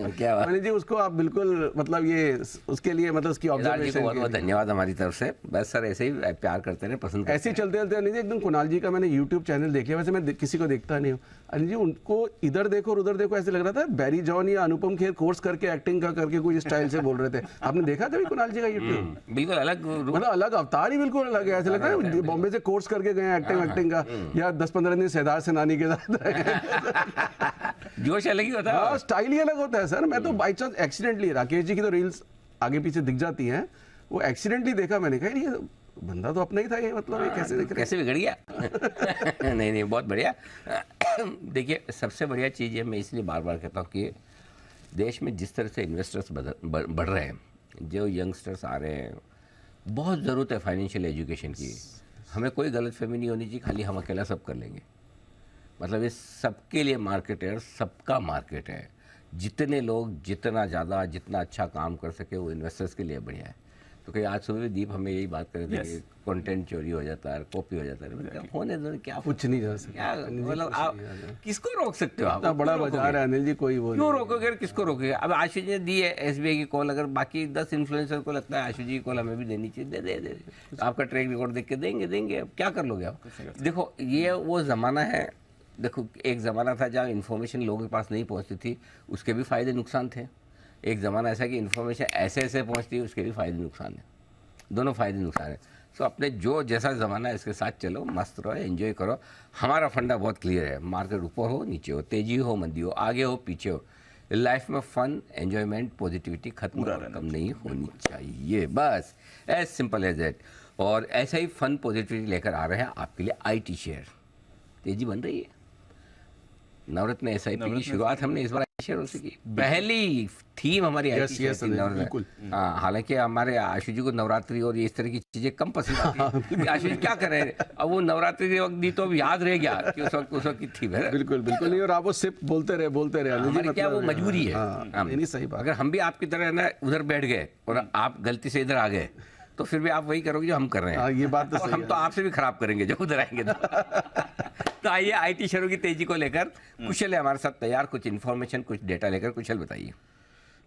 क्या बात? अनिल जी उसको आप बिल्कुल मतलब ये उसके लिए मतलब उसकी ऑब्जर्वेशन बहुत बहुत धन्यवाद हमारी तरफ से। बस सर ऐसे ही प्यार करते रहे, पसंद करते ऐसे ही चलते चलते अनिल जी एकदम कुणाल जी का मैंने यूट्यूब चैनल देखे, वैसे मैं किसी को देखता नहीं हूँ अनिल जी, उनको इधर देखो और उधर देखो ऐसे लग रहा था बैरी जॉन या अनुपम खेर कोर्स करके एक्टिंग का करके कुछ स्टाइल से बोल रहे थे। आपने देखा कभी कुणाल जी का यूट्यूब? बिल्कुल अलग, मतलब अलग अवतार ही बिल्कुल अलग है, ऐसे लगता है बॉम्बे से कोर्स करके गए एक्टिंग का, या 10-15 दिन सरदार सेनानी के साथ जोश अलग ही होता है, स्टाइल ही अलग होता है सर। मैं तो by chance accidentally, Rakesh ji की तो रील्स आगे पीछे दिख जाती हैं, वो एक्सीडेंटली देखा मैंने, कहा ये बंदा तो अपना ही था, ये मतलब ये कैसे बिगड़ गया। नहीं बहुत बढ़िया। देखिए सबसे बढ़िया चीज़ है, मैं इसलिए बार बार कहता हूँ कि देश में जिस तरह से इन्वेस्टर्स बढ़ रहे हैं, जो यंगस्टर्स आ रहे हैं, बहुत ज़रूरत है फाइनेंशियल एजुकेशन की। हमें कोई गलतफहमी नहीं होनी चाहिए, खाली हम अकेला सब कर लेंगे, मतलब ये सबके लिए मार्केट है, सबका मार्केट है। जितने लोग जितना ज़्यादा जितना अच्छा काम कर सके वो इन्वेस्टर्स के लिए बढ़िया है। तो कहीं आज सुबह भी दीप हमें यही बात कर रहे थे कि कंटेंट चोरी हो जाता है, कॉपी हो जाता है, होने दो, क्या कुछ नहीं जा सकता, मतलब आप किसको रोक सकते हो? आप बड़ा बाजार है अनिल जी, कोई वो क्यों रोकोगे, किसको रोकोगे? अब आशु जी ने दी है SBI की कॉल, अगर बाकी 10 इन्फ्लुएंसर को लगता है आशु जी की कॉल हमें भी देनी चाहिए, दे आपका ट्रैक रिकॉर्ड देख के देंगे। अब क्या कर लोगे आप? देखो ये वो ज़माना है, देखो एक ज़माना था जहाँ इन्फॉर्मेशन लोगों के पास नहीं पहुँचती थी, उसके भी फ़ायदे नुकसान थे। एक ज़माना ऐसा कि इन्फॉर्मेशन ऐसे पहुँचती है, उसके भी फ़ायदे नुकसान है, दोनों फ़ायदे नुकसान है। सो अपने जो जैसा ज़माना है इसके साथ चलो, मस्त रहो, एंजॉय करो। हमारा फंडा बहुत क्लियर है, मार्केट ऊपर हो नीचे हो, तेज़ी हो मंदी हो, आगे हो पीछे हो, लाइफ में फन, एंजॉयमेंट, पॉजिटिविटी खत्म और कम नहीं होनी चाहिए, बस एज सिंपल एज दैट। और ऐसा ही फन पॉजिटिविटी लेकर आ रहे हैं आपके लिए आईटी शेयर। तेजी बन रही है। नवरत्न एसआईपी की शुरुआत हमने इस बार आईटी शेयरों से की। पहली थीम हमारी आईटी शेयर थी। हालांकि हमारे आशु जी को नवरात्रि और ये इस तरह की चीजें कम पसंद आती है। आशु जी क्या करें, अब वो नवरात्रि के वक्त दी तो अब याद रह गया कि उस वक्त की थीम है। बिल्कुल बिल्कुल नहीं, और आप वो सिर्फ बोलते रहे हमारी क्या वो मजबूरी है। नहीं, सही बात। अगर हम भी आपकी तरह ना उधर बैठ गए और आप गलती से इधर आ गए तो फिर भी आप वही करोगे जो हम कर रहे हैं। ये बात तो सही हम है। तो आपसे भी खराब करेंगे जो उधर आएंगे तो आइए आईटी शेयरों की तेजी को लेकर कुशल है हमारे साथ तैयार, कुछ इन्फॉर्मेशन कुछ डेटा लेकर। कुशल बताइए।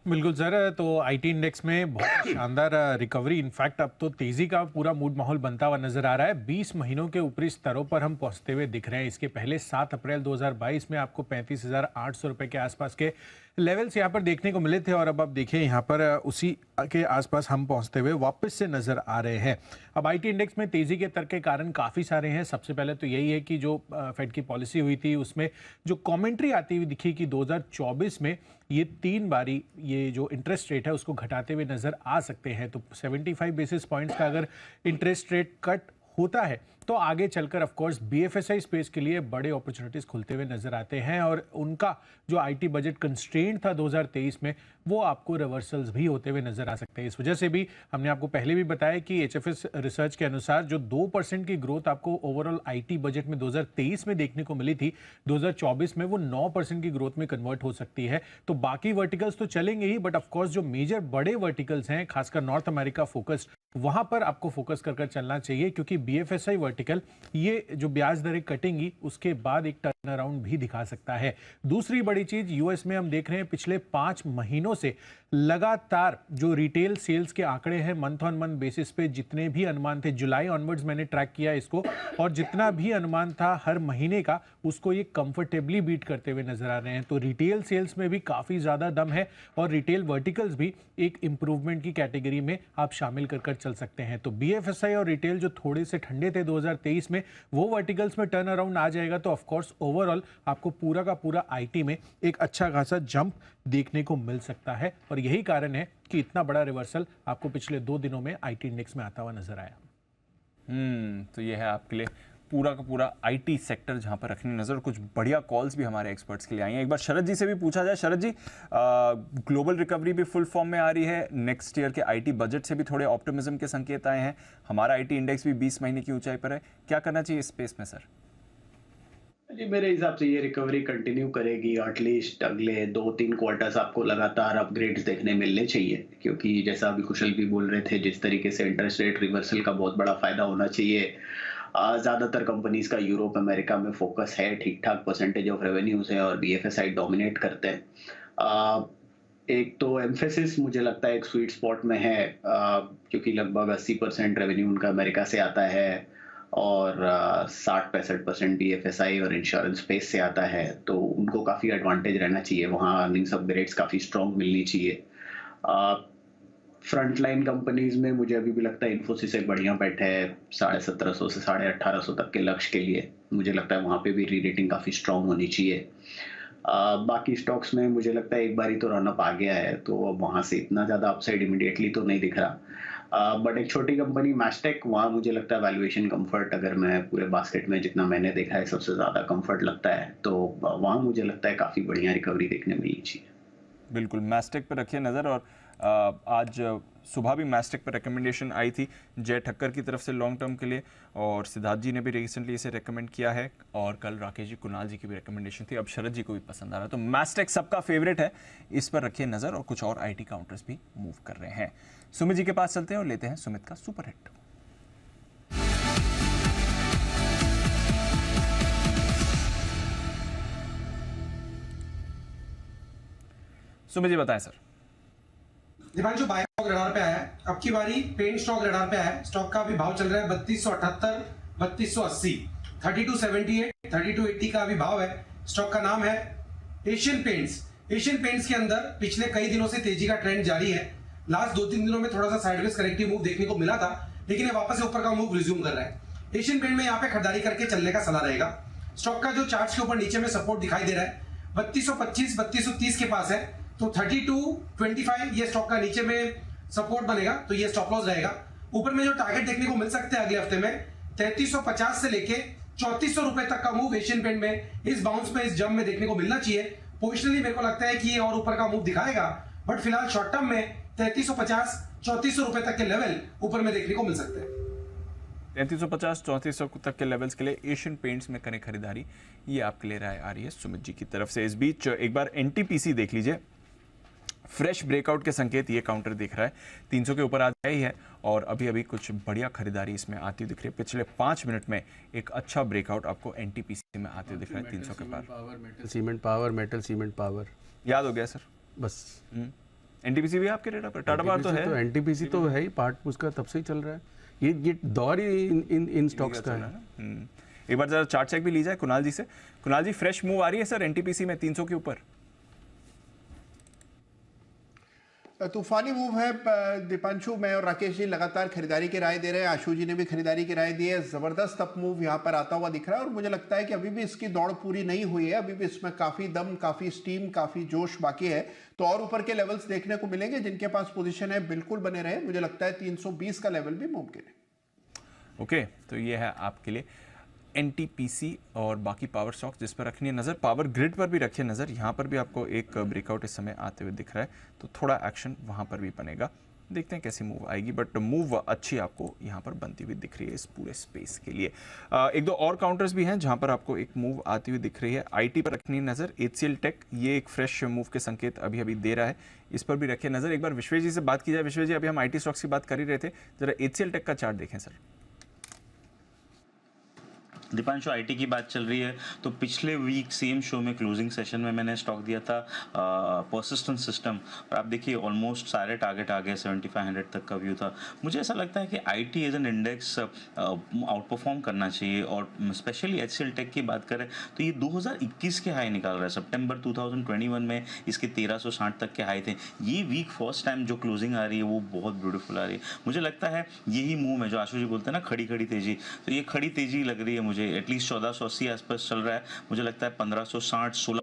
बिल्कुल सर, तो आईटी इंडेक्स में बहुत शानदार रिकवरी, इनफैक्ट अब तो तेजी का पूरा मूड माहौल बनता हुआ नजर आ रहा है। 20 महीनों के ऊपरी स्तरों पर हम पहुंचते हुए दिख रहे हैं। इसके पहले 7 अप्रैल 2022 में आपको 35,800 रुपए के आसपास के लेवल्स यहाँ पर देखने को मिले थे और अब आप देखिए यहाँ पर उसी के आसपास हम पहुंचते हुए वापस से नजर आ रहे हैं। अब आईटी इंडेक्स में तेजी के तर्क के कारण काफ़ी सारे हैं। सबसे पहले तो यही है कि जो फेड की पॉलिसी हुई थी उसमें जो कमेंट्री आती हुई दिखी कि 2024 में ये 3 बारी ये जो इंटरेस्ट रेट है उसको घटाते हुए नजर आ सकते हैं। तो 75 बेसिस पॉइंट्स का अगर इंटरेस्ट रेट कट होता है तो आगे चलकर ऑफ कोर्स बीएफएसआई स्पेस के लिए बड़े अपॉर्चुनिटीज खुलते हुए नजर आते हैं और उनका जो आईटी बजट कंस्ट्रेंट था 2023 में वो आपको रिवर्सल्स भी होते हुए नजर आ सकते हैं। इस वजह से भी हमने आपको पहले भी बताया कि एचएफएस रिसर्च के अनुसार जो 2% की ग्रोथ आपको ओवरऑल आईटी बजट में 2023 में देखने को मिली थी, 2024 में वो 9% की ग्रोथ में कन्वर्ट हो सकती है। तो बाकी वर्टिकल्स तो चलेंगे ही, बट ऑफकोर्स जो मेजर बड़े वर्टिकल्स हैं खासकर नॉर्थ अमेरिका फोकस्ड, वहां पर आपको फोकस कर चलना चाहिए क्योंकि बीएफएसआई वर्टिकल ये जो ब्याज दरें कटेंगी उसके बाद एक टर्न अराउंड भी दिखा सकता है। दूसरी बड़ी चीज यूएस में हम देख रहे हैं पिछले 5 महीनों से लगातार जो रिटेल सेल्स के आंकड़े हैं मंथ ऑन मंथ बेसिस पे जितने भी अनुमान थे, जुलाई ऑनवर्ड्स मैंने ट्रैक किया इसको, और जितना भी अनुमान था हर महीने का उसको ये कंफर्टेबली बीट करते हुए नजर आ रहे हैं। तो रिटेल सेल्स में भी काफी ज्यादा दम है और रिटेल वर्टिकल्स भी एक इंप्रूवमेंट की कैटेगरी में आप शामिल कर चल सकते हैं। तो बीएफएसआई और रिटेल जो थोड़े से ठंडे थे 2023 में, वो वर्टिकल्स में टर्न अराउंड आ जाएगा तो ऑफ कोर्स ओवरऑल आपको पूरा का पूरा आईटी में एक अच्छा खासा जंप देखने को मिल सकता है और यही कारण है कि इतना बड़ा रिवर्सल आपको पिछले 2 दिनों में आईटी इंडेक्स में आता हुआ नजर आया। तो ये है आपके लिए पूरा का पूरा आईटी सेक्टर जहां पर रखने नजर। कुछ बढ़िया कॉल्स भी हमारे एक्सपर्ट्स के लिए आई हैं। एक बार शरद जी से भी पूछा जाए। शरद जी, ग्लोबल रिकवरी भी फुल फॉर्म में आ रही है, नेक्स्ट ईयर के आईटी बजट से भी थोड़े ऑप्टिमिज्म के संकेत आए हैं, हमारा आईटी इंडेक्स भी 20 महीने की ऊंचाई पर है, क्या करना चाहिए इस स्पेस में सर? जी मेरे हिसाब से ये रिकवरी कंटिन्यू करेगी, एटलीस्ट अगले 2-3 क्वार्टर्स आपको लगातार अपग्रेड्स देखने मिलने चाहिए क्योंकि जैसा अभी कुशल भी बोल रहे थे, जिस तरीके से इंटरेस्ट रेट रिवर्सल का बहुत बड़ा फायदा होना चाहिए। ज़्यादातर कंपनीज का यूरोप अमेरिका में फोकस है, ठीक ठाक परसेंटेज ऑफ रेवेन्यूज है और बीएफएसआई डोमिनेट करते हैं। एक तो एम्फेसिस मुझे लगता है एक स्वीट स्पॉट में है क्योंकि लगभग 80% रेवेन्यू उनका अमेरिका से आता है और 60-65% बीएफएसआई और इंश्योरेंस स्पेस से आता है, तो उनको काफ़ी एडवांटेज रहना चाहिए, वहाँ अर्निंग्स अपग्रेड्स काफ़ी स्ट्रॉन्ग मिलनी चाहिए। फ्रंट लाइन कंपनीज में मुझे अभी भी लगता है इन्फोसिस एक बढ़िया बेट है, 1750 से 1850 तक के लक्ष्य के लिए मुझे लगता है वहाँ पे भी री रेटिंग काफ़ी स्ट्रॉन्ग होनी चाहिए। बाकी स्टॉक्स में मुझे लगता है एक बारी तो रनअप आ गया है तो अब वहाँ से इतना ज़्यादा अपसाइड इमीडिएटली तो नहीं दिख रहा, बट एक छोटी कंपनी मैस्टेक, वहाँ मुझे लगता है वैल्यूएशन कंफर्ट, अगर मैं पूरे बास्केट में जितना मैंने देखा है सबसे ज़्यादा कंफर्ट लगता है, तो वहाँ मुझे लगता है काफ़ी बढ़िया रिकवरी देखने मिलनी चाहिए। बिल्कुल, मैस्टेक पर रखिए नज़र। और आज सुबह भी मैस्टेक पर रिकमेंडेशन आई थी जय ठक्कर की तरफ से लॉन्ग टर्म के लिए, और सिद्धार्थ जी ने भी रिसेंटली इसे रेकमेंड किया है, और कल राकेश जी, कुणाल जी की भी रिकमेंडेशन थी, अब शरद जी को भी पसंद आ रहा है। तो मैस्टेक सबका फेवरेट है, इस पर रखिए नज़र। और कुछ और आईटी काउंटर्स भी मूव कर रहे हैं। सुमित जी के पास चलते हैं और लेते हैं सुमित का सुपर हिट। सुमित जी बताएं sir. Deepanshu, buy stock radar पे आया है, अब की बारी पेंट स्टॉक रडार पे आया है। स्टॉक का अभी भाव चल रहा है 3278, 3280, 3278, 3280 का अभी भाव है। स्टॉक का नाम है एशियन पेंट्स। एशियन पेंट्स के अंदर पिछले कई दिनों से तेजी का ट्रेंड जारी है। लास्ट 2-3 दिनों में थोड़ा सा साइडवेज करेक्टिव मूव देखने को मिला था, लेकिन ये वापस से ऊपर का मूव रिज्यूम कर रहा है। एशियन पेंट में यहाँ पे खरीदारी करके चलने का सलाह रहेगा। स्टॉक का जो चार्ट्स के ऊपर नीचे में सपोर्ट दिखाई दे रहा है 3225 3230 के पास है, तो 3225 ये स्टॉक का नीचे में सपोर्ट बनेगा, तो ये स्टॉप लॉस रहेगा। ऊपर में जो टारगेट देखने को मिल सकते हैं अगले हफ्ते में 3350 से लेके 3400 रुपए तक का मूव एशियन पेंट में इस बाउंस में, इस जंप में देखने को मिलना चाहिए। पोजिशनली मेरे को लगता है कि ये और ऊपर का मूव दिखाएगा, बट फिलहाल शॉर्ट टर्म में 3350 3400 रुपए तक के लेवल ऊपर में देखने को मिल सकते हैं। 3350 3400 तक के लेवल्स के लिए एशियन पेंट्स में करें खरीदारी, ये आपके लिए राय आ रही है सुमित जी की तरफ से। इस बीच एक बार एनटीपीसी देख लीजिए, फ्रेश ब्रेकआउट के संकेत ये काउंटर दिख रहा है, 300 के ऊपर आ गया ही है और अभी अभी कुछ बढ़िया खरीदारी इसमें आती दिख रही है। पिछले 5 मिनट में एक अच्छा ब्रेकआउट आपको एनटीपीसी में आते दिख रहा है 300 के पार। Cement power, metal cement power याद हो गया सर बस। एनटीपीसी भी आपके रेडर पर? टाटा पावर तो है, एनटीपीसी तो है ही, पार्ट उसका तब से ही चल रहा है, ये दौर ही इन स्टॉक्स का है। एक बार जरा चार्ट चेक भी ली जाए कुणाल जी से। कुणाल जी, फ्रेश मूव आ रही है सर एनटीपीसी में 300 के ऊपर? तूफानी मूव है दीपांशु। मैं और राकेश जी लगातार खरीदारी की राय दे रहे हैं, आशु जी ने भी खरीदारी की राय दी है। जबरदस्त अप मूव यहाँ पर आता हुआ दिख रहा है और मुझे लगता है कि अभी भी इसकी दौड़ पूरी नहीं हुई है, अभी भी इसमें काफी दम, काफी स्टीम, काफी जोश बाकी है। तो और ऊपर के लेवल्स देखने को मिलेंगे, जिनके पास पोजीशन है बिल्कुल बने रहे। मुझे लगता है 320 का लेवल भी मुमकिन है। ओके, तो ये है आपके लिए एनटीपीसी और बाकी पावर स्टॉक्स जिस पर रखनी है नजर। पावर ग्रिड पर भी रखिए नजर, यहाँ पर भी आपको एक ब्रेकआउट इस समय आते हुए दिख रहा है, तो थोड़ा एक्शन वहाँ पर भी बनेगा। देखते हैं कैसी मूव आएगी, बट मूव अच्छी आपको यहाँ पर बनती हुई दिख रही है इस पूरे स्पेस के लिए। एक दो और काउंटर्स भी हैं जहाँ पर आपको एक मूव आती हुई दिख रही है। आईटी पर रखनी है नजर, HCL टेक ये एक फ्रेश मूव के संकेत अभी अभी दे रहा है, इस पर भी रखिए नजर। एक बार विश्वेश जी से बात की जाए। विश्वेश जी, अभी हम IT स्टॉक्स की बात कर ही रहे थे, जरा HCL टेक का चार्ट देखें सर। दीपांशु, आईटी की बात चल रही है तो पिछले वीक सेम शो में क्लोजिंग सेशन में मैंने स्टॉक दिया था परसिस्टेंट सिस्टम, और आप देखिए ऑलमोस्ट सारे टारगेट आ गए, 7500 तक का व्यू था। मुझे ऐसा लगता है कि IT as an index outperform करना चाहिए, और स्पेशली HCL टेक की बात करें तो ये 2021 के हाई निकाल रहा है। सितंबर 2021 में इसके 1360 तक के हाई थे। ये वीक फर्स्ट टाइम जो क्लोजिंग आ रही है वो बहुत ब्यूटीफुल आ रही है। मुझे लगता है यही मूव है जो आशु जी बोलते हैं ना, खड़ी खड़ी तेजी, तो ये खड़ी तेजी लग रही है मुझे। एटलीस्ट 1480 आसपास चल रहा है, मुझे लगता है 1560 16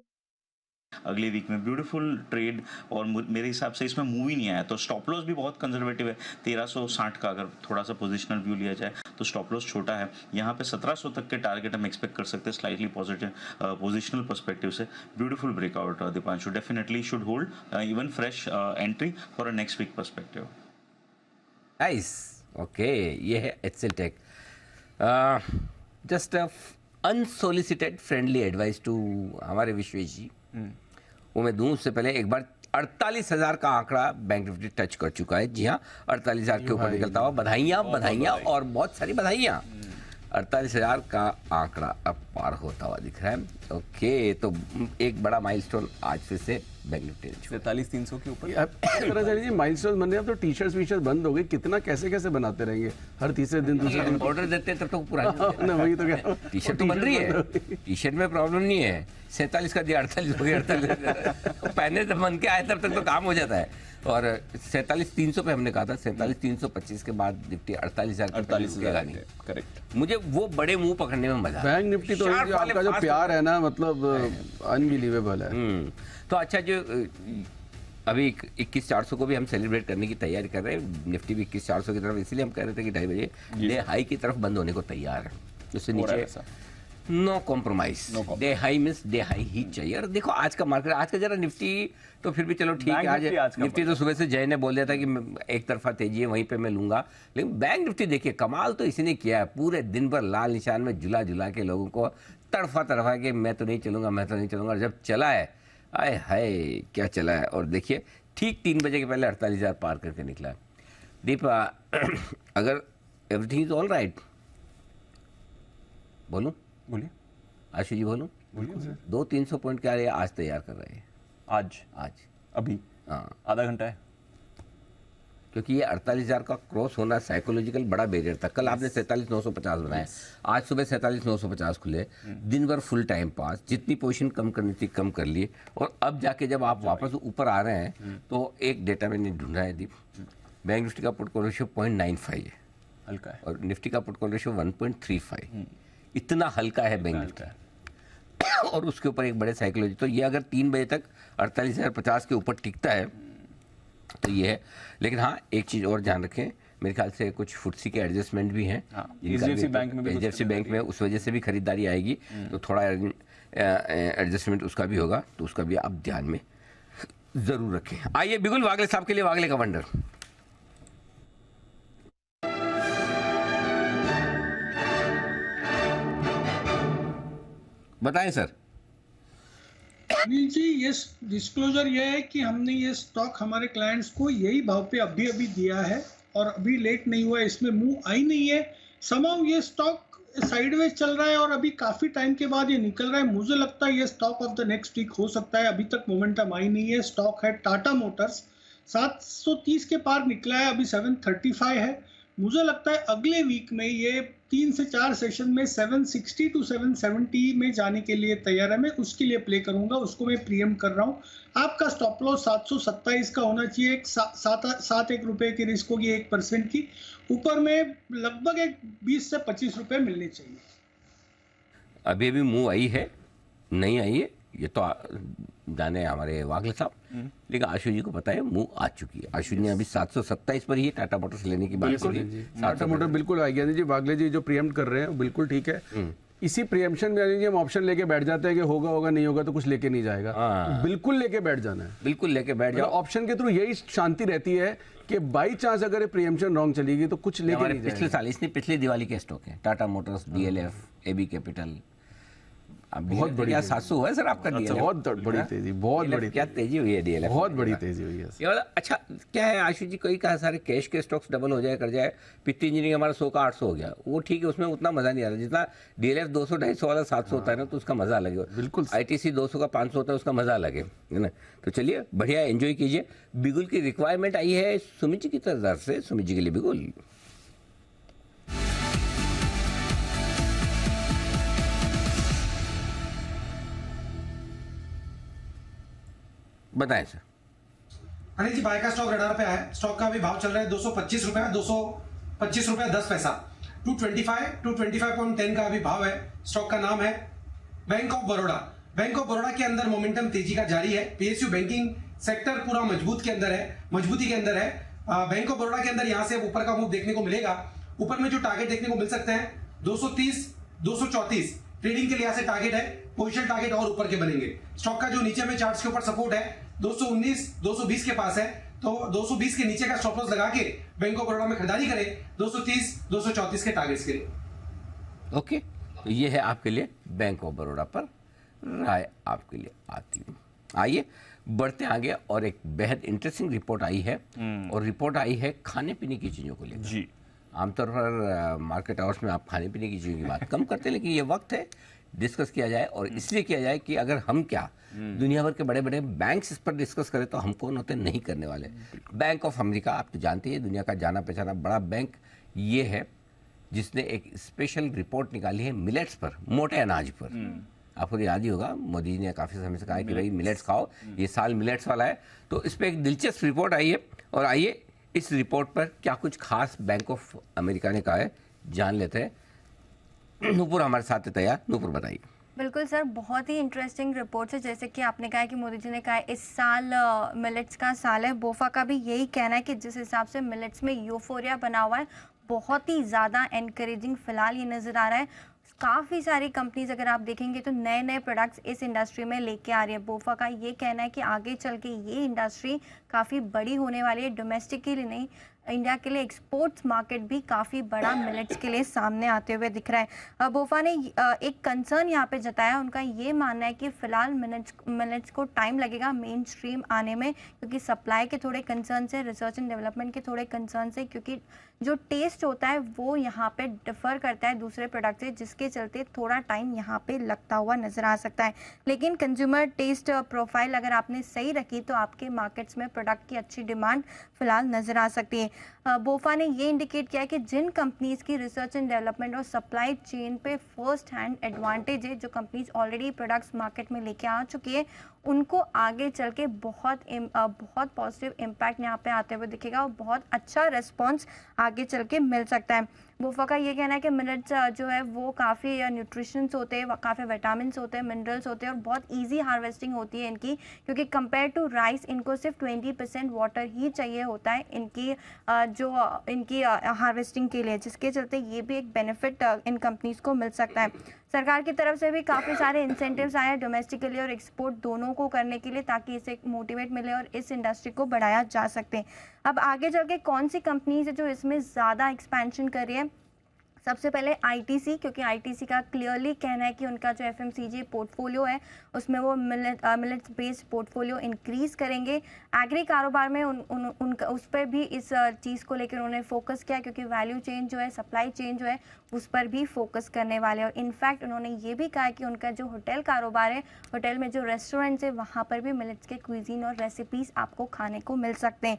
अगले वीक में ब्यूटीफुल ट्रेड, और मेरे हिसाब से इसमें मूव ही नहीं आया। तो स्टॉप लॉस भी बहुत कंजर्वेटिव है, 1360 का अगर थोड़ा सा पोजिशनल व्यू लिया जाए तो स्टॉप लॉस छोटा है। यहाँ पे 1700 तक के टारगेट हम एक्सपेक्ट कर सकते हैं स्लाइटली पॉजिटिव पोजिशनल पर्सपेक्टिव से। Beautiful breakout Deepanshu, definitely should hold even fresh entry for a next week perspective. Nice, okay, ये है HCL tech. Just unsolicited friendly advice to हमारे विश्वेश जी, वो मैं दूं उससे पहले एक बार 48,000 का आंकड़ा बैंक निफ्टी टच कर चुका है। जी हाँ, 48,000 के ऊपर निकलता हुआ, बधाइयाँ बधाइयाँ और बहुत सारी बधाइयाँ। 48,000 का आंकड़ा अब पार होता हुआ दिख रहा है। ओके, तो एक बड़ा माइलस्टोन आज फिर से बैंक निफ्टी 43,300 के ऊपर। जी माइलस्टोन बन रहे हैं, अब तो टी शर्ट बंद हो गई, कितना कैसे कैसे बनाते रहेंगे हर तीसरे दिन दूसरे दिन ऑर्डर देते हैं तब तक पुरानी ना, वही तो क्या, टी शर्ट तो बन रही है, टी शर्ट में प्रॉब्लम नहीं है। 47 का दिया 48 हो गया, 48 पहले जब बन के आए तब तक तो काम हो जाता है। और 47,300 पे हमने कहा था, 47,325 के बाद निफ्टी 48,000 करेक्ट। मुझे वो बड़े मुंह पकड़ने में मजा। बैंक निफ्टी तो आपका जो प्यार है ना, मतलब अनबिलीवेबल है। तो अच्छा, जो अभी 21,400 को भी हम सेलिब्रेट करने की तैयारी कर रहे हैं, निफ्टी भी 21,400 की तरफ, इसलिए हम कह रहे थे कि 2:30 बजे डे हाई की तरफ बंद होने को तैयार है। उससे नीचे no compromise, day high means day high ही चाहिए। और देखो आज का मार्केट, आज का जरा निफ्टी तो फिर भी चलो ठीक है, आज निफ्टी तो सुबह से जय ने बोल दिया था कि एक तरफा तेजी है वहीं पे मैं लूंगा, लेकिन बैंक निफ्टी देखिए कमाल तो इसी ने किया है, पूरे दिन भर लाल निशान में जुला जुला के लोगों को तड़फा कि मैं तो नहीं चलूंगा, मैं तो नहीं चलूंगा। और जब चला है, आए हाय क्या चला है। और देखिए ठीक 3 बजे के पहले 48,000 पार करके निकला है। दीपा, अगर एवरीथिंग इज ऑल राइट, बोलूं? बोलिए आशु जी, बोलूं? बोलिए। 200-300 पॉइंट क्या आज तैयार कर रहे हैं? आज अभी हाँ, आधा घंटा है, क्योंकि ये 48,000 का क्रॉस होना साइकोलॉजिकल बड़ा बैरियर था। कल आपने 47,950 बनाया, आज सुबह 47,950 खुले, दिन भर फुल टाइम पास, जितनी पोजीशन कम करनी थी कम कर लिए, और अब जाके जब आप वापस ऊपर आ रहे हैं तो एक डेटा मैंने ढूंढा है दीप, बैंक निफ्टी का पुट कॉल रेशियो 0.95 है, हल्का है, और निफ्टी का पुट कॉल रेशियो 1.35, इतना हल्का है बैंक निफ्टी। और उसके ऊपर एक बड़े साइकोलॉजी, तो ये अगर 3 बजे तक 48,050 के ऊपर टिकता है तो ये है। लेकिन हाँ, एक चीज़ और ध्यान रखें, मेरे ख्याल से कुछ फुटसी के एडजस्टमेंट भी हैं HDFC बैंक में, उस वजह से भी खरीदारी आएगी, तो थोड़ा एडजस्टमेंट उसका भी होगा, तो उसका भी आप ध्यान में जरूर रखें। आइए बिगुल वागले साहब के लिए वागले का वंडर। बताएं सर। अनिल जी, ये डिस्क्लोजर ये है कि हमने ये स्टॉक हमारे क्लाइंट्स को यही भाव पे अभी अभी दिया है और अभी लेट नहीं हुआ, इसमें मूव आई नहीं है। समाउ ये स्टॉक साइडवेज चल रहा है और अभी काफी टाइम के बाद ये निकल रहा है। मुझे लगता है ये stock of the next week हो सकता है, अभी तक मोमेंटम आई नहीं है। स्टॉक है टाटा मोटर्स, 730 के पार निकला है, अभी 735 है। मुझे लगता है अगले वीक में ये 3 से 4 सेशन में 760 टू 770 में जाने के लिए तैयार है। मैं उसके लिए प्ले करूंगा, उसको मैं प्रीएम कर रहा हूँ। आपका स्टॉप लॉस 727 का होना चाहिए, 7 रुपए की रिस्क होगी 1% की, ऊपर में लगभग 20 से 25 रुपए मिलने चाहिए। अभी अभी मूव आई है नहीं आई है ये तो जाने हमारे वागले साहब, लेकिन आशु जी को पता है मूव आ चुकी है। आशु ने अभी 727 पर ही टाटा मोटर्स लेने की बात की। टाटा मोटर बिल्कुल आ गया जी। वागले जी जो प्रीएम्प्ट कर रहे हैं बिल्कुल ठीक है। इसी प्रीएम्पशन में हम ऑप्शन लेके बैठ जाते हैं कि होगा होगा नहीं होगा तो कुछ लेके नहीं जाएगा। तो बिल्कुल लेके बैठ जाना है, बिल्कुल लेके बैठ जाओ। ऑप्शन के थ्रू यही शांति रहती है कि बाई चांस अगर प्रीएम्पशन रॉन्ग चलेगी तो कुछ लेके नहीं जाएगा। पिछले साल इसने पिछले दिवाली के स्टॉक है Tata Motors, DLF, AB capital. बहुत बड़ी 700 हुआ है सर आपका DLF। बहुत बड़ी तेजी, बहुत बड़ी क्या तेजी हुई है DLF, बहुत बड़ी तेजी हुई है। अच्छा क्या है आशु जी, कोई कहा सारे कैश के स्टॉक्स डबल हो जाए कर जाए। पित्ती इंजीनियरिंग हमारा 100 का 800 हो गया, वो ठीक है, उसमें उतना मजा नहीं आता जितना DLF 200-250 वाला 700 होता है ना, तो उसका मजा अलग है। बिल्कुल ITC 200 का 500 होता है, उसका मजा अलग है ना। तो चलिए बढ़िया एंजॉय कीजिए। बिगुल की रिक्वायरमेंट आई है सुमित जी की तरफ से, सुमित जी के लिए बिगुल। बताएं सर। अनिल जी, बाय का स्टॉक रडार पे है। स्टॉक का भी भाव चल रहा है 225 रुपए, 225 रुपए 10 पैसा। 225 का अभी भाव है। स्टॉक का नाम है bank of Baroda. Bank of Baroda के अंदर मोमेंटम तेजी का जारी है। PSU बैंकिंग सेक्टर पूरा मजबूती के अंदर है। बैंक ऑफ बड़ौदा के अंदर यहां से ऊपर का मूव देखने को मिलेगा। ऊपर में जो टारगेट देखने को मिल सकते हैं 230, 234 ट्रेडिंग के लिए से टारगेट है। पोजीशन टारगेट और ऊपर के बनेंगे। स्टॉक का जो नीचे में चार्ट्स के ऊपर सपोर्ट है 219, 220 के पास है, तो 220 के नीचे का स्टॉप लॉस लगा के बैंक ऑफ बड़ौदा में खरीदारी करें 230, 234 के टारगेट्स के लिए। ओके, तो ये है आपके लिए बैंक ऑफ बड़ौदा पर राय आपके लिए आती है। आइए बढ़ते आगे, और एक बेहद इंटरेस्टिंग रिपोर्ट आई है, और रिपोर्ट आई है खाने पीने की चीजों को लेकर। जी, आमतौर पर मार्केट आवर्स में आप खाने पीने की चीज़ों की बात कम करते हैं, लेकिन ये वक्त है डिस्कस किया जाए, और इसलिए किया जाए कि अगर हम क्या दुनिया भर के बड़े बड़े बैंक्स इस पर डिस्कस करें तो हम कौन होते नहीं करने वाले। बैंक ऑफ अमेरिका आप तो जानते हैं, दुनिया का जाना पहचाना बड़ा बैंक ये है, जिसने एक स्पेशल रिपोर्ट निकाली है मिलेट्स पर, मोटे अनाज पर। आपको याद ही होगा, मोदी जी ने काफ़ी समय से कहा है कि भाई मिलेट्स खाओ, ये साल मिलेट्स वाला है। तो इस पर एक दिलचस्प रिपोर्ट आई है, और आइए इस रिपोर्ट पर क्या कुछ खास बैंक ऑफ अमेरिका ने कहा है जान लेते हैं। नूपुर हमारे साथ है तैयार। नूपुर बताइए। बिल्कुल सर, बहुत ही इंटरेस्टिंग रिपोर्ट है। जैसे कि आपने कहा है कि मोदी जी ने कहा है इस साल मिलेट्स का साल है। बोफा का भी यही कहना है कि जिस हिसाब से मिलेट्स में यूफोरिया बना हुआ है, बहुत ही ज़्यादा एनकरेजिंग फिलहाल ये नज़र आ रहा है। काफ़ी सारी कंपनीज अगर आप देखेंगे तो नए नए प्रोडक्ट्स इस इंडस्ट्री में लेके आ रही है। बोफा का ये कहना है कि आगे चल के ये इंडस्ट्री काफ़ी बड़ी होने वाली है, डोमेस्टिक के लिए नहीं, इंडिया के लिए एक्सपोर्ट्स मार्केट भी काफ़ी बड़ा मिलेट्स के लिए सामने आते हुए दिख रहा है। बोफा ने एक कंसर्न यहाँ पे जताया, उनका ये मानना है कि फ़िलहाल मिलेट्स को टाइम लगेगा मेन स्ट्रीम आने में, क्योंकि सप्लाई के थोड़े कंसर्न से, रिसर्च एंड डेवलपमेंट के थोड़े कंसर्न से, क्योंकि जो टेस्ट होता है वो यहाँ पे डिफ़र करता है दूसरे प्रोडक्ट से, जिसके चलते थोड़ा टाइम यहाँ पे लगता हुआ नज़र आ सकता है। लेकिन कंज्यूमर टेस्ट प्रोफाइल अगर आपने सही रखी तो आपके मार्केट्स में प्रोडक्ट की अच्छी डिमांड फिलहाल नज़र आ सकती है। बोफा ने ये इंडिकेट किया है कि जिन कंपनीज की रिसर्च एंड डेवलपमेंट और सप्लाई चेन पे फर्स्ट हैंड एडवांटेज है, जो कंपनीज ऑलरेडी प्रोडक्ट्स मार्केट में लेके आ चुकी है, उनको आगे चल के बहुत पॉजिटिव इम्पैक्ट यहाँ पे आते हुए दिखेगा, और बहुत अच्छा रिस्पॉन्स आगे चल के मिल सकता है। बोफा का ये कहना है कि मिलेट्स जो है वो काफ़ी न्यूट्रिशंस होते हैं, काफ़ी विटामिन होते हैं, मिनरल्स होते हैं और बहुत ईजी हार्वेस्टिंग होती है इनकी, क्योंकि कंपेयर टू राइस इनको सिर्फ 20% वाटर ही चाहिए होता है इनकी इनकी हार्वेस्टिंग के लिए, जिसके चलते ये भी एक बेनिफिट इन कंपनीज को मिल सकता है। सरकार की तरफ से भी काफ़ी सारे इंसेंटिव्स आए हैं डोमेस्टिकली और एक्सपोर्ट दोनों को करने के लिए, ताकि इसे मोटिवेट मिले और इस इंडस्ट्री को बढ़ाया जा सकते। अब आगे चल के कौन सी कंपनीज है जो इसमें ज़्यादा एक्सपेंशन कर रही है? सबसे पहले आईटीसी, क्योंकि आईटीसी का क्लियरली कहना है कि उनका जो एफएमसीजी पोर्टफोलियो है उसमें वो मिलेट्स बेस्ड पोर्टफोलियो इंक्रीज करेंगे। एग्री कारोबार में उनका उस पर भी इस चीज़ को लेकर उन्होंने फोकस किया, क्योंकि वैल्यू चेन जो है, सप्लाई चेन जो है, उस पर भी फोकस करने वाले हैं। और इनफैक्ट उन्होंने ये भी कहा कि उनका जो होटल कारोबार है, होटल में जो रेस्टोरेंट्स है, वहाँ पर भी मिलेट्स के क्विजीन और रेसिपीज़ आपको खाने को मिल सकते हैं।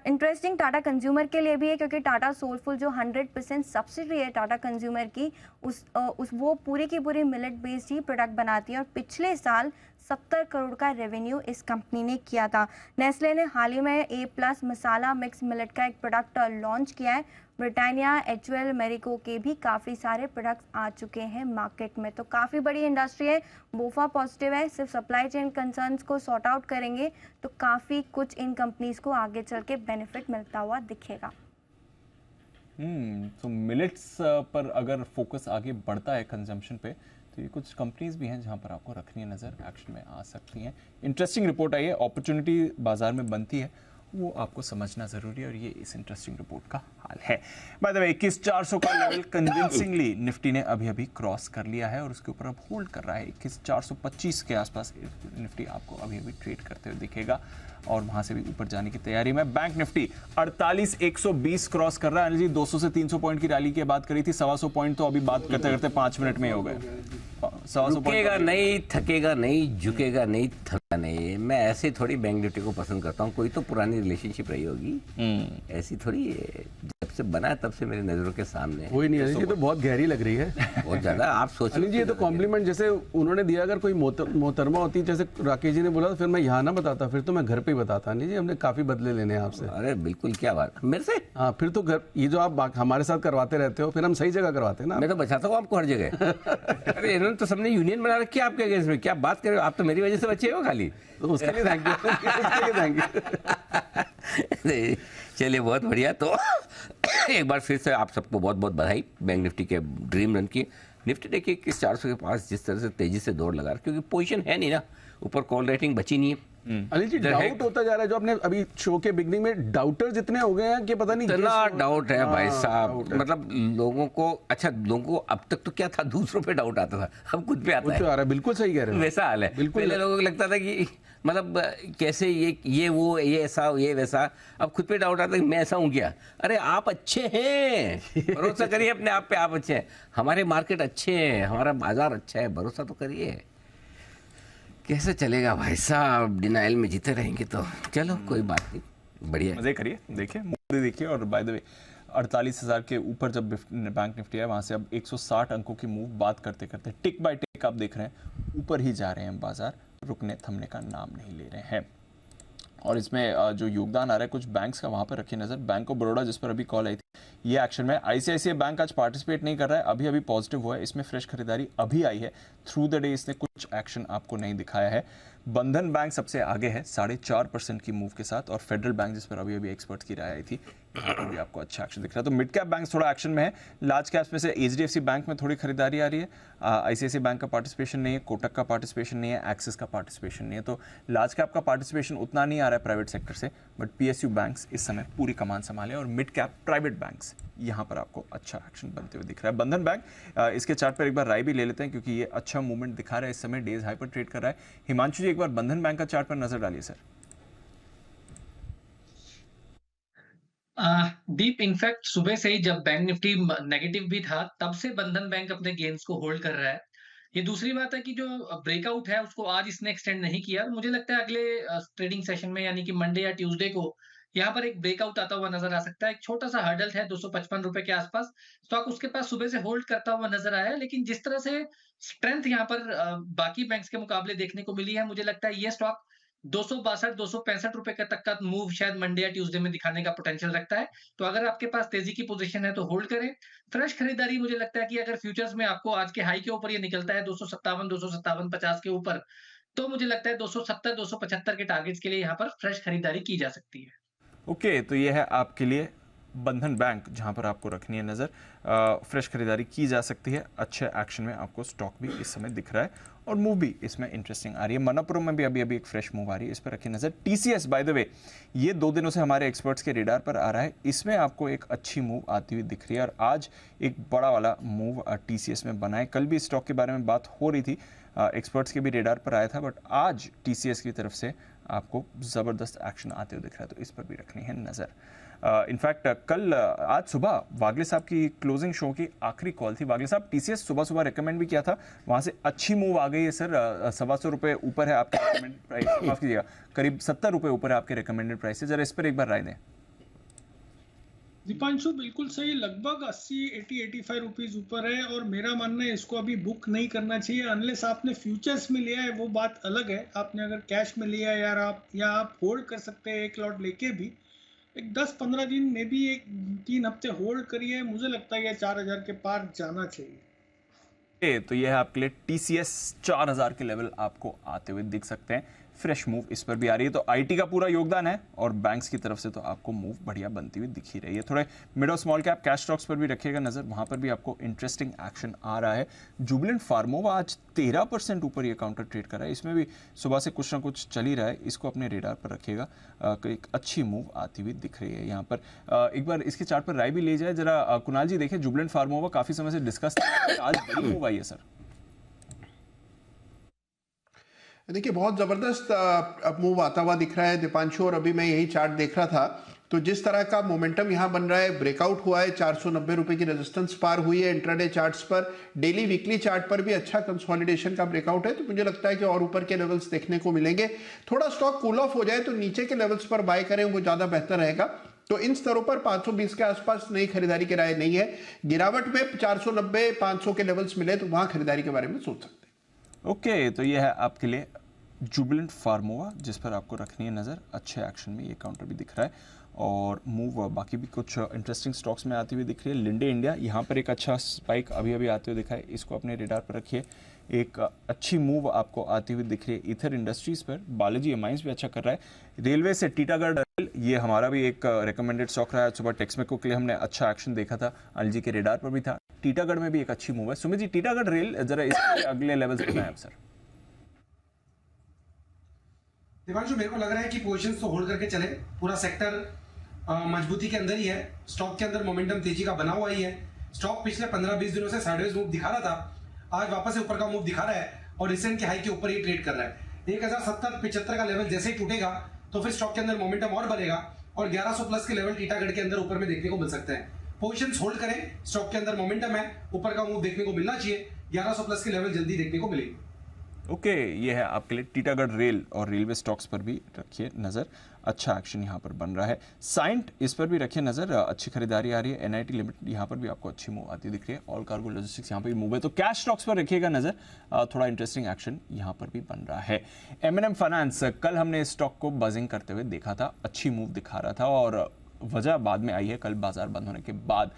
इंटरेस्टिंग टाटा कंज्यूमर के लिए भी है, क्योंकि टाटा सोलफुल जो 100% सब्सिडी है टाटा कंज्यूमर की, वो पूरी की पूरी मिलेट बेस्ड ही प्रोडक्ट बनाती है और पिछले साल 70 करोड़ का रेवेन्यू इस कंपनी ने किया था। नेस्ले ने हाल ही में A+ मसाला मिक्स मिलेट का एक प्रोडक्ट लॉन्च किया है। ब्रिटानिया, HUL, मेरिको के भी काफ़ी सारे प्रोडक्ट्स आ चुके हैं मार्केट में। तो काफ़ी बड़ी इंडस्ट्री है। बोफा पॉजिटिव है, सिर्फ सप्लाई चेन कंसर्न्स को सॉर्ट आउट करेंगे तो काफ़ी कुछ इन कंपनीज को आगे चल के बेनिफिट मिलता हुआ दिखेगा। तो मिलेट्स पर अगर फोकस आगे बढ़ता है कंजम्पशन पे, तो ये कुछ कंपनीज भी हैं जहां पर आपको रखनी है नज़र, एक्शन में आ सकती हैं। इंटरेस्टिंग रिपोर्ट आई है, अपॉर्चुनिटी बाजार में बनती है, वो आपको समझना जरूरी है और ये इस इंटरेस्टिंग रिपोर्ट का हाल है। बाय द वे 21,400 का लेवल कन्विंसिंगली निफ्टी ने अभी अभी क्रॉस कर लिया है और उसके ऊपर अब होल्ड कर रहा है। 21,425 के आसपास निफ्टी आपको अभी अभी ट्रेड करते हुए दिखेगा और वहां से भी ऊपर जाने की तैयारी में। बैंक निफ्टी 48,120 क्रॉस कर रहा है। जी 200 से 300 पॉइंट की रैली की बात करी थी, 125 पॉइंट तो अभी बात करते करते 5 मिनट में हो गए। 125 रुकेगा नहीं, थकेगा नहीं, झुकेगा नहीं, थका नहीं। मैं ऐसे थोड़ी बैंक निफ्टी को पसंद करता हूँ। कोई तो पुरानी रिलेशनशिप रही होगी, ऐसी थोड़ी है। जब से बना है तब से मेरी नजरों के सामने। कोई नहीं, ये तो बहुत गहरी लग रही है, बहुत ज्यादा। आप सोचिए जी, ये तो कॉम्प्लीमेंट जैसे उन्होंने दिया। अगर कोई मोहतरमा होती, जैसे राकेश जी ने बोला, तो फिर मैं यहाँ ना बताता, फिर तो मैं घर पे ही बताता। नहीं जी, हमने काफी बदले लेने हैं आपसे। अरे बिल्कुल, क्या बात मेरे से। हाँ, फिर तो घर, ये जो आप हमारे साथ करवाते रहते हो, फिर हम सही जगह करवाते हैं ना। मैं तो बचाता हूँ आपको हर जगह। अरे इन्होंने तो सबने यूनियन बना रखी है आपके अगेंस्ट में। क्या बात कर रहे हो आप? तो मेरी वजह से बचे हो खाली। तो उसके लिए थैंक यू, उसके लिए थैंक यू। चलिए, बहुत बढ़िया। तो एक बार फिर से आप सबको बहुत बहुत बधाई बैंक निफ्टी के ड्रीम रन की। निफ्टी देखिए 21,400 के पास जिस तरह से तेजी से दौड़ लगा, क्योंकि पोजीशन है नहीं ना, ऊपर कॉल रेटिंग बची नहीं है। अनिल जी, डाउट होता जा रहा है, जो आपने अभी शो के बिगनिंग में डाउटर्स इतने हो गए हैं कि पता नहीं इतना डाउट है भाई साहब। मतलब लोगों को, अच्छा लोगों को अब तक तो क्या था, दूसरों पे डाउट आता था, अब खुद पे आता है। आ रहा है, बिल्कुल सही कह रहे हैं। वैसा हाल है। पहले लोगों को लगता था कि मतलब कैसे ये वो, ये ऐसा, ये वैसा। अब खुद पे डाउट आता है कि मैं ऐसा हूँ क्या। अरे आप अच्छे हैं, भरोसा करिए अपने आप पे, आप अच्छे हैं। हमारे मार्केट अच्छे हैं, हमारा बाजार अच्छा है, भरोसा तो करिए। कैसे चलेगा भाई साहब, डिनाइल में जीते रहेंगे तो। चलो कोई बात नहीं, बढ़िया। मजे करिए, देखिए मोदी देखिए। और बाय द वे 48,000 के ऊपर जब बैंक निफ्टी है, वहां से अब 160 अंकों की मूव बात करते करते टिक बाय टिक आप देख रहे हैं ऊपर ही जा रहे हैं बाजार, रुकने थमने का नाम नहीं ले रहे हैं। और इसमें जो योगदान आ रहा है कुछ बैंक्स का, वहां पर रखिए नजर। बैंक ऑफ बड़ौदा, जिस पर अभी कॉल आई थी, ये एक्शन में। ICICI बैंक आज पार्टिसिपेट नहीं कर रहा है, अभी अभी पॉजिटिव हुआ है। इसमें फ्रेश खरीदारी अभी आई है, थ्रू द डे इसने कुछ एक्शन आपको नहीं दिखाया है। बंधन बैंक सबसे आगे है 4.5% की मूव के साथ, और फेडरल बैंक, जिस पर अभी अभी एक्सपर्ट की राय आई थी, यहाँ पर भी आपको अच्छा एक्शन दिख रहा है। तो मिड कैप बैंक थोड़ा एक्शन में है। लार्ज कैप्स में से HDFC बैंक में थोड़ी खरीदारी आ रही है। ICICI बैंक का पार्टिसिपेशन नहीं है, कोटक का पार्टिसिपेशन नहीं है, एक्सिस का पार्टिसिपेशन नहीं है। तो लार्ज कैप का पार्टिसिपेशन उतना नहीं आ रहा है प्राइवेट सेक्टर से, बट PSU बैंक्स इस समय पूरी कमान संभाले, और मिड कैप प्राइवेट बैंक्स यहाँ पर आपको अच्छा एक्शन बनते हुए दिख रहा है। बंधन बैंक, इसके चार्ट पर एक बार राय भी ले लेते हैं, क्योंकि ये अच्छा मूवमेंट दिखा रहा है, इस समय डेज हाई पर ट्रेड कर रहा है। हिमांशु जी, एक बार बंधन बैंक का चार्ट पर नजर डालिए सर। दीप, इनफैक्ट सुबह से ही जब बैंक निफ्टी नेगेटिव भी था, तब से बंधन बैंक अपने गेन्स को होल्ड कर रहा है। ये दूसरी बात है कि जो ब्रेकआउट है उसको आज इसने एक्सटेंड नहीं किया। मुझे लगता है अगले ट्रेडिंग सेशन में, यानी कि मंडे या ट्यूसडे को, यहाँ पर एक ब्रेकआउट आता हुआ नजर आ सकता है। एक छोटा सा हर्डल है 255 रुपए के आसपास, स्टॉक उसके पास सुबह से होल्ड करता हुआ नजर आया है। लेकिन जिस तरह से स्ट्रेंथ यहाँ पर बाकी बैंक्स के मुकाबले देखने को मिली है, मुझे लगता है ये स्टॉक 262-265 रुपए तक का मूव शायद मंडे या ट्यूसडे में दिखाने का पोटेंशियल रखता है। तो अगर आपके पास तेजी की पोजीशन है तो होल्ड करें। फ्रेश खरीदारी मुझे लगता है कि अगर फ्यूचर्स में आपको आज के हाई के ऊपर ये निकलता है 257-257.50 के ऊपर, तो मुझे लगता है 270-275 के टारगेट्स के लिए यहाँ पर फ्रेश खरीदारी की जा सकती है। ओके, तो ये है आपके लिए बंधन बैंक, जहां पर आपको रखनी है नज़र। फ्रेश खरीदारी की जा सकती है। अच्छे एक्शन में आपको स्टॉक भी इस समय दिख रहा है और मूव भी इसमें इंटरेस्टिंग आ रही है। मणप्पुरम में भी अभी एक फ्रेश मूव आ रही है, इस पर रखिए नज़र। टीसीएस बाय द वे ये 2 दिनों से हमारे एक्सपर्ट्स के रेडार पर आ रहा है, इसमें आपको एक अच्छी मूव आती हुई दिख रही है और आज एक बड़ा वाला मूव टीसीएस में बना है। कल भी स्टॉक के बारे में बात हो रही थी, एक्सपर्ट्स के भी रेडार पर आया था, बट आज टीसीएस की तरफ से आपको ज़बरदस्त एक्शन आते हुए दिख रहा है, तो इस पर भी रखनी है नज़र। इनफैक्ट आज सुबह वागले साहब की क्लोजिंग शो की आखिरी कॉल थी। वागले साहब टीसीएस सुबह रिकमेंड भी किया था, वहां से अच्छी मूव आ गई है सर। 125 रुपये ऊपर है आपके रिकमेंडेड प्राइस, माफ कीजिएगा करीब 70 रुपये ऊपर है आपके रिकमेंडेड प्राइस से। जरा इस पर एक बार राय दें। दीपांशु बिल्कुल सही, लगभग 80-85 रुपीज ऊपर है और मेरा मानना है इसको अभी बुक नहीं करना चाहिए अनलेस आपने फ्यूचर्स में लिया है, वो बात अलग है। आपने अगर कैश में लिया है यार आप होल्ड कर सकते हैं, एक लॉट लेके भी एक 10-15 दिन में भी 3 हफ्ते होल्ड करिए। मुझे लगता है 4000 के पार जाना चाहिए। तो यह है आपके लिए टीसीएस 4000 के लेवल आपको आते हुए दिख सकते हैं। फ्रेश मूव इस पर भी आ रही है, तो आईटी का पूरा योगदान है और बैंक्स की तरफ से तो आपको मूव बढ़िया बनती हुई दिख ही रही है। थोड़े मिड और स्मॉल कैप कैश स्टॉक्स पर भी रखिएगा नजर, वहां पर भी आपको इंटरेस्टिंग एक्शन आ रहा है। जुबिलेंट फार्मोवा आज 13% ऊपर ये काउंटर ट्रेड कर रहा है, इसमें भी सुबह से कुछ ना कुछ चल ही रहा है, इसको अपने रेडार पर रखिएगा। एक अच्छी मूव आती हुई दिख रही है यहाँ पर। एक बार इसके चार्ट पर राय भी ले जाए जरा। कुणाल जी देखिए, जुबिलेंट फार्मोवा काफी समय से डिस्कस, आज बड़ी मूव आई है सर। देखिए बहुत ज़बरदस्त अब मूव आता हुआ दिख रहा है दीपांशु, और अभी मैं यही चार्ट देख रहा था तो जिस तरह का मोमेंटम यहाँ बन रहा है, ब्रेकआउट हुआ है, 490 रुपए की रेजिस्टेंस पार हुई है इंट्राडे चार्ट्स पर, डेली वीकली चार्ट पर भी अच्छा कंसोलिडेशन का ब्रेकआउट है, तो मुझे लगता है कि और ऊपर के लेवल्स देखने को मिलेंगे। थोड़ा स्टॉक कूल ऑफ हो जाए तो नीचे के लेवल्स पर बाय करें, वो ज़्यादा बेहतर रहेगा। तो इन स्तरों पर 520 के आसपास नई खरीदारी की राय नहीं है। गिरावट में 490-500 के लेवल्स मिले तो वहां खरीदारी के बारे में सोच सकते हैं। ओके, तो यह है आपके लिए जुबिलेंट फार्मोवा, जिस पर आपको रखनी है नज़र। अच्छे एक्शन में ये काउंटर भी दिख रहा है और मूव बाकी भी कुछ इंटरेस्टिंग स्टॉक्स में आती हुई दिख रही है। लिंडे इंडिया यहाँ पर एक अच्छा स्पाइक अभी आते हुए दिखा है, इसको अपने रेडार पर रखिए। एक अच्छी मूव आपको आती हुई दिख रही है ईथर इंडस्ट्रीज पर। बालाजी एमाइंस भी अच्छा कर रहा है। रेलवे से टीटागढ़ रेल, ये हमारा भी एक रिकमेंडेड स्टॉक रहा है। सुबह टेक्समेको के लिए हमने अच्छा एक्शन देखा था, अनिल जी के रेडार पर भी था। टीटागढ़ में भी एक अच्छी मूव है। सुमित जी, टीटागढ़ रेल जरा इसके अगले लेवल से बताएं सर। दिवांशु, मेरे को लग रहा है कि पोजीशंस तो होल्ड करके चले। पूरा सेक्टर मजबूती के अंदर ही है, स्टॉक के अंदर मोमेंटम तेजी का बना हुआ ही है। स्टॉक पिछले 15-20 दिनों से साइडवेज मूव दिखा रहा था, आज वापस से ऊपर का मूव दिखा रहा है और रिसेंट के हाई के ऊपर ही ट्रेड कर रहा है। 1070-75 का लेवल जैसे ही टूटेगा तो फिर स्टॉक के अंदर मोमेंटम और बढ़ेगा और 1100 प्लस के लेवल टीटागढ़ के अंदर ऊपर में देखने को मिल सकते हैं। पोजीशंस होल्ड करें, स्टॉक के अंदर मोमेंटम है, ऊपर का मूव देखने को मिलना चाहिए। 1100 प्लस के लेवल जल्दी देखने को मिलेगी। ओके, ये है आपके लिए टीटागढ़ रेल और रेलवे स्टॉक्स पर भी रखिए नज़र। अच्छा एक्शन यहाँ पर बन रहा है। साइंट, इस पर भी रखिए नज़र, अच्छी खरीदारी आ रही है। एनआईटी लिमिटेड, यहाँ पर भी आपको अच्छी मूव आती दिख रही है। ऑल कार्गो लॉजिस्टिक्स यहाँ पर भी मूव है, तो कैश स्टॉक्स पर रखिएगा नज़र। थोड़ा इंटरेस्टिंग एक्शन यहाँ पर भी बन रहा है। एम&एम फाइनेंस, कल हमने इस स्टॉक को बजिंग करते हुए देखा था, अच्छी मूव दिखा रहा था और वजह बाद में आई है कल बाजार बंद होने के बाद।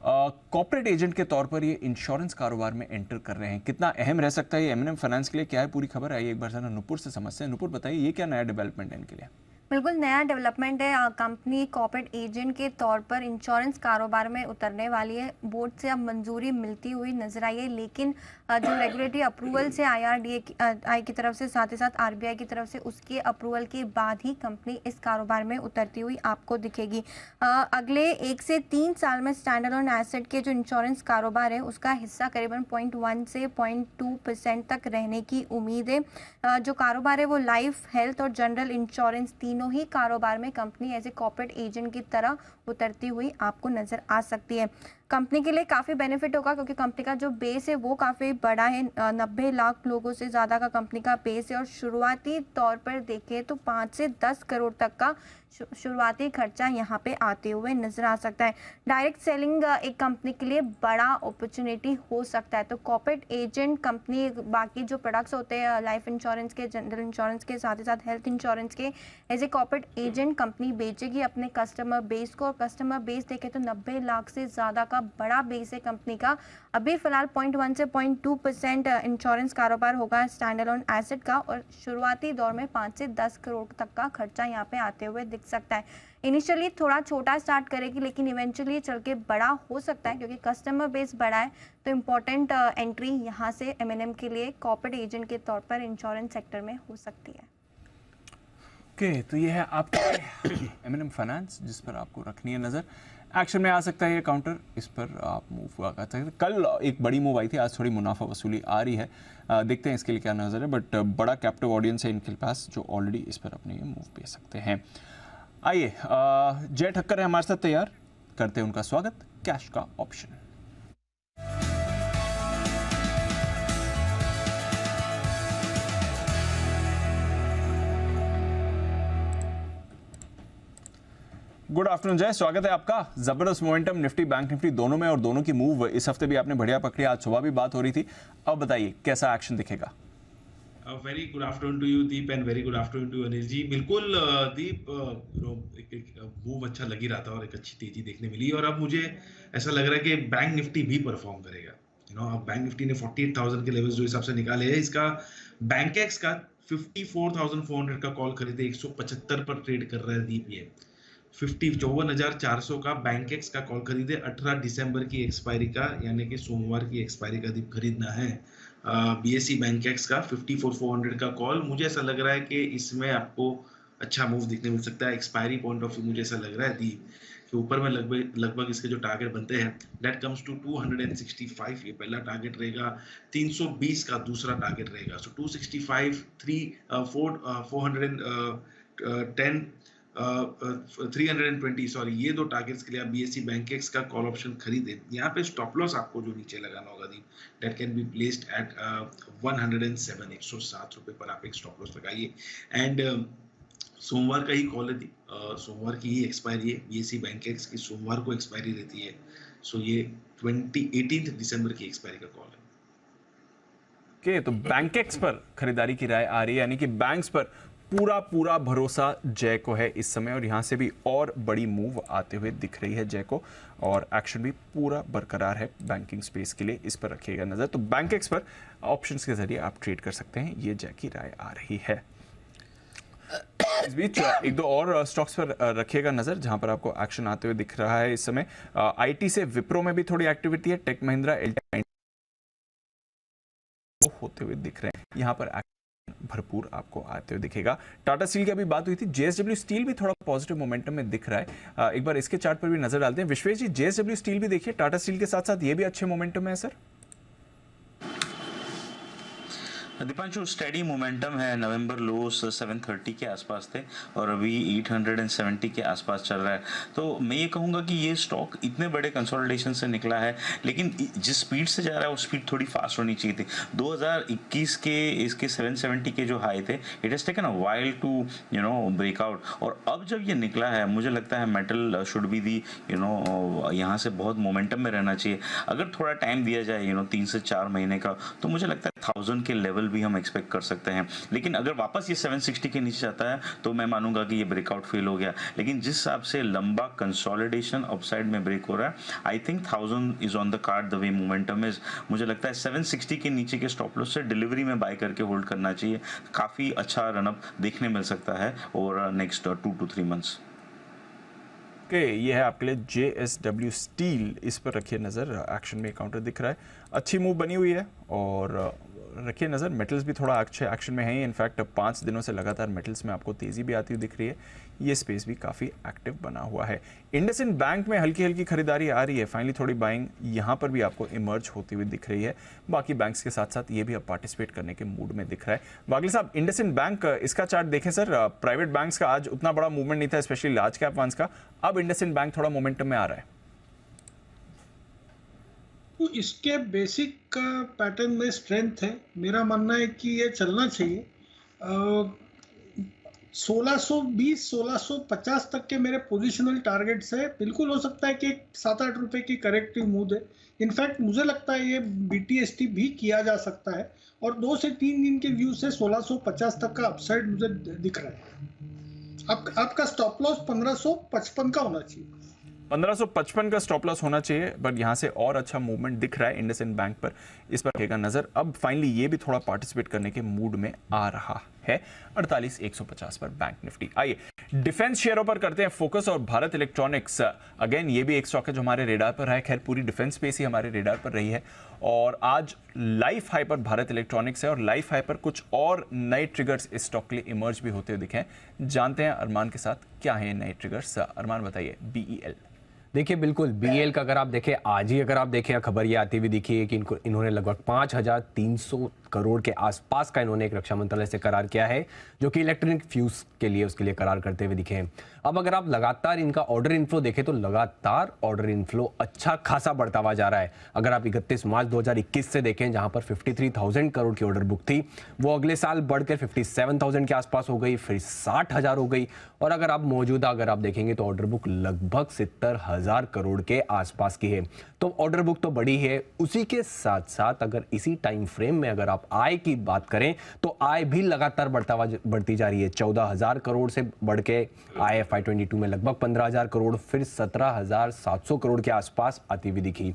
कॉर्पोरेट एजेंट के तौर पर ये इंश्योरेंस कारोबार में एंटर कर रहे हैं, कितना अहम रह सकता है ये एम&एम फाइनेंस के लिए, क्या है पूरी खबर आई एक बार जरा नुपुर से समझते हैं। नुपुर बताइए, ये क्या नया डेवलपमेंट है इनके लिए? बिल्कुल नया डेवलपमेंट है। कंपनी कॉर्पोरेट एजेंट के तौर पर इंश्योरेंस कारोबार में उतरने वाली है। बोर्ड से अब मंजूरी मिलती हुई नजर आई है, लेकिन जो रेगुलेटरी अप्रूवल से IRDAI की तरफ से, साथ ही साथ RBI की तरफ से, उसके अप्रूवल के बाद ही कंपनी इस कारोबार में उतरती हुई आपको दिखेगी। अगले 1 से 3 साल में स्टैंड अलोन एसेट के जो इंश्योरेंस कारोबार है उसका हिस्सा करीबन 0.1 से 0.2% तक रहने की उम्मीद है। जो कारोबार है वो लाइफ, हेल्थ और जनरल इंश्योरेंस तीनों ही कारोबार में company as a corporate agent की तरह उतरती हुई आपको नजर आ सकती है। कंपनी के लिए काफ़ी बेनिफिट होगा क्योंकि कंपनी का जो बेस है वो काफ़ी बड़ा है, 90 लाख लोगों से ज़्यादा का कंपनी का बेस है और शुरुआती तौर पर देखें तो 5 से 10 करोड़ तक का शुरुआती खर्चा यहाँ पे आते हुए नजर आ सकता है। डायरेक्ट सेलिंग एक कंपनी के लिए बड़ा अपॉर्चुनिटी हो सकता है। तो कॉर्पोरेट एजेंट कंपनी बाकी जो प्रोडक्ट्स होते हैं लाइफ इंश्योरेंस के, जनरल इंश्योरेंस के, साथ ही साथ हेल्थ इंश्योरेंस के, as a corporate agent company बेचेगी अपने कस्टमर बेस को। और कस्टमर बेस देखें तो 90 लाख से ज़्यादा का बड़ा बेस है कंपनी का। अभी फिलहाल 0.1 से 0.2% इंश्योरेंस कारोबार होगा स्टैंड अलोन एसेट का और शुरुआती दौर में 5 से 10 करोड़ तक का खर्चा यहाँ पे आते हुए दिख सकता है। इनिशियली थोड़ा छोटा स्टार्ट करेगी लेकिन इवेंचुअली चल के बड़ा हो सकता है क्योंकि कस्टमर बेस बड़ा है। तो इम्पोर्टेंट एंट्री यहाँ से M&M के लिए कॉर्पोरेट एजेंट के तौर पर इंश्योरेंस सेक्टर में हो सकती है। ओके, तो ये है आपका M&M फाइनेंस जिस पर आपको रखनी है नज़र। एक्शन में आ सकता है ये काउंटर, इस पर आप मूव हुआ कर सकते हैं। कल एक बड़ी मूव आई थी, आज थोड़ी मुनाफा वसूली आ रही है, देखते हैं इसके लिए क्या नज़र है। बट बड़ा कैप्टिव ऑडियंस है इनके पास जो ऑलरेडी इस पर अपने मूव ले सकते हैं। आइए, जय ठक्कर है हमारे साथ तैयार, करते हैं उनका स्वागत। कैश का ऑप्शन गुड आफ्टरनून जय, स्वागत है आपका। जबरदस्त मोमेंटम निफ्टी बैंक निफ्टी दोनों में और दोनों की मूव इस हफ्ते भी आपने बढ़िया पकड़ी, आज सुबह भी बात हो रही थी। अब बताइए कैसा एक्शन दिखेगा? Very good afternoon to you Deep and very good afternoon to Anil ji. बिल्कुल दीप, एक मूव अच्छा लग ही रहा था और एक अच्छी तेजी देखने मिली और अब मुझे ऐसा लग रहा है कि बैंक निफ्टी भी परफॉर्म करेगा। अब बैंक निफ्टी ने 48,000 के लेवल्स जो हिसाब से निकाले हैं, इसका बैंकेक्स का 54,400 का कॉल खरीदे 175 पर ट्रेड कर रहा है दीप। ये 54,400 का बैंकेक्स का कॉल खरीदे 18 दिसंबर की एक्सपायरी का, यानी कि सोमवार की एक्सपायरी का दीप खरीदना है। BSE बैंकेक्स का 54,400 का कॉल, मुझे ऐसा लग रहा है कि इसमें आपको अच्छा मूव दिखने मिल सकता है। एक्सपायरी पॉइंट ऑफ व्यू मुझे ऐसा लग रहा है दीप कि ऊपर में लगभग इसके जो टारगेट बनते हैं दैट कम्स टू 265, ये पहला टारगेट रहेगा। 320 का दूसरा टारगेट रहेगा। सो 265, 320, सॉरी, ये दो टारगेट्स के लिए आप BSE बैंकेक्स का कॉल ऑप्शन खरीदें। यहाँ पे स्टॉप लॉस आपको जो नीचे लगाना होगा दी, that can be placed at 107, 107 रुपए पर आप एक स्टॉप लॉस लगाइए। एंड सोमवार का ही कॉल है दी, सोमवार की ही एक्सपायरी है। BSE बैंकेक्स की सोमवार को एक्सपायरी रहती है। सो ये 18 दिसंबर की एक्सपायरी का कॉल है। ओके, तो बैंकेक्स पर खरीदारी की राय आ रही है, यानी कि बैंक्स पर पूरा भरोसा जय को है इस समय और यहाँ से भी और बड़ी मूव आते हुए दिख रही है जय को और एक्शन भी पूरा बरकरार है बैंकिंग स्पेस के लिए, इस पर रखिएगा नज़र। तो बैंकेक्स पर ऑप्शंस के जरिए आप ट्रेड कर सकते हैं, ये जय की राय आ रही है। इस बीच एक दो और स्टॉक्स पर रखिएगा नज़र जहां पर आपको एक्शन आते हुए दिख रहा है इस समय। IT से विप्रो में भी थोड़ी एक्टिविटी है, टेक महिंद्रा होते हुए दिख रहे हैं, यहाँ पर भरपूर आपको आते हुए दिखेगा। टाटा स्टील की अभी बात हुई थी, JSW स्टील भी थोड़ा पॉजिटिव मोमेंटम में दिख रहा है। एक बार इसके चार्ट पर भी नजर डालते हैं। विश्वेश जी, JSW स्टील भी देखिए, टाटा स्टील के साथ साथ ये भी अच्छे मोमेंटम में है सर। दीपांशु, स्टेडी मोमेंटम है। नवंबर लोस 730 के आसपास थे और अभी 870 के आसपास चल रहा है। तो मैं ये कहूँगा कि ये स्टॉक इतने बड़े कंसोलिडेशन से निकला है, लेकिन जिस स्पीड से जा रहा है वो स्पीड थोड़ी फास्ट होनी चाहिए थी। 2021 के इसके 770 के जो हाई थे, it has taken a while to breakout. और अब जब ये निकला है, मुझे लगता है मेटल शुड बी दी यहाँ से बहुत मोमेंटम में रहना चाहिए। अगर थोड़ा टाइम दिया जाए 3 से 4 महीने का, तो मुझे लगता है 1000 के लेवल भी हम एक्सपेक्ट कर सकते हैं। लेकिन अगर वापस ये 760 के नीचे जाता है तो मैं मानूंगा कि ये ब्रेकआउट फेल हो गया। लेकिन जिस हिसाब से लंबा कंसोलिडेशन अपसाइड में ब्रेक हो रहा है, I think 1000 is on the card the way momentum is. मुझे लगता है 760 के नीचे के स्टॉप लॉस से डिलीवरी में बाय करके होल्ड करना चाहिए। काफी अच्छा रनअप देखने मिल सकता है over next 2 to 3 months. Okay, ये है आपके लिए JSW स्टील, इस पर रखिए नज़र। एक्शन में काउंटर दिख रहा है, अच्छी मूव बनी हुई है और रखिए नज़र। मेटल्स भी थोड़ा अच्छे एक्शन में हैं। इनफैक्ट 5 दिनों से लगातार मेटल्स में आपको तेज़ी भी आती हुई दिख रही है। ये स्पेस भी काफ़ी एक्टिव बना हुआ है। इंडसइंड बैंक में हल्की हल्की खरीदारी आ रही है, फाइनली थोड़ी बाइंग यहाँ पर भी आपको इमर्ज होती हुई दिख रही है। बाकी बैंक्स के साथ साथ ये भी अब पार्टिसिपेट करने के मूड में दिख रहा है। वागले साहब, इंडसइंड बैंक, इसका चार्ट देखें सर। प्राइवेट बैंक्स का आज उतना बड़ा मूवमेंट नहीं था, स्पेशली लार्ज कैप वंस का। अब इंडसइंड बैंक थोड़ा मोमेंटम में आ रहा है। तो इसके बेसिक पैटर्न में स्ट्रेंथ है, मेरा मानना है कि ये चलना चाहिए। 1620 1650 तक के मेरे पोजिशनल टारगेट्स है। बिल्कुल हो सकता है कि 7-8 रुपए की करेक्टिव मूव है। इनफैक्ट मुझे लगता है ये BTST भी किया जा सकता है और 2 से 3 दिन के व्यू से 1650 तक का अपसाइड मुझे दिख रहा है। आपका स्टॉप लॉस 1555 का होना चाहिए। 1555 का स्टॉप लॉस होना चाहिए, बट यहाँ से और अच्छा मूवमेंट दिख रहा है इंडसइंड बैंक पर, इस पर रखेगा नजर। अब फाइनली ये भी थोड़ा पार्टिसिपेट करने के मूड में आ रहा है। 48,150 पर बैंक निफ्टी। आइए डिफेंस शेयरों पर करते हैं फोकस, और भारत इलेक्ट्रॉनिक्स अगेन ये भी एक स्टॉक है जो हमारे रेडार पर है। खैर पूरी डिफेंस स्पेस ही हमारे रेडार पर रही है, और आज लाइफ हाई पर भारत इलेक्ट्रॉनिक्स है, और लाइफ हाई पर कुछ और नए ट्रिगर्स इस स्टॉक के लिए इमर्ज भी होते हुए दिखे हैं। जानते हैं अरमान के साथ क्या है नए ट्रिगर्स। अरमान बताइए। BEL देखिए बिल्कुल BEL का अगर आप देखें, आज ही अगर आप देखें खबर ये आती हुई दिखी है कि इन्होंने लगभग 5,300 करोड़ के आसपास का इन्होंने एक रक्षा मंत्रालय से करार किया है, जो कि इलेक्ट्रॉनिक फ्यूज के लिए उसके लिए करार करते हुए दिखे हैं। अब अगर आप लगातार इनका ऑर्डर इनफ्लो देखें तो लगातार ऑर्डर इनफ्लो अच्छा खासा बढ़ता हुआ जा रहा है। अगर आप 31 मार्च 2021 से देखें, जहां पर 53,000 करोड़ की ऑर्डर बुक थी, वो अगले साल बढ़कर 57,000 के आसपास हो गई, फिर 60,000 हो गई, और अगर आप मौजूदा अगर आप देखेंगे तो ऑर्डर बुक लगभग 70,000 करोड़ के आसपास की है। तो ऑर्डर बुक तो बड़ी है, उसी के साथ साथ अगर इसी टाइम फ्रेम में अगर आप आय की बात करें तो आय भी लगातार बढ़ती जा रही है। 14,000 करोड़ से बढ़ के आय FY22 में लगभग 15,000 करोड़, फिर 17,700 करोड़ के आसपास आती हुई दिखी।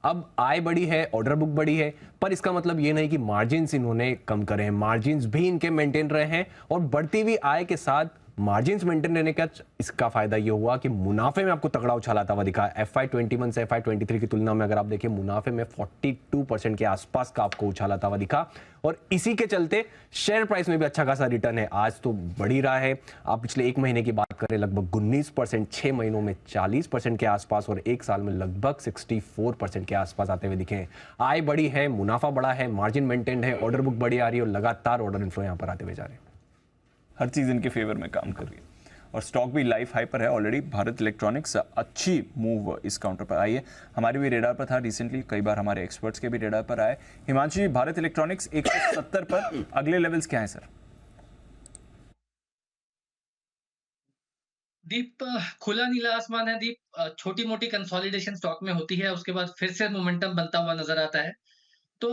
अब आय बड़ी है, ऑर्डर बुक बड़ी है, पर इसका मतलब ये नहीं कि मार्जिन्स इन्होंने कम करे हैं। मार्जिन्स भी इनके मेंटेन रहे हैं, और बढ़ती हुई आय के साथ मार्जिन्स मेंटेन रहने का इसका फायदा ये हुआ कि मुनाफे में आपको तगड़ा उछाल आता हुआ दिखा। FY21 से FY23 की तुलना में अगर आप देखें, मुनाफे में 42% के आसपास का आपको उछाल आता हुआ दिखा, और इसी के चलते शेयर प्राइस में भी अच्छा खासा रिटर्न है। आज तो बढ़ ही रहा है। आप पिछले एक महीने की बात करें, लगभग 19%, 6 महीनों में 40% के आसपास, और एक साल में लगभग 64% के आसपास आते हुए दिखे। आय बड़ी है, मुनाफा बड़ा है, मार्जिन मेंटेन्ड है, ऑर्डर बुक बड़ी आ रही है, और लगातार ऑर्डर इनफ्लो यहाँ पर आते हुए जा रहे हैं। हर चीज इनके फेवर में काम कर रही है, और स्टॉक भी लाइफ हाई पर है ऑलरेडी। भारत इलेक्ट्रॉनिक्स अच्छी मूव इस काउंटर पर आई है, हमारे भी रेडार पर था रिसेंटली, कई बार हमारे एक्सपर्ट्स के भी रेडार पर आए। हिमांशु जी, भारत इलेक्ट्रॉनिक्स 170 पर अगले लेवल्स क्या है सर? दीप, खुला नीला आसमान है दीप। छोटी मोटी कंसोलिडेशन स्टॉक में होती है, उसके बाद फिर से मोमेंटम बनता हुआ नजर आता है। तो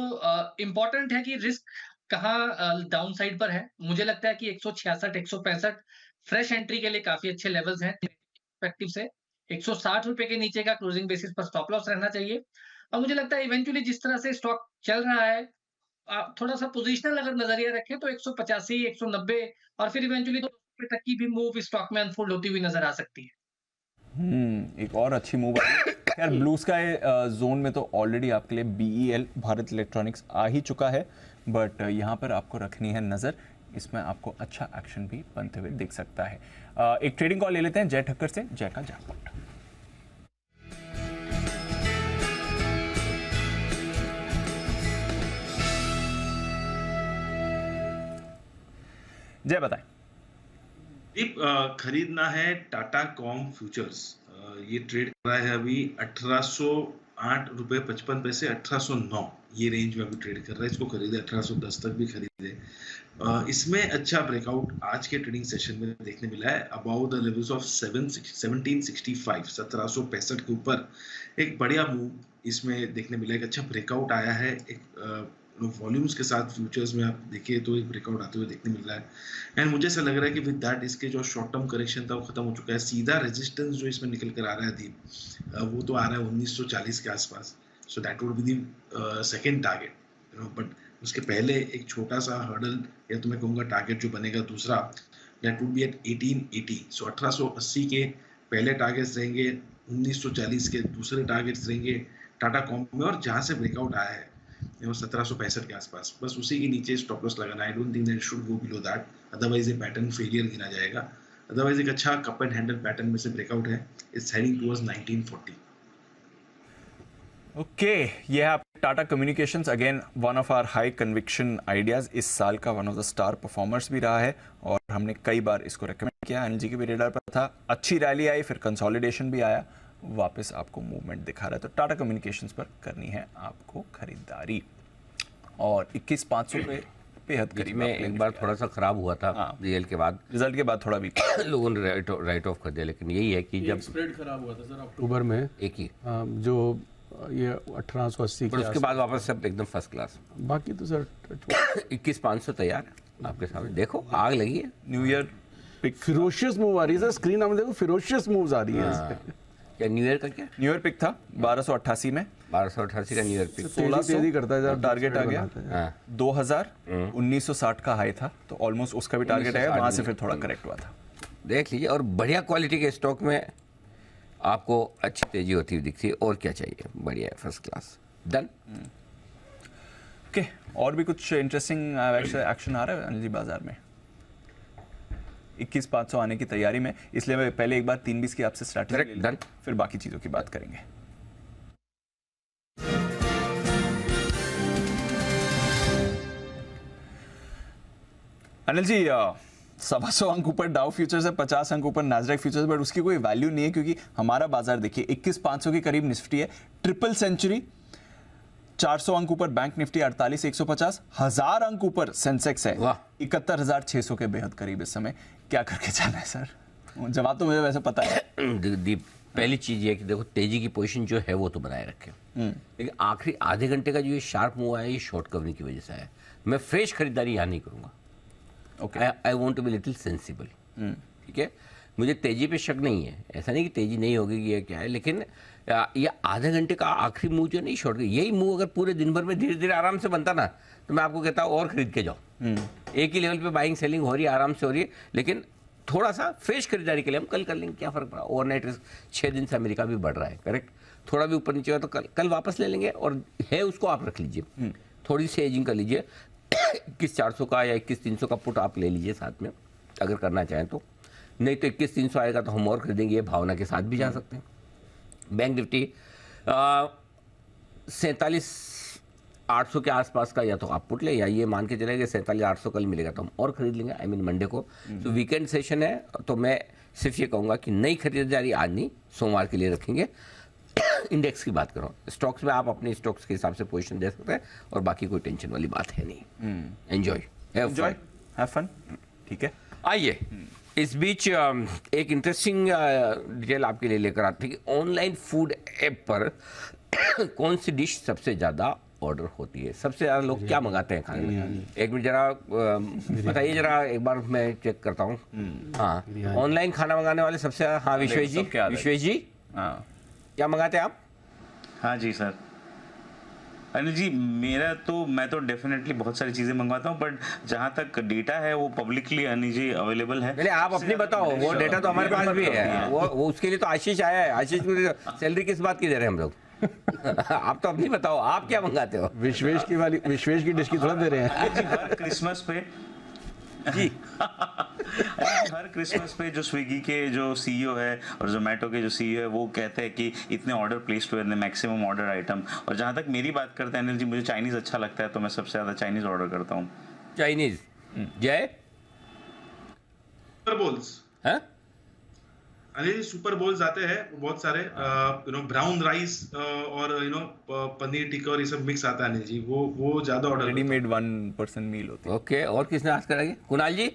इंपॉर्टेंट है कि रिस्क कहाँ डाउन साइड पर है। मुझे लगता है कि 166 165 फ्रेश एंट्री के लिए काफी अच्छे लेवल्स हैं परस्पेक्टिव से। 160 रुपए के नीचे का क्लोजिंग बेसिस पर स्टॉप लॉस रहना चाहिए, और मुझे लगता है इवेंचुअली जिस तरह से स्टॉक चल रहा है, थोड़ा सा पोजिशनल अगर नजरिया रखें तो 185 190 और फिर इवेंचुअली 200 रुपए तक की भी मूव स्टॉक में अनफोल्ड होती हुई नजर आ सकती है। एक और अच्छी मूव आई। यार ब्लू स्काई जोन में तो ऑलरेडी आपके लिए BEL भारत इलेक्ट्रॉनिक्स आ ही चुका है, बट यहाँ पर आपको रखनी है नजर, इसमें आपको अच्छा एक्शन भी बनते हुए दिख सकता है। एक ट्रेडिंग कॉल ले लेते हैं जय ठक्कर से। जय का जयपुर। जय बताएं। दीप, खरीदना है टाटा कॉम फ्यूचर्स। ये ट्रेड कर रहा है अभी 1808 रुपए 55 पैसे, 1809 ये रेंज में अभी ट्रेड कर रहा है। इसको खरीदे 1810 तक भी खरीदे। इसमें अच्छा ब्रेकआउट आज के ट्रेडिंग सेशन में देखने मिला है। अबाउट द लेवल्स ऑफ 1765 1765 के ऊपर एक बढ़िया मूव इसमें देखने मिला है। एक अच्छा ब्रेकआउट आया है। एक वॉल्यूम्स के साथ फ्यूचर्स में आप देखिए तो एक ब्रेकआउट आते हुए देखने मिल रहा है। एंड मुझे ऐसा लग रहा है कि विद दैट इसके जो शॉर्ट टर्म करेक्शन था वो खत्म हो चुका है। सीधा रेजिस्टेंस जो इसमें निकल कर आ रहा है दीप, वो तो आ रहा है 1940 के आसपास। So that would be the second target, but उसके पहले एक छोटा सा हर्डल, या तो मैं कहूँगा टारगेट जो बनेगा दूसरा, दैट वुड बी एट 1880। सो 1880 के पहले टारगेट्स रहेंगे, 1940 के दूसरे टारगेट्स रहेंगे टाटा कॉम में, और जहाँ से ब्रेकआउट आया है 1765 के आसपास, बस उसी के नीचे स्टॉप लॉस लगाना। I don't think that should go below that, otherwise ये पैटर्न फेलियर गिना जाएगा। अदरवाइज एक अच्छा कप एंड हैंडल पैटर्न में से ब्रेकआउट है। It's heading towards 1940। ओके, ये है आप Tata communications, again one of our high conviction ideas, इस साल का one of the star performers भी रहा है, और हमने कई बार इसको रेकमेंड किया। अनिल जी के भी रेडर पर था। अच्छी रैली आई, फिर कंसोलिडेशन भी आया, वापस आपको मूवमेंट दिखा रहा है। तो टाटा कम्युनिकेशंस पर करनी है आपको खरीदारी और 21,500 पे बेहद करीब में एक बार थोड़ा सा खराब हुआ था रिजल्ट के बाद थोड़ा भी लोगों ने राइट ऑफ कर दिया, लेकिन यही है कि जब स्प्रेड खराब हुआ था सर अक्टूबर में एक ही जो ये 1880 पर उसके बाद वापस सब एकदम फर्स्ट क्लास। बाकी तो सर 21,500 तैयार है आपके सामने, देखो आग लगी है। New year pick ferocious move आ रही है सर, स्क्रीन में देखो फिरोशियस मूव्स आ रही है। क्या न्यू ईयर का क्या? न्यू ईयर पिक था 1288 में, 1288 का न्यू ईयर पिक 1600 करता है जब टारगेट आ गया। 2000 1960 का हाई था, तो ऑलमोस्ट उसका भी टारगेट आया, वहां से फिर थोड़ा करेक्ट हुआ था। देख लीजिए, और बढ़िया क्वालिटी के स्टॉक में आपको अच्छी तेजी होती हुई दिखती है, और क्या चाहिए, बढ़िया है, फर्स्ट क्लास, डन। ओके, और भी कुछ इंटरेस्टिंग एक्शन आ रहा है अनिल जी बाजार में? 21,500 आने की तैयारी में, इसलिए मैं पहले एक बार 320 की आपसे स्ट्रैटेजी डन, फिर बाकी चीजों की बात करेंगे। अनिल जी, 125 अंक ऊपर डाउ फ्यूचर्स है, 50 अंक ऊपर नैस्डैक फ्यूचर्स, बट उसकी कोई वैल्यू नहीं है क्योंकि हमारा बाजार देखिए 21,500 के करीब निफ्टी है, ट्रिपल सेंचुरी, 400 अंक ऊपर बैंक निफ्टी 48,150, 1000 अंक ऊपर सेंसेक्स है 71,600 के बेहद करीब इस समय। क्या करके जाना है सर? जवाब तो मुझे वैसे पता है। पहली चीज ये कि देखो तेजी की पोजीशन जो है वो तो बनाए रखे, लेकिन आखिरी आधे घंटे का जो ये शार्प मूव आया, ये शॉर्ट कवरिंग की वजह से आया। मैं फ्रेश खरीदारी यहाँ नहीं करूंगा। I want to be little sensible, ठीक है। मुझे तेजी पे शक नहीं है, ऐसा नहीं कि तेजी नहीं होगी, ये क्या है, लेकिन ये आधे घंटे का आखिरी मूव जो नहीं शॉर्ट, यही मूव अगर पूरे दिन भर में धीरे धीरे आराम से बनता ना, तो मैं आपको कहता हूँ और खरीद के जाओ। एक ही लेवल पे बाइंग सेलिंग हो रही है, आराम से हो रही है, लेकिन थोड़ा सा फ्रेश खरीदारी के लिए हम कल कर लेंगे, क्या फर्क पड़ा। ओवरनाइट रिस्क 6 दिन से अमेरिका भी बढ़ रहा है, करेक्ट। थोड़ा भी ऊपर नीचे हो तो कल वापस ले लेंगे, और है उसको आप रख लीजिए, थोड़ी सी एजिंग कर लीजिए। 21,400 का या 21,300 का पुट आप ले लीजिए साथ में, अगर करना चाहें तो। नहीं तो 21,300 आएगा तो हम और खरीदेंगे, ये भावना के साथ भी जा सकते हैं। बैंक निफ्टी 47,800 के आसपास का या तो आप पुट ले, या ये मान के चलेंगे 47,800 कल मिलेगा तो हम और खरीद लेंगे, आई मीन मंडे को। तो वीकेंड सेशन है, तो मैं सिर्फ ये कहूँगा कि नई खरीदारी आज नहीं, सोमवार के लिए रखेंगे। इंडेक्स की बात करो, स्टॉक्स में आप अपने स्टॉक्स के हिसाब से पोजीशन दे सकते हैं, और बाकी कोई टेंशन वाली बात है नहीं। एंजॉय, हैव फन, ठीक है। आइए, इस बीच एक इंटरेस्टिंग डिटेल आपके लिए लेकर आते हैं कि ऑनलाइन फूड ऐप पर कौन सी डिश सबसे ज़्यादा ऑर्डर होती है, सबसे ज़्यादा लोग क्या मंगाते हैं खाने में। एक मिनट जरा बताइए, जरा एक बार मैं चेक करता हूँ। हाँ, ऑनलाइन खाना मंगाने वाले सबसे ज़्यादा, हाँ विश्वेश जी, हाँ क्या मंगाते हैं आप? हाँ जी सर, अनिल जी मैं तो डेफिनेटली बहुत सारी चीज़ें मंगवाता हूँ, बट जहाँ तक डेटा है वो पब्लिकली अनिल जी अवेलेबल है। पहले आप अपनी बताओ, वो डेटा तो हमारे पास भी है, वो उसके लिए तो आशीष आया है। आशीष को सैलरी किस बात की दे रहे हैं हम लोग? आप तो अपनी बताओ, आप क्या मंगाते हो? विश्वेश की डिश की थोड़ा दे रहे हैं। हर क्रिसमस पे जी हर क्रिसमस पे जो स्विगी के जो सीईओ है और जोमेटो के जो सीईओ है, वो कहते हैं कि इतने ऑर्डर प्लेस्ड हुए, मैक्सिमम ऑर्डर आइटम। और जहाँ तक मेरी बात करते हैं अनिल जी, मुझे चाइनीज अच्छा लगता है, तो मैं सबसे ज़्यादा चाइनीज ऑर्डर करता हूँ। चाइनीज जय सुपर बोल्स, हैं अनिल, सुपर बोल्स आते हैं बहुत सारे, ब्राउन राइस और पनीर टिक्का और ये सब मिक्स आता है अनिल जी, वो ज्यादा ऑर्डर, रेडीमेड 1 पर्सन मील होती है। ओके, और किसने आज करेंगे? कुणाल जी।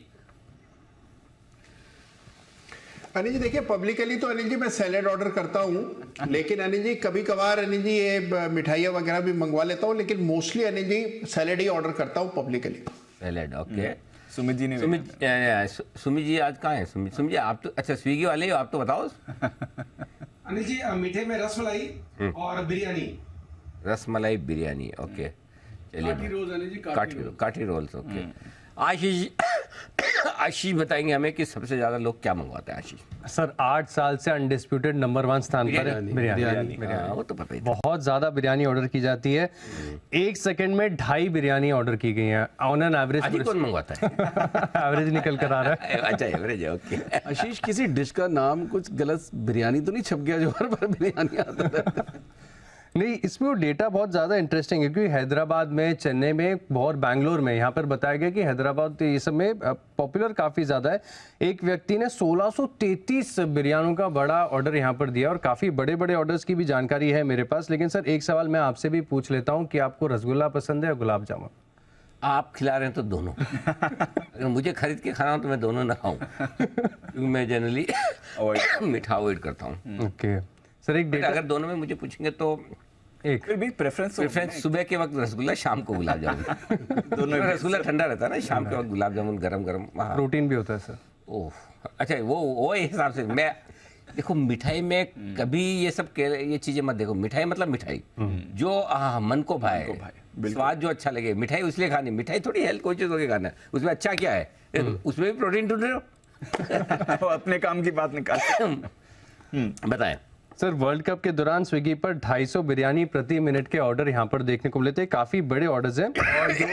अनिल जी देखिए, पब्लिकली तो अनिल जी मैं सैलेड ऑर्डर करता हूँ, लेकिन अनिल जी कभी कभार अनिल जी ये मिठाइयाँ वगैरह भी मंगवा लेता हूँ, लेकिन मोस्टली अनिल जी सैलेड ही ऑर्डर करता हूँ publicly. Salad, okay. Sumit ji ने, सुमित जी आज कहाँ है? सुमित जी आप तो, अच्छा स्विगी वाले हो आप, तो बताओ। अनिल जी मीठे में रसमलाई और बिरयानी। रसमलाई बिरयानी, ओके, चलिए। काठी रोल्स, ओके। आशीष बताएंगे हमें कि सबसे ज्यादा लोग क्या मंगवाते हैं। आशीष सर 8 साल से अनडिस्प्यूटेड नंबर 1 स्थान पर है बिरयानी। वो तो पता ही था। बहुत ज्यादा बिरयानी ऑर्डर की जाती है, 1 सेकंड में 2.5 बिरयानी ऑर्डर की गई है ऑन एन एवरेज। कौन मंगवाता है? एवरेज निकल कर आ रहा है। अच्छा, एवरेज है, ओके। आशीष, किसी डिश का नाम कुछ गलत बिरयानी तो नहीं छप गया जो हर बार बिरयानी आता है? नहीं, इसमें वो डेटा बहुत ज़्यादा इंटरेस्टिंग है क्योंकि हैदराबाद में, चेन्नई में और बैंगलोर में यहाँ पर बताया गया कि हैदराबाद ये सब में पॉपुलर काफ़ी ज़्यादा है। एक व्यक्ति ने 1633 बिरयानियों का बड़ा ऑर्डर यहाँ पर दिया और काफ़ी बड़े बड़े ऑर्डर्स की भी जानकारी है मेरे पास। लेकिन सर एक सवाल मैं आपसे भी पूछ लेता हूँ कि आपको रसगुल्ला पसंद है या गुलाब जामुन? आप खिला रहे हैं तो दोनों। अगर मुझे खरीद के खाना हो तो मैं दोनों ना खाऊं, क्योंकि मैं जनरली मीठा अवॉइड करता हूं। ओके सर, एक डेटा अगर दोनों में मुझे पूछेंगे तो एक फिर भी प्रेफरेंस सुबह के वक्त रसगुल्ला, शाम को गुलाब जामुन। दोनों रसगुल्ला ठंडा रहता है ना, शाम के वक्त गुलाब जामुन गरम गरम। प्रोटीन भी होता है सर। ओह अच्छा, वो हिसाब से मैं देखो मिठाई में कभी ये सब ये चीजें मत देखो। मिठाई मतलब मिठाई जो मन को भाए, स्वाद जो अच्छा लगे। मिठाई इसलिए खानी, मिठाई थोड़ी हेल्थ कॉन्शियस होकर खाना है। उसमें अच्छा क्या है, उसमें भी प्रोटीन ढूंढ रहे हो। अपने काम की बात निकाल। बताएं सर, वर्ल्ड कप के दौरान स्विगी पर 250 बिरयानी प्रति मिनट के ऑर्डर यहाँ पर देखने को मिले थे। काफ़ी बड़े ऑर्डर्स हैं और जो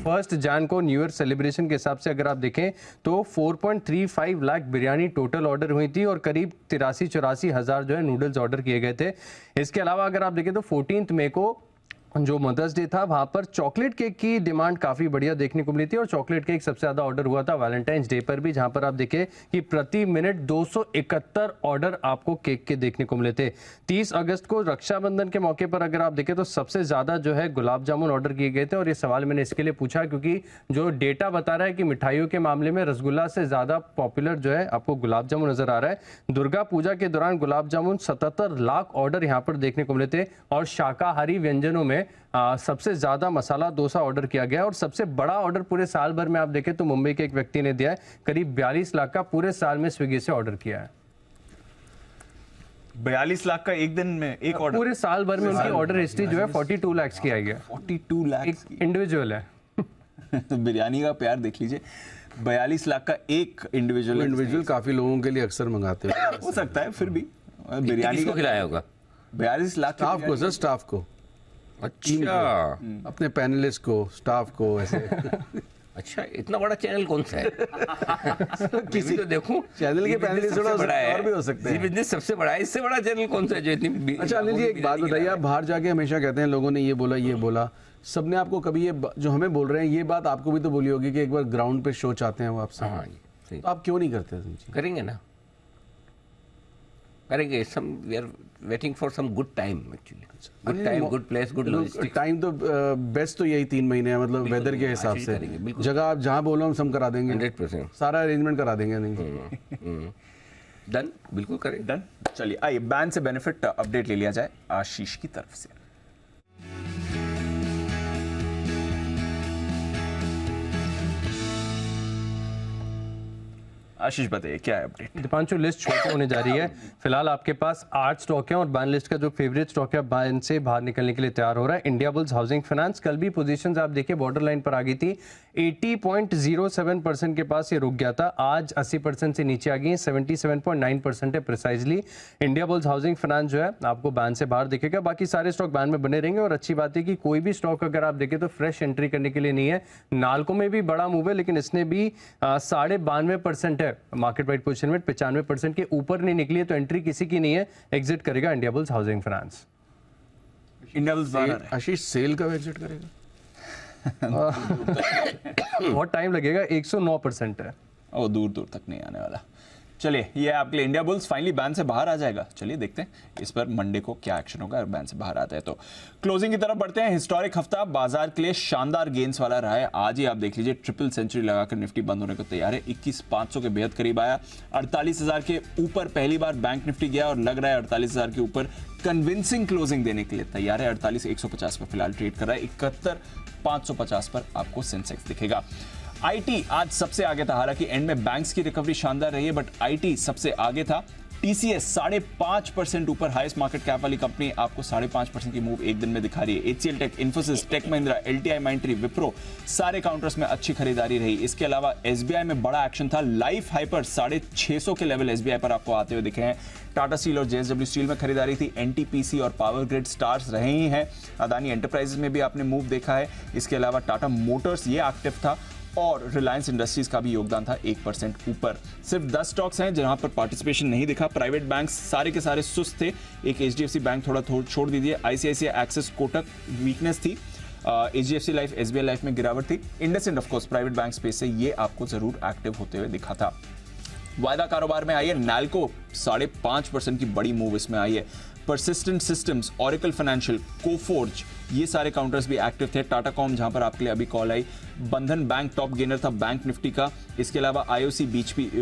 1 जन को न्यू ईयर सेलिब्रेशन के हिसाब से अगर आप देखें तो 4.35 लाख बिरयानी टोटल ऑर्डर हुई थी और करीब 83-84 हज़ार जो है नूडल्स ऑर्डर किए गए थे। इसके अलावा अगर आप देखें तो 14 मई को जो मदर्स डे था वहां पर चॉकलेट केक की डिमांड काफ़ी बढ़िया देखने को मिली थी और चॉकलेट केक सबसे ज़्यादा ऑर्डर हुआ था वैलेंटाइंस डे पर भी, जहां पर आप देखें कि प्रति मिनट 271 ऑर्डर आपको केक के देखने को मिले थे। 30 अगस्त को रक्षाबंधन के मौके पर अगर आप देखें तो सबसे ज़्यादा जो है गुलाब जामुन ऑर्डर किए गए थे। और ये सवाल मैंने इसके लिए पूछा क्योंकि जो डेटा बता रहा है कि मिठाइयों के मामले में रसगुल्ला से ज़्यादा पॉपुलर जो है आपको गुलाब जामुन नजर आ रहा है। दुर्गा पूजा के दौरान गुलाब जामुन 77 लाख ऑर्डर यहाँ पर देखने को मिले थे और शाकाहारी व्यंजनों में सबसे ज्यादा मसाला डोसा ऑर्डर किया गया और सबसे बड़ा ऑर्डर पूरे साल भर में आप देखें तो मुंबई के एक व्यक्ति ने दिया है, करीब 42 लाख का पूरे साल में स्विगी से ऑर्डर किया है। 42 लाख का एक दिन में एक ऑर्डर? पूरे साल भर में उनकी ऑर्डर हिस्ट्री जो है 42 लाख की आई है। 42 लाख इंडिविजुअल है। तो बिरयानी का प्यार देख लीजिए, 42 लाख का एक इंडिविजुअल काफी लोगों के लिए अक्सर मंगाते हो सकता है। फिर भी बिरयानी को खिलाया होगा 42 लाख स्टाफ को, सर स्टाफ को। अच्छा, अपने पैनलिस्ट को, स्टाफ को ऐसे। अच्छा, इतना बड़ा चैनल कौन सा है? किसी तो देखूं चैनल के पैनलिस्ट थोड़ा और भी हो सकते हैं। बिजनेस सबसे बड़ा है, इससे बड़ा चैनल कौन सा है जो इतनी? अच्छा अनिल जी, एक बात बताइए, आप बाहर जाके हमेशा कहते हैं लोगों ने ये बोला ये बोला, सबने आपको कभी ये जो हमें बोल रहे हैं ये बात आपको भी तो बोली होगी कि एक बार ग्राउंड पे शो चाहते हैं वो आपसे? हाँ, तो आप क्यों नहीं करते? करेंगे ना, करेंगे। We are waiting for some good time actually. Good time, good place, good logistics. Time तो बेस्ट तो यही 3 महीने है, मतलब वेदर के हिसाब से। जगह आप जहाँ बोलो हम करा देंगे, 100% सारा अरेंजमेंट करा देंगे। नहीं डन, बिल्कुल करें। डन। चलिए आइए बैन से बेनिफिट अपडेट ले लिया जाए आशीष की तरफ से। आशीष बताइए क्या है अपडेट? दीपांशु, लिस्ट छोटी होने जा रही है। फिलहाल आपके पास 8 स्टॉक हैं और बैन लिस्ट का जो फेवरेट स्टॉक है बैन से बाहर निकलने के लिए तैयार हो रहा है इंडिया बुल्स हाउसिंग फाइनेंस। कल भी पोजीशंस आप देखिए बॉर्डर लाइन पर आ गई थी, 80.07% के पास ये रुक गया था, आज 80% से नीचे आ गई है, 77.9% है precisely. India bulls housing finance जो है आपको बैन से बाहर दिखेगा, बाकी सारे स्टॉक बैन में बने रहेंगे। और अच्छी बात है कि कोई भी स्टॉक अगर आप देखें तो फ्रेश एंट्री करने के लिए नहीं है। नाल्को में भी बड़ा मूव है लेकिन इसने भी 92.5% है मार्केट वाइड पोजीशन में, 95% के ऊपर नहीं निकली है, तो एंट्री किसी की नहीं है। एग्जिट करेगा Indiabulls housing finance. Indiabulls Ashish sell कब एग्जिट करेगा? बहुत टाइम लगेगा, 109% है। ओ, दूर दूर तक नहीं आने वाला। चलिए ये आपके लिए इंडिया बुल्स फाइनली बैन से बाहर आ जाएगा। चलिए देखते हैं इस पर मंडे को क्या एक्शन होगा, बैन से बाहर आता है तो। क्लोजिंग की तरफ बढ़ते हैं। हिस्टोरिक हफ्ता बाजार के लिए शानदार गेंस वाला रहा है। आज ही आप देख लीजिए ट्रिपल सेंचुरी लगाकर निफ्टी बंद होने को तैयार है। 21,500 के बेहद करीब आया, 48,000 के ऊपर पहली बार बैंक निफ्टी गया और लग रहा है 48,000 के ऊपर कन्विंसिंग क्लोजिंग देने के लिए तैयार है। 48,150 पर फिलहाल ट्रेड कर रहा है। 71,550 पर आपको सेंसेक्स दिखेगा। आईटी आज सबसे आगे था, हालांकि एंड में बैंक्स की रिकवरी शानदार रही है बट आईटी सबसे आगे था। टीसीएस 5.5% ऊपर, हाईएस्ट मार्केट कैप वाली कंपनी आपको 5.5% की मूव एक दिन में दिखा रही है। HCL tech, Infosys, tech Mahindra, LTI Mindtree, Wipro सारे काउंटर्स में अच्छी खरीदारी रही। इसके अलावा एसबीआई में बड़ा एक्शन था। लाइफ हाइपर 650 के लेवल एसबीआई पर आपको आते हुए दिखे हैं। टाटा स्टील और जेएसडब्ल्यू स्टील में खरीदारी थी। एनटीपीसी और पावर ग्रिड स्टार्स रहे ही हैं। अदानी एंटरप्राइजेज में भी आपने मूव देखा है। इसके अलावा टाटा मोटर्स ये एक्टिव था और रिलायंस इंडस्ट्रीज का भी योगदान था 1% ऊपर। सिर्फ 10 स्टॉक्स हैं जहां पर पार्टिसिपेशन नहीं दिखा। प्राइवेट बैंक्स सारे के सारे सुस्त थे, एक HDFC बैंक थोड़ा छोड़ दीजिए, ICICI, एक्सिस, कोटक वीकनेस थी, HDFC लाइफ, SBI लाइफ में गिरावट थी। IndusInd of course private bank space से ये आपको जरूर एक्टिव होते हुए दिखा था। वायदा कारोबार में आई है नैल्को, 5.5% की बड़ी मूव इसमें आई है। Persistent systems, oracle financial, Coforge, ये सारे काउंटर्स भी एक्टिव थे। टाटा कॉम जहां पर आपके लिए अभी कॉल आई, बंधन बैंक टॉप गेनर था बैंक निफ्टी का। इसके अलावा IOC,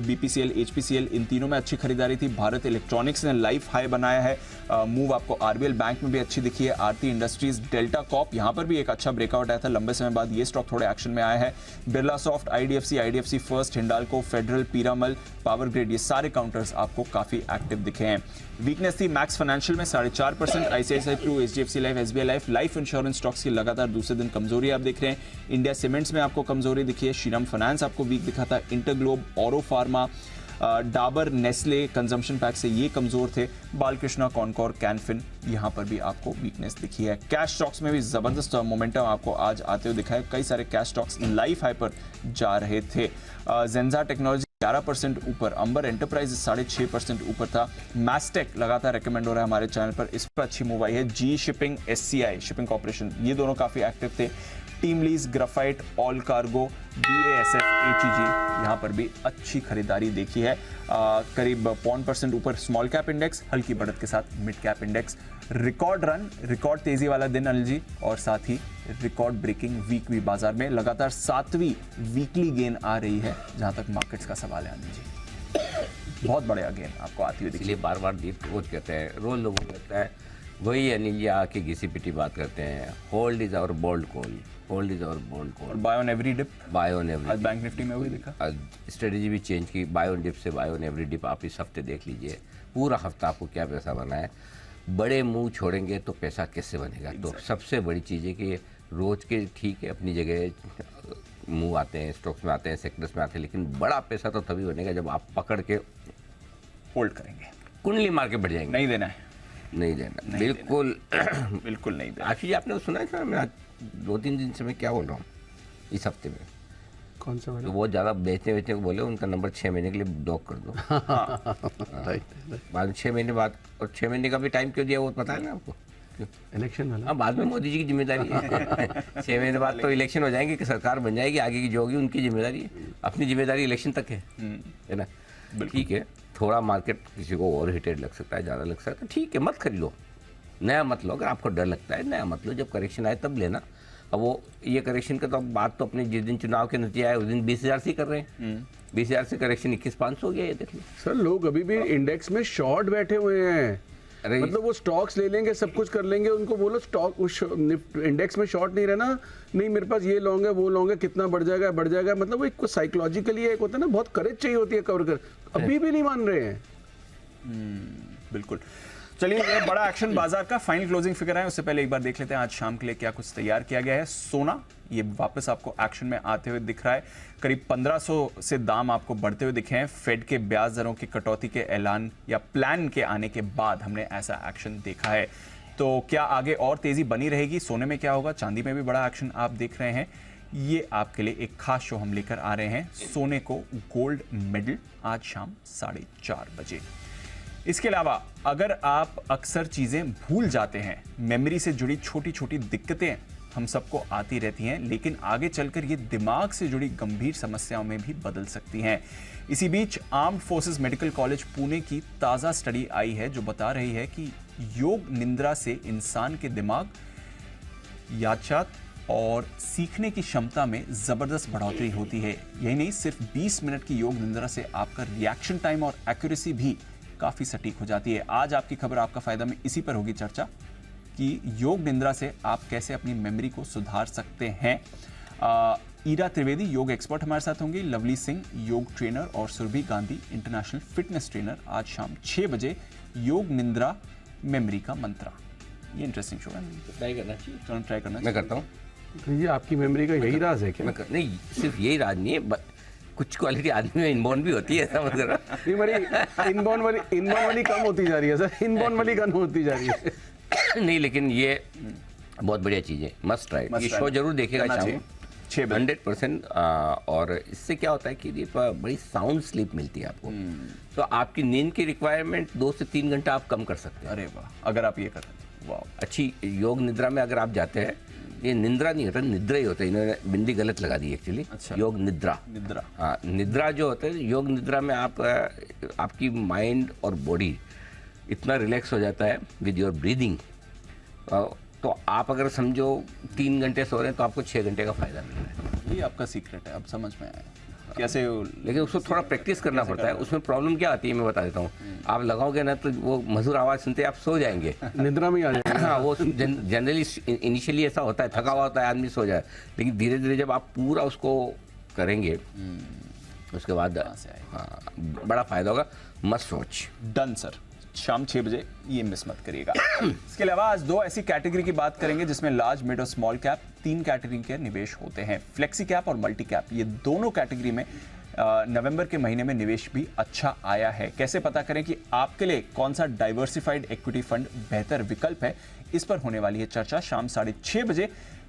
BPCL, HPCL, इन तीनों में अच्छी खरीदारी थी। भारत इलेक्ट्रॉनिक्स ने लाइफ हाई बनाया है। मूव आपको RBL बैंक में भी अच्छी दिखी है। आरती इंडस्ट्रीज, डेल्टा कॉप, यहां पर भी एक अच्छा ब्रेकआउट आया था, लंबे समय बाद ये स्टॉक थोड़े एक्शन में आया है। Birla soft, IDFC first, Hindalco, federal, Piramal, power grid, ये सारे काउंटर्स आपको काफी एक्टिव दिखे हैं। वीकनेस थी मैक्स फाइनेंशियल में 4.5%, ICICI Pru, HDFC life, SBI life insurance stocks की लगातार दूसरे दिन कमजोरी आप देख रहे हैं। इंडिया सीमेंट्स में आपको कमजोरी दिखी है। श्रीराम फाइनेंस आपको वीक दिखा था। InterGlobe, Auro pharma, Dabur, Nestle, consumption pack से ये कमजोर थे। बालकृष्णा, कॉनकॉर, कैनफिन, यहां पर भी आपको वीकनेस दिखी है। कैश स्टॉक्स में भी जबरदस्त मोमेंटम आपको आज आते हुए दिखा है। कई सारे कैश स्टॉक्स लाइफ हाई पर जा रहे थे। जेंजा टेक्नोलॉजी 11% ऊपर, अंबर एंटरप्राइज 6.5% ऊपर था। मैस्टेक लगातार रेकमेंड हो रहा है हमारे चैनल पर, इस पर अच्छी मूव आई है। जी शिपिंग, SCI शिपिंग कॉर्पोरेशन, ये दोनों काफी एक्टिव थे। Team lease, graphite, all cargo, BASF, HEG, यहां पर भी अच्छी खरीदारी देखी है। करीब 0.1% ऊपर स्मॉल कैप इंडेक्स, हल्की बढ़त के साथ mid cap index. Record run, record तेजी वाला दिन अनिल जी, और साथ ही रिकॉर्ड ब्रेकिंग वीक भी बाजार में लगातार 7वीं वीकली गेन आ रही है जहां तक मार्केट्स का सवाल है अनिल जी। बहुत बढ़िया गेन आपको आती हुई दिखी। इसलिए बार बार दीप रोज कहते हैं, रोज लोगों को लगता है वही अनिल जी आके घिसी पिटी बात करते हैं। Hold is our bold call, hold is our bold call. Buy on every dip, buy on every, आज बैंक निफ्टी में वही दिखा। आज स्ट्रेटेजी भी चेंज की, बाय ऑन डिप से बाय ऑन एवरी डिप। आप इस हफ्ते देख लीजिए, पूरा हफ्ता आपको क्या पैसा बना है। बड़े मुंह छोड़ेंगे तो पैसा कैसे बनेगा। तो सबसे बड़ी चीज़ है कि रोज के ठीक है अपनी जगह मुंह आते हैं, स्टॉक्स में आते हैं, सेक्टर्स में आते हैं, लेकिन बड़ा पैसा तो तभी बनेगा जब आप पकड़ के होल्ड करेंगे, कुंडली मार के बढ़ जाएंगे। नहीं देना है, नहीं देना, बिल्कुल बिल्कुल नहीं देना। आशीष जी आपने सुना है सर, मैं 2-3 दिन से मैं क्या बोल रहा हूँ इस हफ्ते में, कौन सा तो बहुत ज़्यादा बेचने को बोले, उनका नंबर 6 महीने के लिए ब्लॉक कर दो। बाद में 6 महीने बाद, और 6 महीने का भी टाइम क्यों दिया वो पता है ना आपको, इलेक्शन वाला। हाँ, बाद में मोदी जी की जिम्मेदारी है। 6 महीने बाद तो इलेक्शन हो जाएंगे कि सरकार बन जाएगी, आगे की जो होगी उनकी जिम्मेदारी है। अपनी जिम्मेदारी इलेक्शन तक है ना। ठीक है, थोड़ा मार्केट किसी को ओवर हीटेड लग सकता है, ज़्यादा लग सकता है, ठीक है, मत खरीदो, नया मत लो। अगर आपको डर लगता है नया मत लो, जब करेक्शन आए तब लेना। अब वो ये करेक्शन का तो बात तो अपने जिस दिन चुनाव के नतीजे आए उस दिन 20,000 से कर रहे हैं। 20,000 से करेक्शन 21,500 हो गया, ये देख लो सर। लोग अभी भी इंडेक्स में शॉर्ट बैठे हुए हैं। मतलब वो स्टॉक्स ले लेंगे, सब कुछ कर लेंगे, उनको बोलो स्टॉक इंडेक्स में शॉर्ट नहीं रहना, नहीं मेरे पास ये लॉन्ग है वो लॉन्ग है, कितना बढ़ जाएगा बढ़ जाएगा। मतलब वो एक साइकोलॉजिकली एक होता है ना, बहुत करेज चाहिए होती है कवर कर, अभी भी नहीं मान रहे हैं। बिल्कुल। चलिए, ये बड़ा एक्शन बाजार का फाइनल क्लोजिंग फिगर है, उससे पहले एक बार देख लेते हैं आज शाम के लिए क्या कुछ तैयार किया गया है। सोना ये वापस आपको एक्शन में आते हुए दिख रहा है, करीब 1500 से दाम आपको बढ़ते हुए दिखे हैं। फेड के ब्याज दरों की कटौती के ऐलान या प्लान के आने के बाद हमने ऐसा एक्शन देखा है। तो क्या आगे और तेजी बनी रहेगी? सोने में क्या होगा? चांदी में भी बड़ा एक्शन आप देख रहे हैं। ये आपके लिए एक खास शो हम लेकर आ रहे हैं, सोने को गोल्ड मेडल, आज शाम 4:30 बजे। इसके अलावा अगर आप अक्सर चीजें भूल जाते हैं, मेमोरी से जुड़ी छोटी छोटी दिक्कतें हम सबको आती रहती हैं, लेकिन आगे चलकर ये दिमाग से जुड़ी गंभीर समस्याओं में भी बदल सकती हैं। इसी बीच armed forces medical college Pune की ताजा स्टडी आई है जो बता रही है कि योग निद्रा से इंसान के दिमाग, याददाश्त और सीखने की क्षमता में जबरदस्त बढ़ोतरी होती है। यही नहीं, सिर्फ 20 मिनट की योग निद्रा से आपका रिएक्शन टाइम और एक्यूरेसी भी काफी सटीक हो जाती है। आज आपकी खबर आपका फायदा में इसी पर होगी चर्चा कि योग निद्रा से आप कैसे अपनी मेमोरी को सुधार सकते हैं। ईरा त्रिवेदी योग एक्सपर्ट हमारे साथ होंगी, लवली सिंह योग ट्रेनर और Surbhi Gandhi international fitness trainer. आज शाम 6 बजे योग निद्रा मेमोरी का मंत्रा। ये इंटरेस्टिंग शो है, ट्राई करना चाहिए। ट्राई करना, मैं करता हूँ। ये आपकी मेमोरी का यही राज है क्या? नहीं, सिर्फ यही राज नहीं है, कुछ क्वालिटी आदमी में इनबॉर्न भी होती है, ऐसा मत करो। ये मेरी इनबॉर्न वाली कम होती जा रही है सर, इनबॉर्न वाली कम होती जा रही है। नहीं, लेकिन ये बहुत बढ़िया चीज़ है, मस्ट ट्राई। ये शो जरूर देखेगा शाम। 100%। और इससे क्या होता है कि ये बड़ी साउंड स्लीप मिलती है आपको, तो आपकी नींद की रिक्वायरमेंट 2 से 3 घंटा आप कम कर सकते हैं। अरे वाह, अगर आप ये करें तो वाह। अच्छी योग निद्रा में अगर आप जाते हैं, ये निंद्रा नहीं होता, निद्रा ही होता है, इन्होंने बिंदी गलत लगा दी एक्चुअली। अच्छा। योग निद्रा, निद्रा, हाँ निद्रा जो होता है, योग निद्रा में आप आपकी माइंड और बॉडी इतना रिलैक्स हो जाता है विद योर ब्रीदिंग, तो आप अगर समझो 3 घंटे सो रहे हैं तो आपको 6 घंटे का फायदा मिल रहा है। ये आपका सीक्रेट है, अब समझ में आया कैसे। लेकिन उसको थोड़ा प्रैक्टिस करना पड़ता है। उसमें प्रॉब्लम क्या आती है मैं बता देता हूँ। आप लगाओगे ना तो वो मधुर आवाज़ सुनते आप सो जाएंगे, निद्रा में आ जाएंगे। हाँ, वो जनरली इनिशियली ऐसा होता है, थका हुआ होता है आदमी, सो जाए। लेकिन धीरे धीरे जब आप पूरा उसको करेंगे उसके बाद हाँ बड़ा फायदा होगा। Must watch. डन सर, शाम 6 बजे ये मिस मत करिएगा। इसके अलावा आज 2 ऐसी कैटेगरी की बात करेंगे जिसमें लार्ज, मिड और स्मॉल कैप 3 कैटेगरी के निवेश होते हैं। फ्लेक्सी कैप और मल्टी कैप, ये दोनों कैटेगरी में नवंबर के महीने में निवेश भी अच्छा आया है। कैसे पता करें कि आपके लिए कौन सा डाइवर्सिफाइड इक्विटी फंड बेहतर विकल्प है, इस पर होने वाली है चर्चा शाम 6:30 बजे।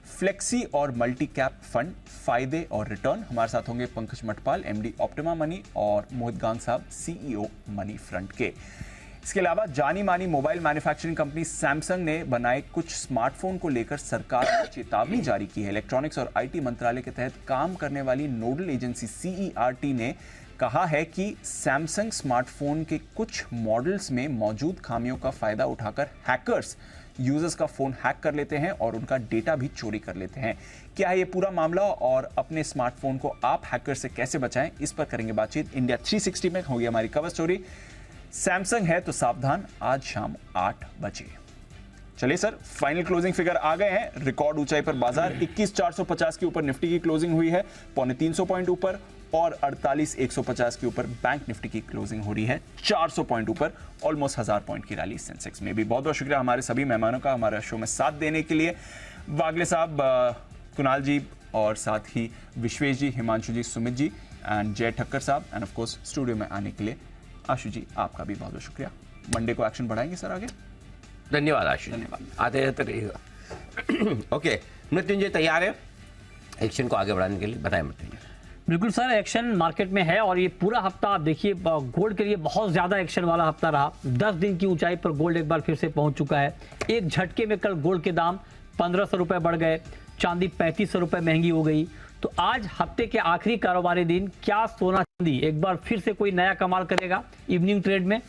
फ्लेक्सी और मल्टी कैप फंड, फायदे और रिटर्न। हमारे साथ होंगे Pankaj Matpal, MD optima money, और मोहित गांग साहब, सीईओ मनी फ्रंट के। इसके अलावा जानी मानी मोबाइल मैन्युफैक्चरिंग कंपनी सैमसंग ने बनाए कुछ स्मार्टफोन को लेकर सरकार ने चेतावनी जारी की है। इलेक्ट्रॉनिक्स और आईटी मंत्रालय के तहत काम करने वाली नोडल एजेंसी सीईआरटी ने कहा है कि सैमसंग स्मार्टफोन के कुछ मॉडल्स में मौजूद खामियों का फायदा उठाकर हैकर्स यूजर्स का फोन हैक कर लेते हैं और उनका डेटा भी चोरी कर लेते हैं। क्या है ये पूरा मामला और अपने स्मार्टफोन को आप हैकर से कैसे बचाएं, इस पर करेंगे बातचीत। इंडिया 360 में होगी हमारी कवर स्टोरी। सैमसंग है तो सावधान, आज शाम 8 बजे। चलिए सर, फाइनल क्लोजिंग फिगर आ गए हैं। रिकॉर्ड ऊंचाई पर बाजार 21,450 के ऊपर निफ्टी की क्लोजिंग हुई है, 325 पॉइंट ऊपर, और 48,150 के ऊपर बैंक निफ्टी की क्लोजिंग हो रही है, 400 पॉइंट ऊपर, ऑलमोस्ट 1000 पॉइंट की रैली सेंसेक्स में भी। बहुत बहुत शुक्रिया हमारे सभी मेहमानों का हमारे शो में साथ देने के लिए। वागले साहब, कुणाल जी, और साथ ही विश्वेश जी, हिमांशु जी, सुमित जी एंड जय ठक्कर साहब, एंड ऑफ कोर्स स्टूडियो में आने के लिए आशु जी, आपका भी बहुत बहुत शुक्रिया। मंडे को एक्शन बढ़ाएंगे सर आगे। धन्यवाद आशु, धन्यवाद। आते रहते रहिएगा। ओके, मृत्युंजय तैयार है एक्शन को आगे बढ़ाने के लिए? बताएं मृत्युंजय। बिल्कुल सर, एक्शन मार्केट में है और ये पूरा हफ्ता आप देखिए गोल्ड के लिए बहुत ज्यादा एक्शन वाला हफ्ता रहा। 10 दिन की ऊंचाई पर गोल्ड एक बार फिर से पहुंच चुका है। एक झटके में कल गोल्ड के दाम 1500 रुपए बढ़ गए, चांदी 3500 रुपए महंगी हो गई। तो आज हफ्ते के आखिरी कारोबारी दिन क्या सोना चांदी एक बार फिर से कोई नया कमाल करेगा इवनिंग ट्रेड में?